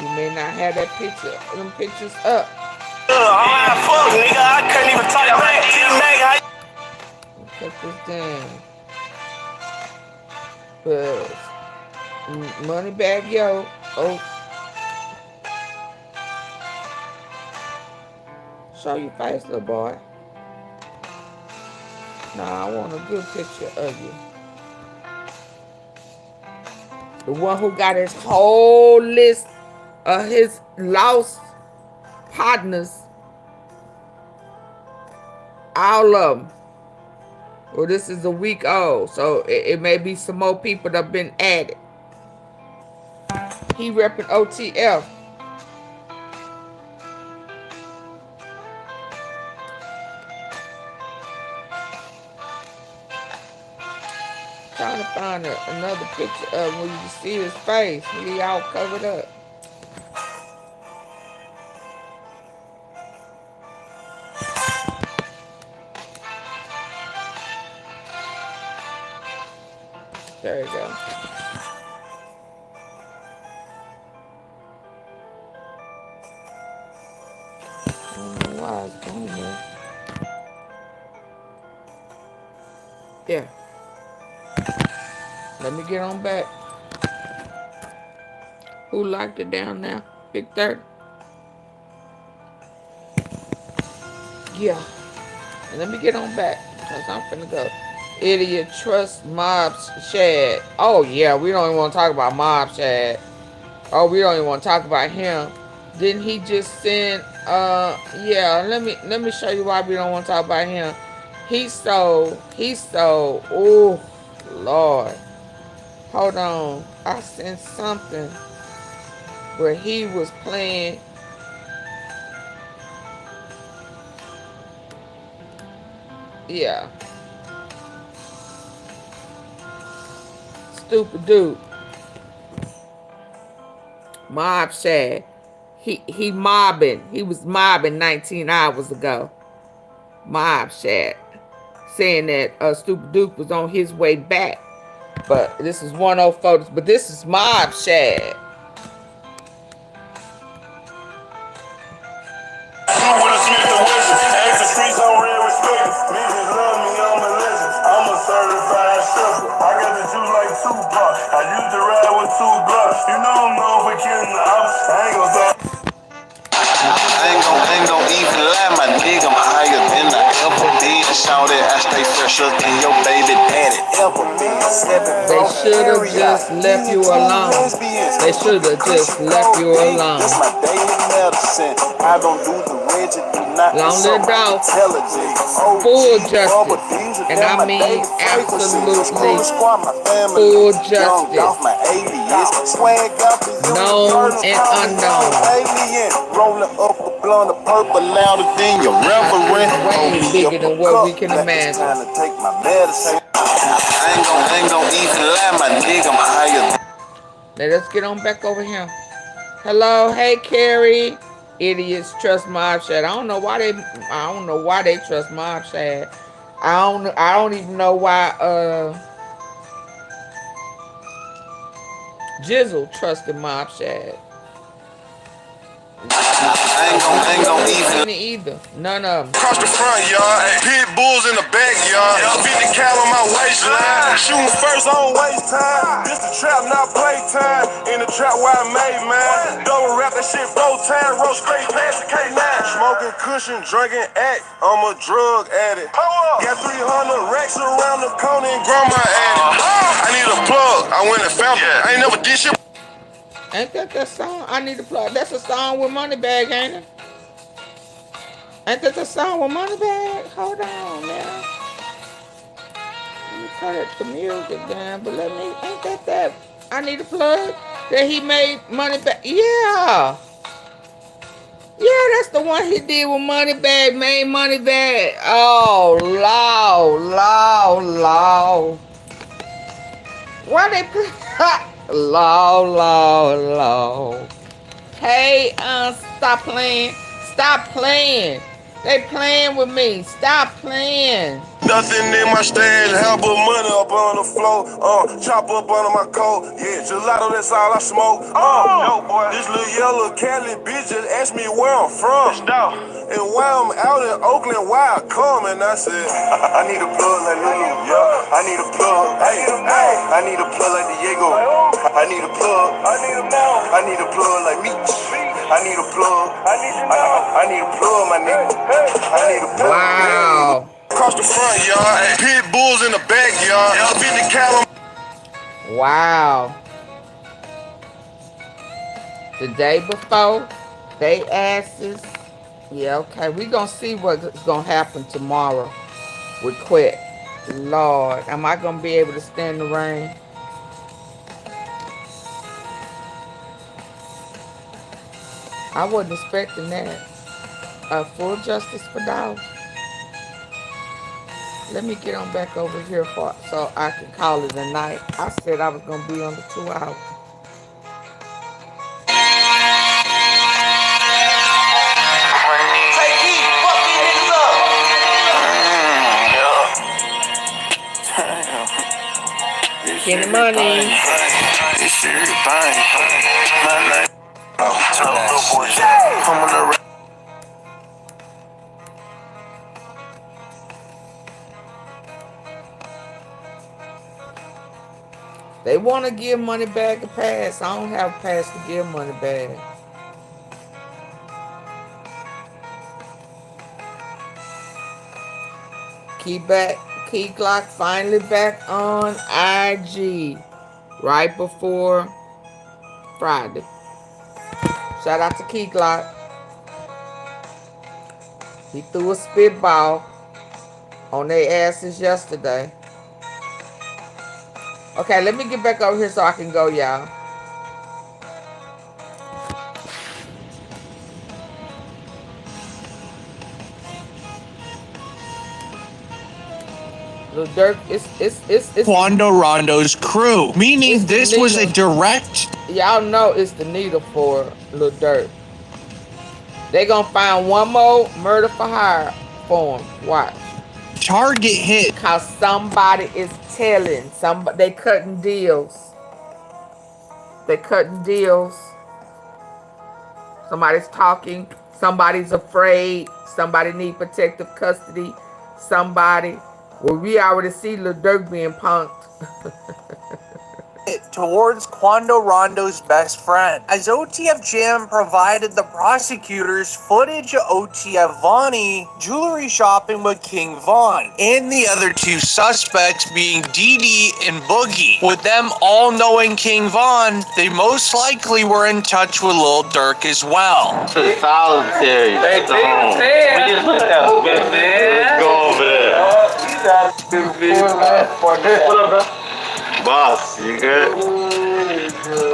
You may not have that picture, them pictures up. Fuck, nigga. I couldn't even talk back to you, nigga. Cut this down. But MONEYBAGYO. Oh. Show your face, little boy. Nah, I want a good picture of you. The one who got his whole list of his lost partners. All of them. Well, this is a week old, so it may be some more people that have been added. He repping OTF. Trying to find another picture of where you can see his face. He all covered up. There you go. I don't know why it's going there. Yeah. Let me get on back. Who liked it down there? Big 30. Yeah. And let me get on back, because I'm finna go. Idiot Trust Mob Shad. Oh yeah, we don't even want to talk about Mob Shad. Oh, we don't even want to talk about him. Didn't he just send yeah, let me show you why we don't want to talk about him. He stole, oh Lord. Hold on. I sent something where he was playing. Yeah. Stupid dude. Mob Shad. He mobbing. He was mobbing 19 hours ago. Mob Shad. Saying that Stupid Duke was on his way back. But this is 104. But this is Mob Shad. I ain't gon' even lie, my nigga, I'm higher than I ever been. Shout it, I stay fresher than your baby daddy ever been. They should have just left you alone. They should have just left you alone. That's my daily medicine. I don't do the rigid, do not Long live dog. Full justice. And I mean absolutely full justice. Known and unknown. Rolling up a blunt of purple louder than your reverend. Way bigger than what we can imagine. I ain't gon' even lie, my nigga, I'm higher. Let us get on back over here. Hello, hey Carrie. Idiots trust Mob Shad. I don't know why they trust Mob Shad. I don't even know why Jizzle trusted Mob Shad. I ain't gon' even either. None of them. Across the front yard, pit bulls in the backyard. 50 cal on my waistline. Shooting first on waste time. This the trap, not playtime. In the trap where I made mine. Double wrap that shit 4 times. Roll straight past the K9. Smoking cushion, drinking act. I'm a drug addict. Got 300 racks around the corner and grandma addict. I need a plug. I went and found it. I ain't never did shit. Ain't that song? I need to plug. That's a song with Moneybag, ain't it? Ain't that the song with Moneybag? Hold on, man. Let me cut the music down, but ain't that I need to plug that he made Moneybag? Yeah. Yeah, that's the one he did with Moneybag, made Moneybag. Oh, Lord. Why they play? Lord. Hey, stop playing. Stop playing. They playing with me. Stop playing. Nothing in my stash, half of money up on the floor. Chop up under my coat. Yeah, gelato, that's all I smoke. Yo, boy. This little yellow Cali bitch just asked me where I'm from. And while I'm out in Oakland, why I come? And I said, I need a plug like Lil. Yeah, I need a plug. Hey, I need a plug like Diego. I need a plug. I need a plug like me. I need a plug. I need a plug, my nigga. I need a plug. Wow. Across the front yard, pit bulls in the backyard. 50 cal. Wow. The day before, they asses. Yeah, okay. We gonna see what's gonna happen tomorrow with Quit. Lord, am I gonna be able to stand the rain? I wasn't expecting that. Full justice for Dolph. Let me get on back over here so I can call it a night. I said I was gonna be on the 2 hours. Get the money. They want to give Moneybagg a pass. I don't have a pass to give Moneybagg. KEYGLOCK finally back on IG right before Friday. Shout out to KEYGLOCK. He threw a spitball on their asses yesterday. Okay, let me get back over here so I can go, y'all. Lil Durk, it's Quando Rondo's crew, meaning this was a direct. Y'all know it's the needle for Lil Durk. They gonna find one more murder for hire for him. Watch. Target hit. Because somebody is telling. They cutting deals. They cutting deals. Somebody's talking. Somebody's afraid. Somebody need protective custody. Somebody. Well, we already see Lil Durk being punked. Towards Quando Rondo's best friend, as OTF Jam provided the prosecutors footage of OTF Vonnie jewelry shopping with King Von, and the other two suspects being Diddy and Boogie. With them all knowing King Von, they most likely were in touch with Lil Durk as well. Solitary. Hey, we just looked at him, man. Let's go over there. What up, bro? Boss, you good?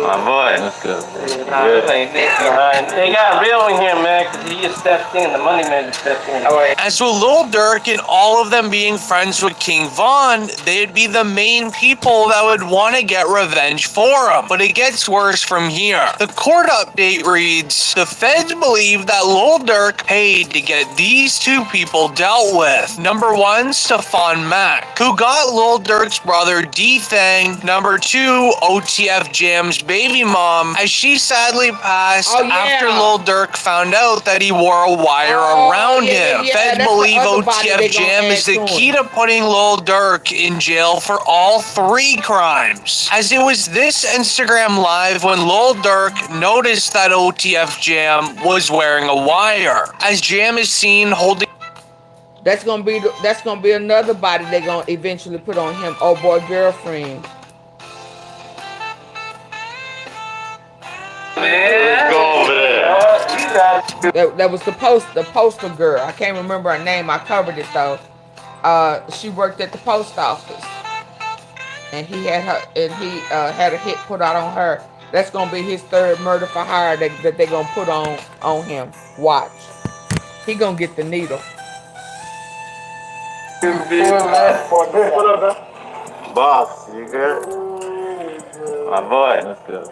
My boy. That's good. They got real in here, man, because he just stepped in. The money man just stepped in. As with Lil Durk and all of them being friends with King Von, they'd be the main people that would want to get revenge for him. But it gets worse from here. The court update reads, the feds believe that Lil Durk paid to get these two people dealt with. Number one, Stefan Mack, who got Lil Durk's brother D-Thang. Number two, OTF Jam's baby mom, as she sadly passed after Lil Durk found out that he wore a wire around him. Feds believe OTF Jam is the key to putting Lil Durk in jail for all three crimes. As it was this Instagram live when Lil Durk noticed that OTF Jam was wearing a wire, as Jam is seen holding. That's gonna be another body they're gonna eventually put on him. Oh boy, girlfriend. Let's go over there. That was the poster girl. I can't remember her name. I covered it though. She worked at the post office, and he had had a hit put out on her. That's gonna be his third murder for hire that they're gonna put on him. Watch. He gonna get the needle. Boss, you good? My boy. That's good.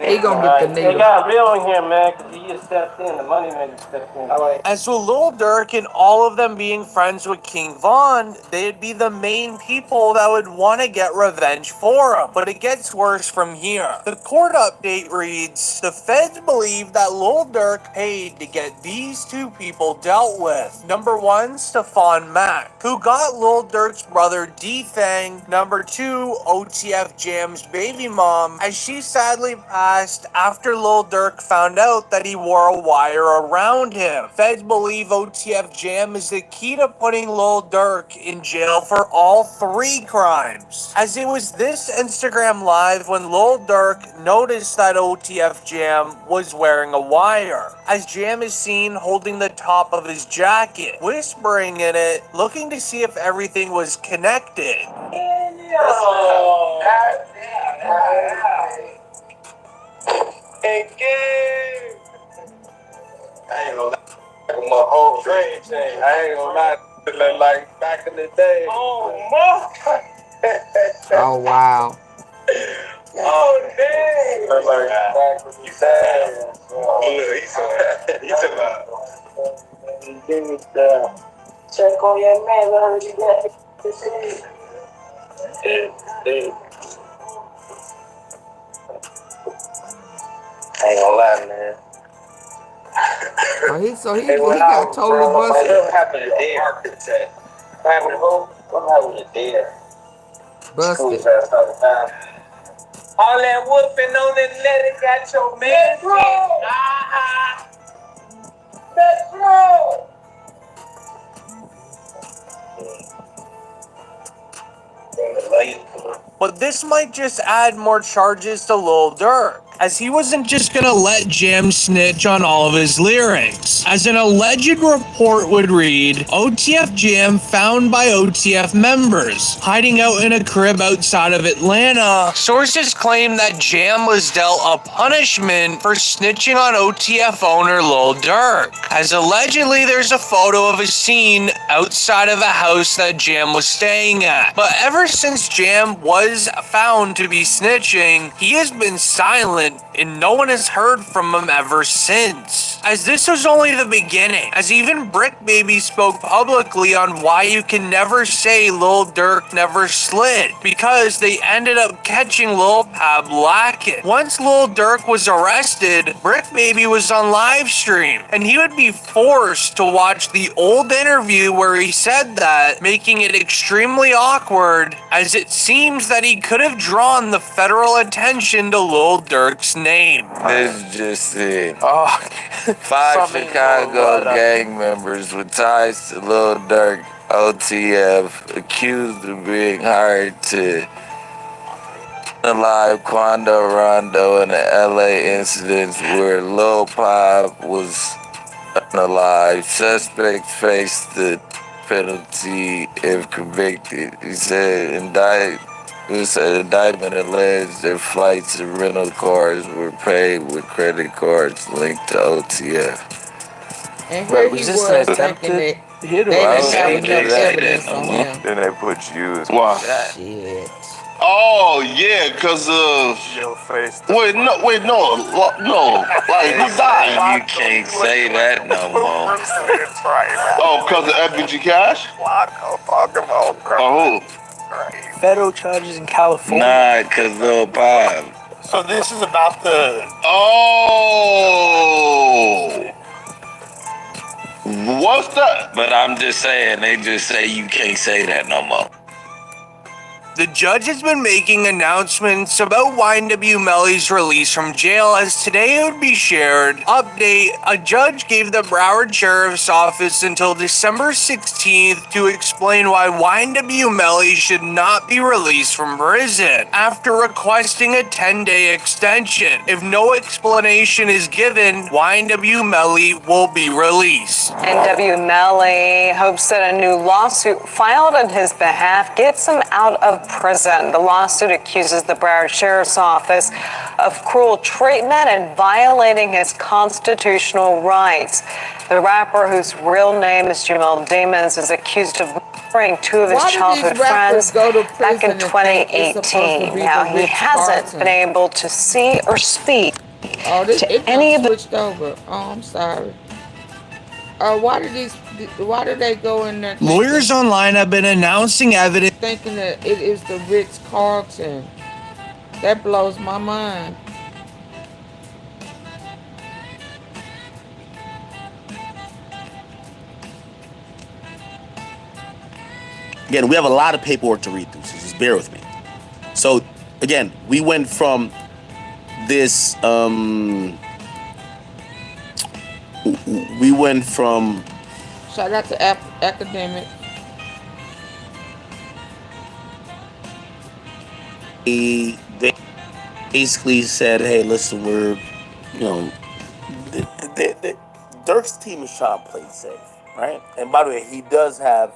He gonna get the They needle. got real in here, man, because he just stepped in. The money man just stepped in. As with Lil Durk and all of them being friends with King Von, they'd be the main people that would want to get revenge for him. But it gets worse from here. The court update reads, the feds believe that Lil Durk paid to get these two people dealt with. Number one, Stefan Mack, who got Lil Durk's brother D-Fang. Number two, OTF Jam's baby mom, as she sadly passed after Lil Durk found out that he wore a wire around him. Feds believe OTF Jam is the key to putting Lil Durk in jail for all three crimes, as it was this Instagram live when Lil Durk noticed that OTF Jam was wearing a wire, as Jam is seen holding the top of his jacket, whispering in it, looking to see if everything was connected. I ain't gonna lie, my whole dream thing. I ain't gonna lie, like back in the day. Oh, Oh wow. Oh, dang. Like back when you said, he's about. Check on your man, but I already got I ain't gonna lie, man. Oh, he got totally busted. What happened to Dare? What happened to who? What happened to Dare? Busted. All that whooping on the letter got your man. That's wrong. But this might just add more charges to Lil Durk, as he wasn't just gonna let Jam snitch on all of his lyrics. As an alleged report would read, OTF Jam found by OTF members, hiding out in a crib outside of Atlanta. Sources claim that Jam was dealt a punishment for snitching on OTF owner Lil Durk, as allegedly there's a photo of a scene outside of a house that Jam was staying at. But ever since Jam was found to be snitching, he has been silent and no one has heard from him ever since. As this was only the beginning, as even Brick Baby spoke publicly on why you can never say Lil Durk never slid, because they ended up catching Lil Pab lacking. Once Lil Durk was arrested, Brick Baby was on live stream, and he would be forced to watch the old interview where he said that, making it extremely awkward, as it seems that he could have drawn the federal attention to Lil Durk's name. This just it. 5 Chicago gang members with ties to Lil Durk, OTF, accused of being hired to alive Quando Rondo in the LA incidents where Lil Pop was unalive. Suspects faced the penalty if convicted. He said indictment alleged their flights and rental cars were paid with credit cards linked to OTF. And here he was thinking that they didn't have enough evidence on him. Then they put you as Shit. Oh yeah, cause wait no, like he died. You can't say that no more. Oh, cause of FBG Cash? Oh, who? Federal charges in California. Nah, cause Lil Pop. So this is about the. Oh. What's that? But I'm just saying, they just say you can't say that no more. The judge has been making announcements about YNW Melly's release from jail, as today it would be shared. Update, a judge gave the Broward Sheriff's Office until December 16th to explain why YNW Melly should not be released from prison, after requesting a 10-day extension. If no explanation is given, YNW Melly will be released. NW Melly hopes that a new lawsuit filed on his behalf gets him out of prison. The lawsuit accuses the Broward Sheriff's Office of cruel treatment and violating his constitutional rights. The rapper, whose real name is Jamel Demons, is accused of murdering two of his childhood friends back in 2018. Now, he hasn't been able to see or speak to any of the... Switched over. Oh, I'm sorry. Why did they go in there? Lawyers online have been announcing evidence. Thinking that it is the Ritz-Carlton. That blows my mind. Again, we have a lot of paperwork to read through, so just bear with me. So, again, we went from this, Shout out to academic. They basically said, hey, listen, we're, you know, Durk's team is trying to play safe, right? And by the way, he does have,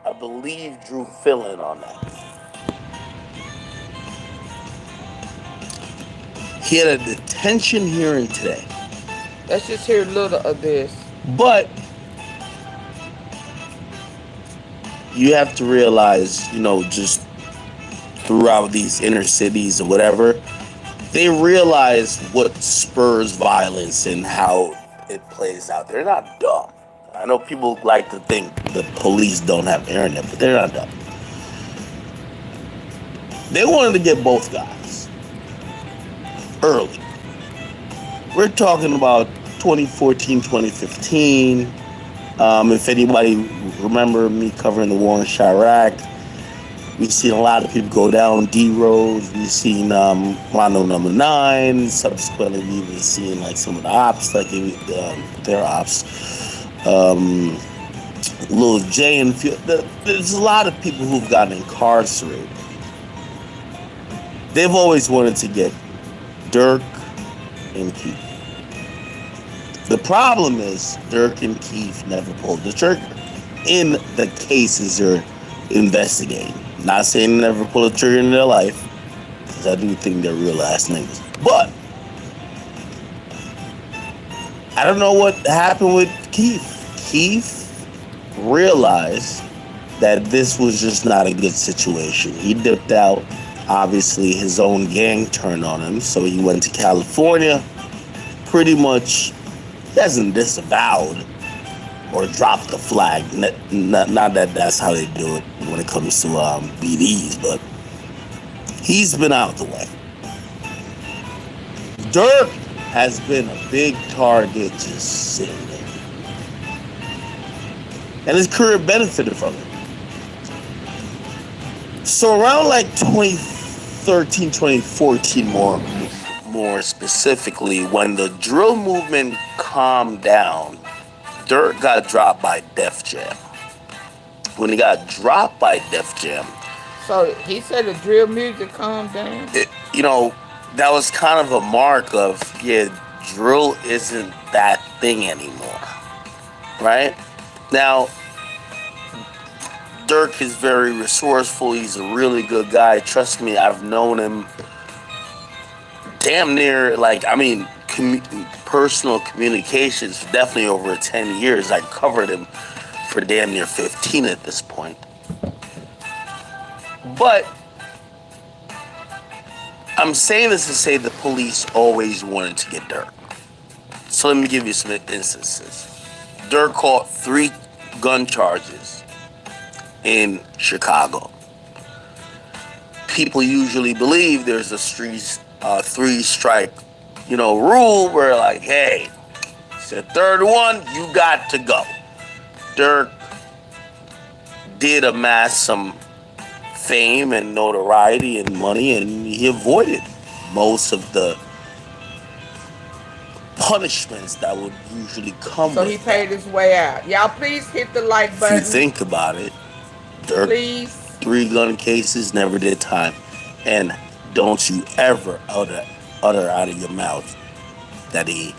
I believe, Drew fill-in on that. He had a detention hearing today. Let's just hear a little of this. But you have to realize, you know, just throughout these inner cities or whatever, they realize what spurs violence and how it plays out. They're not dumb. I know people like to think the police don't have internet, but they're not dumb. They wanted to get both guys early. We're talking about 2014, 2015. If anybody remember me covering the war in Chirac, we've seen a lot of people go down D roads. We've seen Mono Number 9. Subsequently, we've even seen like some of the ops, like their ops. Lil J and there's a lot of people who've gotten incarcerated. They've always wanted to get Durk and Keith. The problem is Durk and Keith never pulled the trigger in the cases they're investigating. Not saying they never pulled a trigger in their life, because I do think they're real ass niggas. But I don't know what happened with Keith. Keith realized that this was just not a good situation. He dipped out. Obviously, his own gang turned on him, so he went to California. Pretty much, he hasn't disavowed or dropped the flag. Not that that's how they do it when it comes to BDs, but he's been out the way. Durk has been a big target just sitting there. And his career benefited from it. So around like 2013, 2014 more specifically, when the drill movement calmed down, Durk got dropped by Def Jam. When he got dropped by Def Jam... So he said the drill music calmed down? You know, that was kind of a mark of, yeah, drill isn't that thing anymore. Right? Now, Durk is very resourceful. He's a really good guy. Trust me, I've known him damn near, like, I mean, personal communications for definitely over 10 years. I covered him for damn near 15 at this point. But I'm saying this to say the police always wanted to get Durk. So let me give you some instances. Durk caught 3 gun charges in Chicago. People usually believe there's a 3-strike, rule where like, hey, it's the third one, you got to go. Durk did amass some fame and notoriety and money, and he avoided most of the punishments that would usually come with So he paid his way out. Y'all please hit the like button. If you think about it, Durk, please. 3 gun cases, never did time. And don't you ever utter out of your mouth that he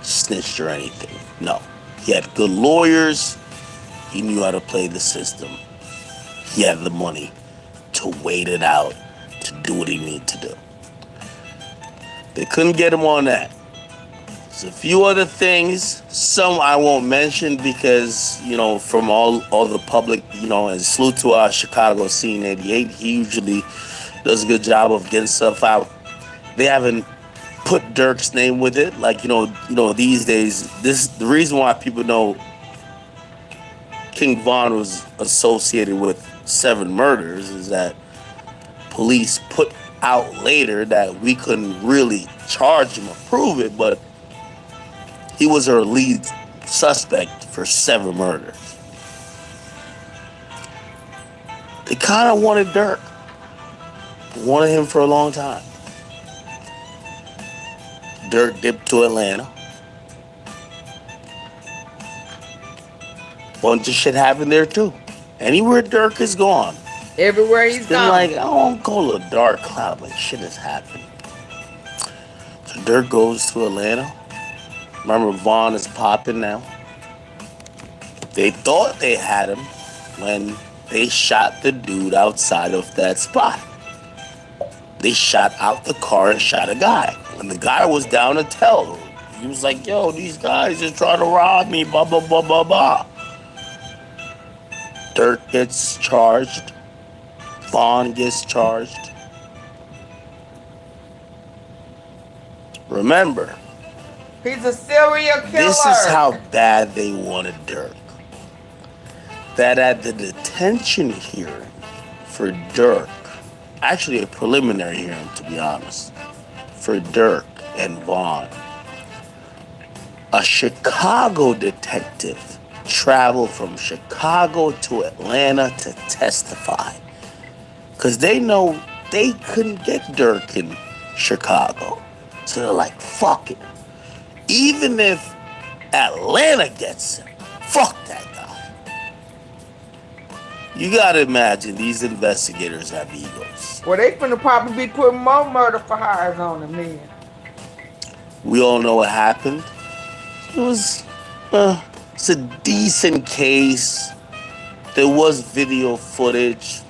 snitched or anything. No. He had good lawyers. He knew how to play the system. He had the money to wait it out, to do what he needed to do. They couldn't get him on that. There's a few other things, some I won't mention because, you know, from all the public, you know, and salute to our Chicago scene 88, he usually does a good job of getting stuff out. They haven't put Durk's name with it, like, you know, these days, the reason why people know King Von was associated with 7 murders is that police put out later that we couldn't really charge him or prove it, but he was our lead suspect for 7 murders. They kind of wanted Durk. Wanted him for a long time. Durk dipped to Atlanta. Bunch of shit happened there too. Anywhere Durk is gone. Everywhere he's gone. Like, I don't call a dark cloud, but shit is happening. So Durk goes to Atlanta. Remember, Vaughn is popping now. They thought they had him when they shot the dude outside of that spot. They shot out the car and shot a guy. And the guy was down to tell. He was like, yo, these guys are trying to rob me, blah, blah, blah, blah, blah. Durk gets charged. Vaughn gets charged. Remember, he's a serial killer. This is how bad they wanted Durk. That at the detention hearing for Durk, actually a preliminary hearing to be honest, for Durk and Vaughn, a Chicago detective traveled from Chicago to Atlanta to testify. Because they know they couldn't get Durk in Chicago. So they're like, fuck it. Even if Atlanta gets him, fuck that guy. You gotta imagine these investigators have egos. Well, they finna probably be putting more murder for hires on them then. We all know what happened. It was, it's a decent case. There was video footage.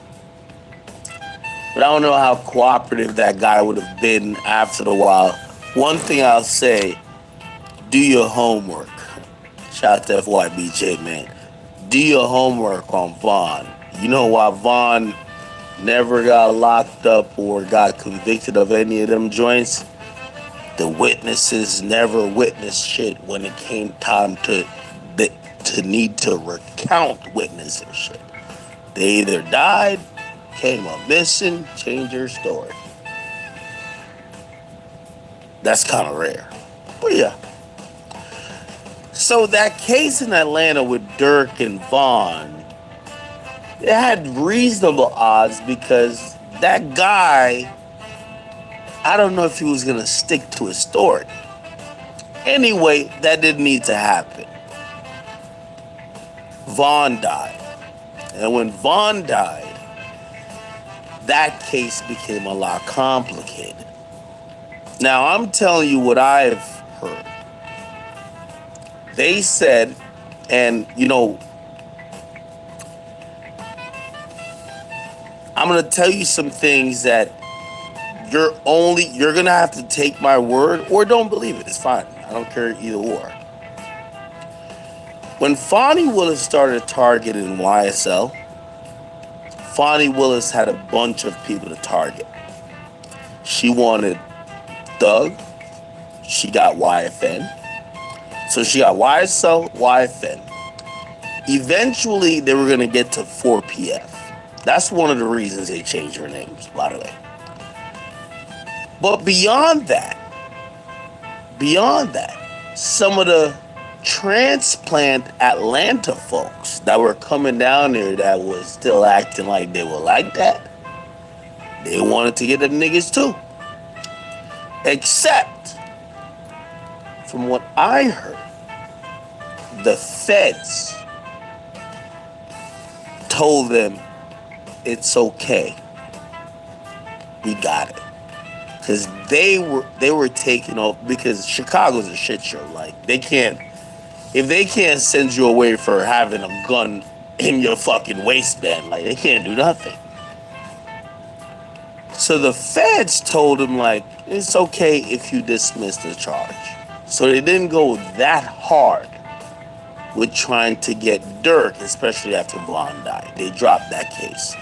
But I don't know how cooperative that guy would have been after a while. One thing I'll say, do your homework. Shout out to FYBJ, man. Do your homework on Vaughn. You know why Vaughn never got locked up or got convicted of any of them joints? The witnesses never witnessed shit when it came time to need to recount witnesses shit. They either died, came up missing, change your story. That's kind of rare. But yeah. So that case in Atlanta with Durk and Vaughn, it had reasonable odds because that guy, I don't know if he was going to stick to his story. Anyway, that didn't need to happen. Vaughn died. And when Vaughn died, that case became a lot complicated. Now, I'm telling you what I've heard. They said, and you know, I'm going to tell you some things that you're going to have to take my word or don't believe it. It's fine. I don't care either or. When Fonnie Willis started targeting YSL, Fonnie Willis had a bunch of people to target. She wanted Thug. She got YFN. So she got YSL, YFN. Eventually, they were going to get to 4PF. That's one of the reasons they changed their names, by the way. But beyond that, some of the transplant Atlanta folks that were coming down there that was still acting like they were like that, they wanted to get the niggas too. Except, from what I heard, the feds told them it's okay. We got it. Because they were taking off, because Chicago's a shit show. Like, if they can't send you away for having a gun in your fucking waistband, like, they can't do nothing. So the feds told him, like, it's okay if you dismiss the charge. So they didn't go that hard with trying to get Durk, especially after Von died. They dropped that case.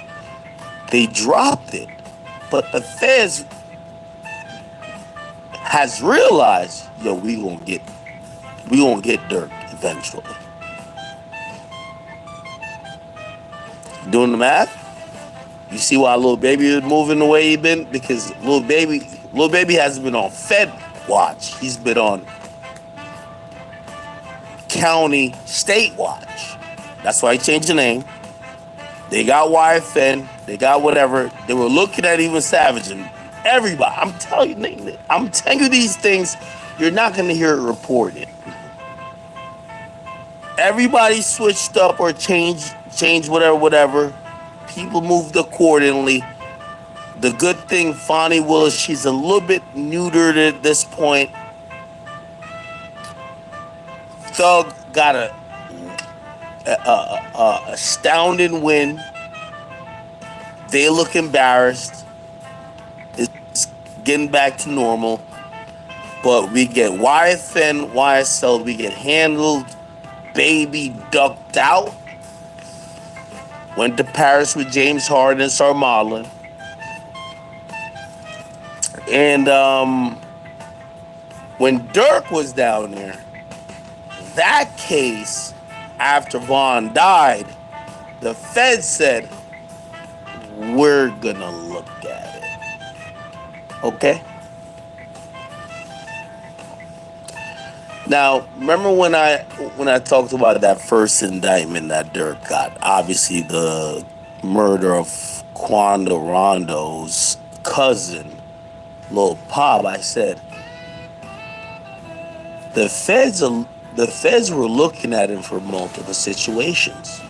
They dropped it, but the feds has realized, yo, we gonna get Durk eventually. Doing the math? You see why Lil Baby is moving the way he been? Because Lil Baby hasn't been on Fed watch. He's been on county state watch. That's why he changed the name. They got YFN. They got whatever. They were looking at even Savage and everybody. I'm telling you these things. You're not gonna hear it reported. Everybody switched up or changed whatever. People moved accordingly. The good thing, Fonnie Willis, she's a little bit neutered at this point. Thug got a astounding win. They look embarrassed. It's getting back to normal. But we get YFN, YSL, we get handled. Baby ducked out. Went to Paris with James Harden and started modeling. And when Durk was down there, that case, after Von died, the Fed said, we're gonna look at it. Okay? Now, remember when I talked about that first indictment that Durk got? Obviously, the murder of Quando Rondo's cousin, Lil Pop. I said the feds were looking at him for multiple situations.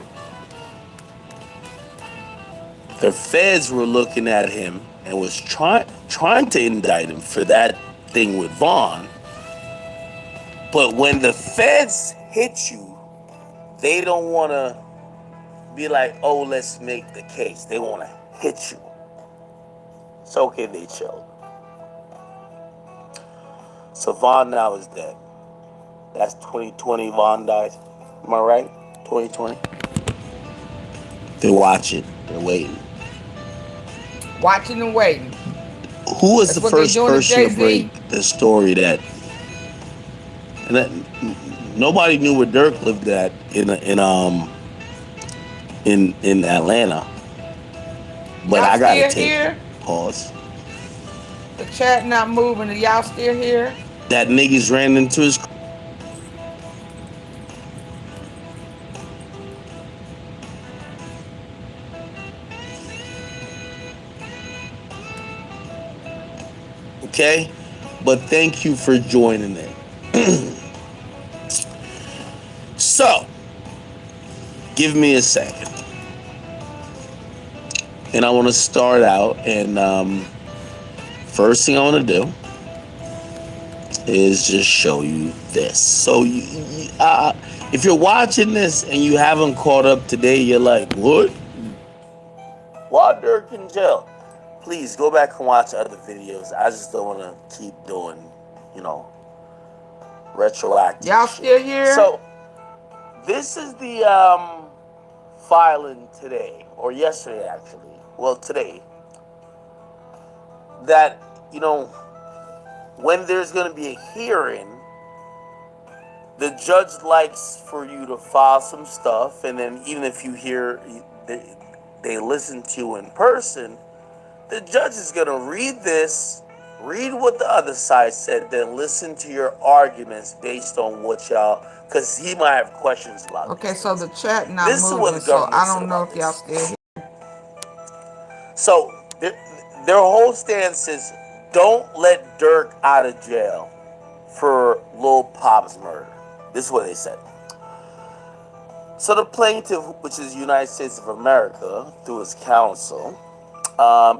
The feds were looking at him and was trying to indict him for that thing with Vaughn. But when the feds hit you, they don't want to be like, oh, let's make the case. They want to hit you. It's okay, they chilled. So Vaughn now is dead. That's 2020 Vaughn died. Am I right? 2020? They're watching. They're waiting. Watching and waiting. Who was the first person to break the story that nobody knew where Durk lived at in Atlanta? But I gotta take pause. The chat not moving. Are y'all still here? That niggas ran into his. Okay, but thank you for joining in. So, give me a second. And I want to start out, and first thing I want to do is just show you this. So, if you're watching this and you haven't caught up today, you're like, what? Why Durk in jail? Please go back and watch other videos. I just don't want to keep doing, retroactive. Y'all still here? So, this is the filing today, or yesterday actually. Well, today. That, when there's going to be a hearing, the judge likes for you to file some stuff, and then even if you hear, they listen to you in person, the judge is going to read this, read what the other side said, then listen to your arguments based on what y'all, because he might have questions about Okay, this. so the chat not moving, so I don't know if y'all still here. So, their whole stance is, don't let Durk out of jail for Lil Pop's murder. This is what they said. So the plaintiff, which is the United States of America, through his counsel,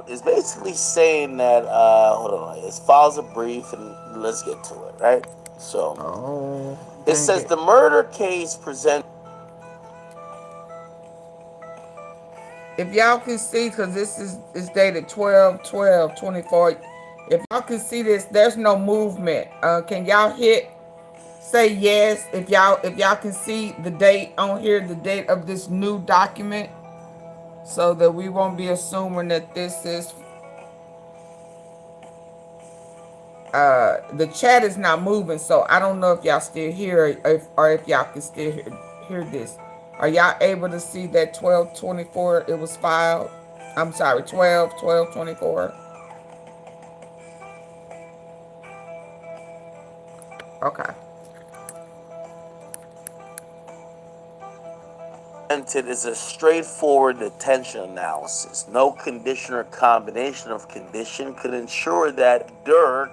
is basically saying that, hold on, it files a brief, and let's get to it, right? So, it says the murder case presents. If y'all can see, because this is dated 12/12/24. If y'all can see this, there's no movement. Can y'all hit say yes if y'all can see the date on here, the date of this new document, so that we won't be assuming that this is the chat is not moving, so I don't know if y'all still hear or if y'all can still hear this. Are y'all able to see that 12/24 it was filed? I'm sorry, 12/12/24. Okay. It is a straightforward detention analysis. No condition or combination of condition could ensure that Durk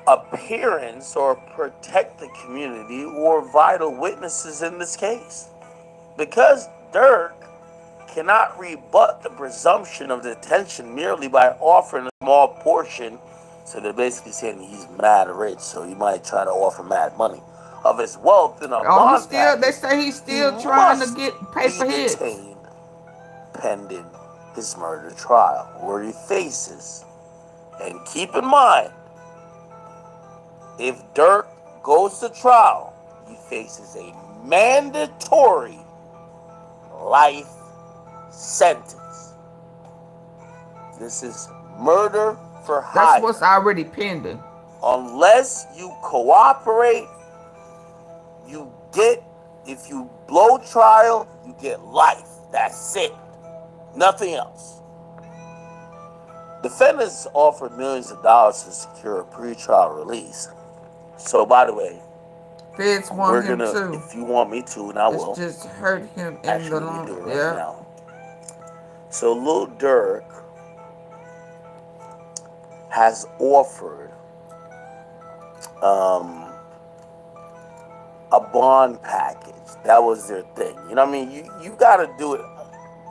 appearance or protect the community or vital witnesses in this case. Because Durk cannot rebut the presumption of detention merely by offering a small portion, so they're basically saying he's mad rich, so he might try to offer mad money of his wealth in a bond package. They say he's still trying to get paper hits. Detained pending his murder trial, where he faces, and keep in mind, if Durk goes to trial, he faces a mandatory life sentence. This is murder for hire. That's what's already pending. Unless you cooperate, you get, if you blow trial, you get life. That's it. Nothing else. Defendants offered millions of dollars to secure a pretrial release. So, by the way, Feds want him too. If you want me to, and I will. Just hurt him in the long run. Yeah. Now. So, Lil Durk has offered a bond package. That was their thing. You know what I mean? You got to do it.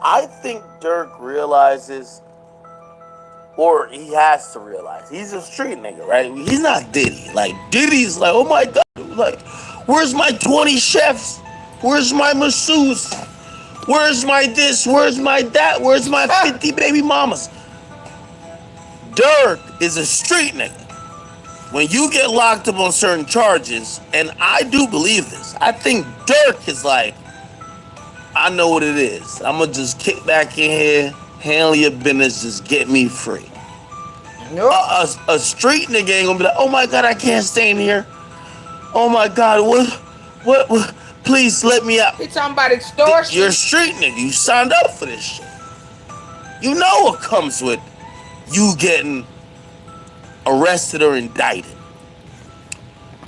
I think Durk realizes, or he has to realize, he's a street nigga, right? He's not Diddy. Like, Diddy's like, oh my God, like, where's my 20 chefs? Where's my masseuse? Where's my this? Where's my that? Where's my 50 baby mamas? Durk is a street nigga. When you get locked up on certain charges, and I do believe this, I think Durk is like, I know what it is. I'm gonna just kick back in here, handle your business, just get me free. Nope. A street nigga ain't gonna be like, oh my God, I can't stay in here. Oh my God, what, please let me out. He talking about extortion. You're a street nigga, you signed up for this shit. You know what comes with you getting arrested or indicted.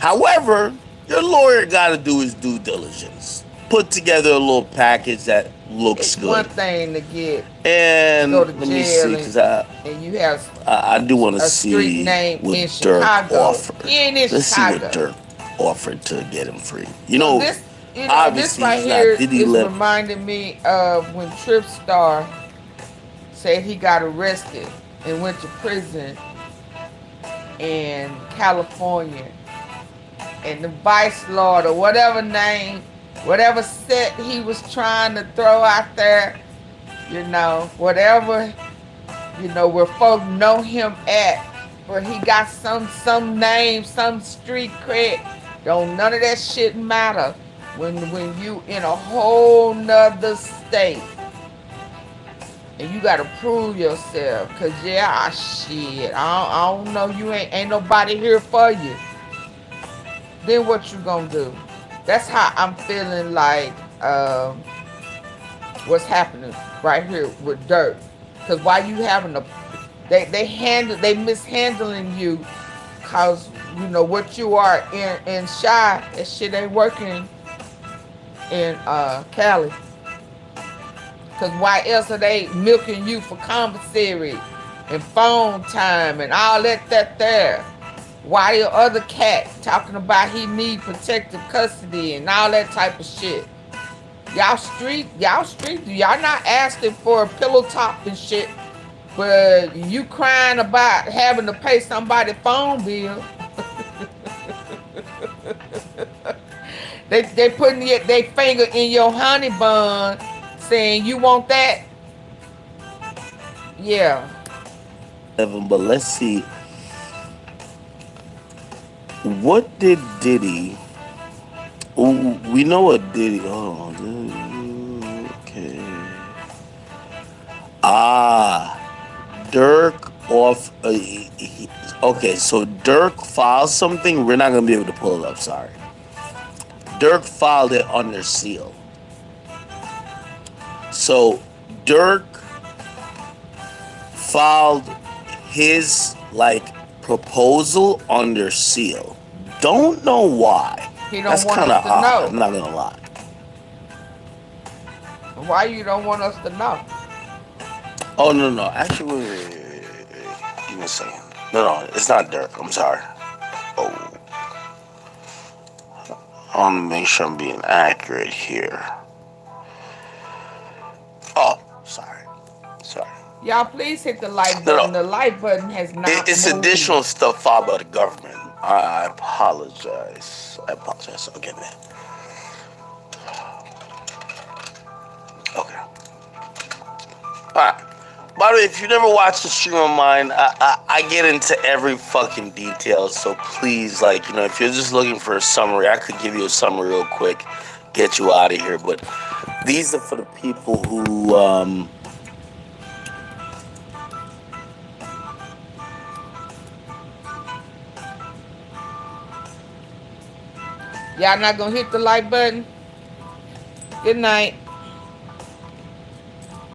However, your lawyer gotta do his due diligence. Put together a little package that looks good. One thing to get and go to let me see, because and you have I do want to see what Durk offered. Let's see what Durk offered to get him free. You know, this obviously right here is reminding me of when Tripstar said he got arrested and went to prison in California, and the vice lord or whatever name, whatever set he was trying to throw out there, you know, whatever, you know, where folk know him at, where he got some name, some street cred. Don't none of that shit matter when you in a whole nother state and you gotta prove yourself. Cause yeah, shit, I don't know, you ain't nobody here for you. Then what you gonna do? That's how I'm feeling like what's happening right here with Durk. Cause why you having they mishandling you, cause you know what you are in Shy, that shit ain't working in Cali. Cause why else are they milking you for commissary and phone time and all that there? Why the other cat talking about he need protective custody and all that type of shit? Y'all street, y'all not asking for a pillow top and shit, but you crying about having to pay somebody's phone bill. They putting their finger in your honey bun, saying you want that. Yeah. But let's see What did Diddy? Ooh, we know what Diddy. Oh, okay. Durk off. Okay, so Durk filed something. We're not gonna be able to pull it up. Sorry. Durk filed it under seal. So Durk filed his proposal under seal. Don't know why. He don't That's want kind of us to odd. know. I'm not gonna lie. Why you don't want us to know? Oh no. Actually, wait. Give me a second. No, it's not Durk. I'm sorry. Oh, I want to make sure I'm being accurate here. Oh, sorry. Y'all, please hit the like button. No. The like button has not It's moved. additional stuff filed by the government. I apologize. Okay, man. Okay. Alright. By the way, if you never watched the stream of mine, I get into every fucking detail. So please, if you're just looking for a summary, I could give you a summary real quick, get you out of here. But these are for the people who, Y'all not gonna hit the like button? Good night.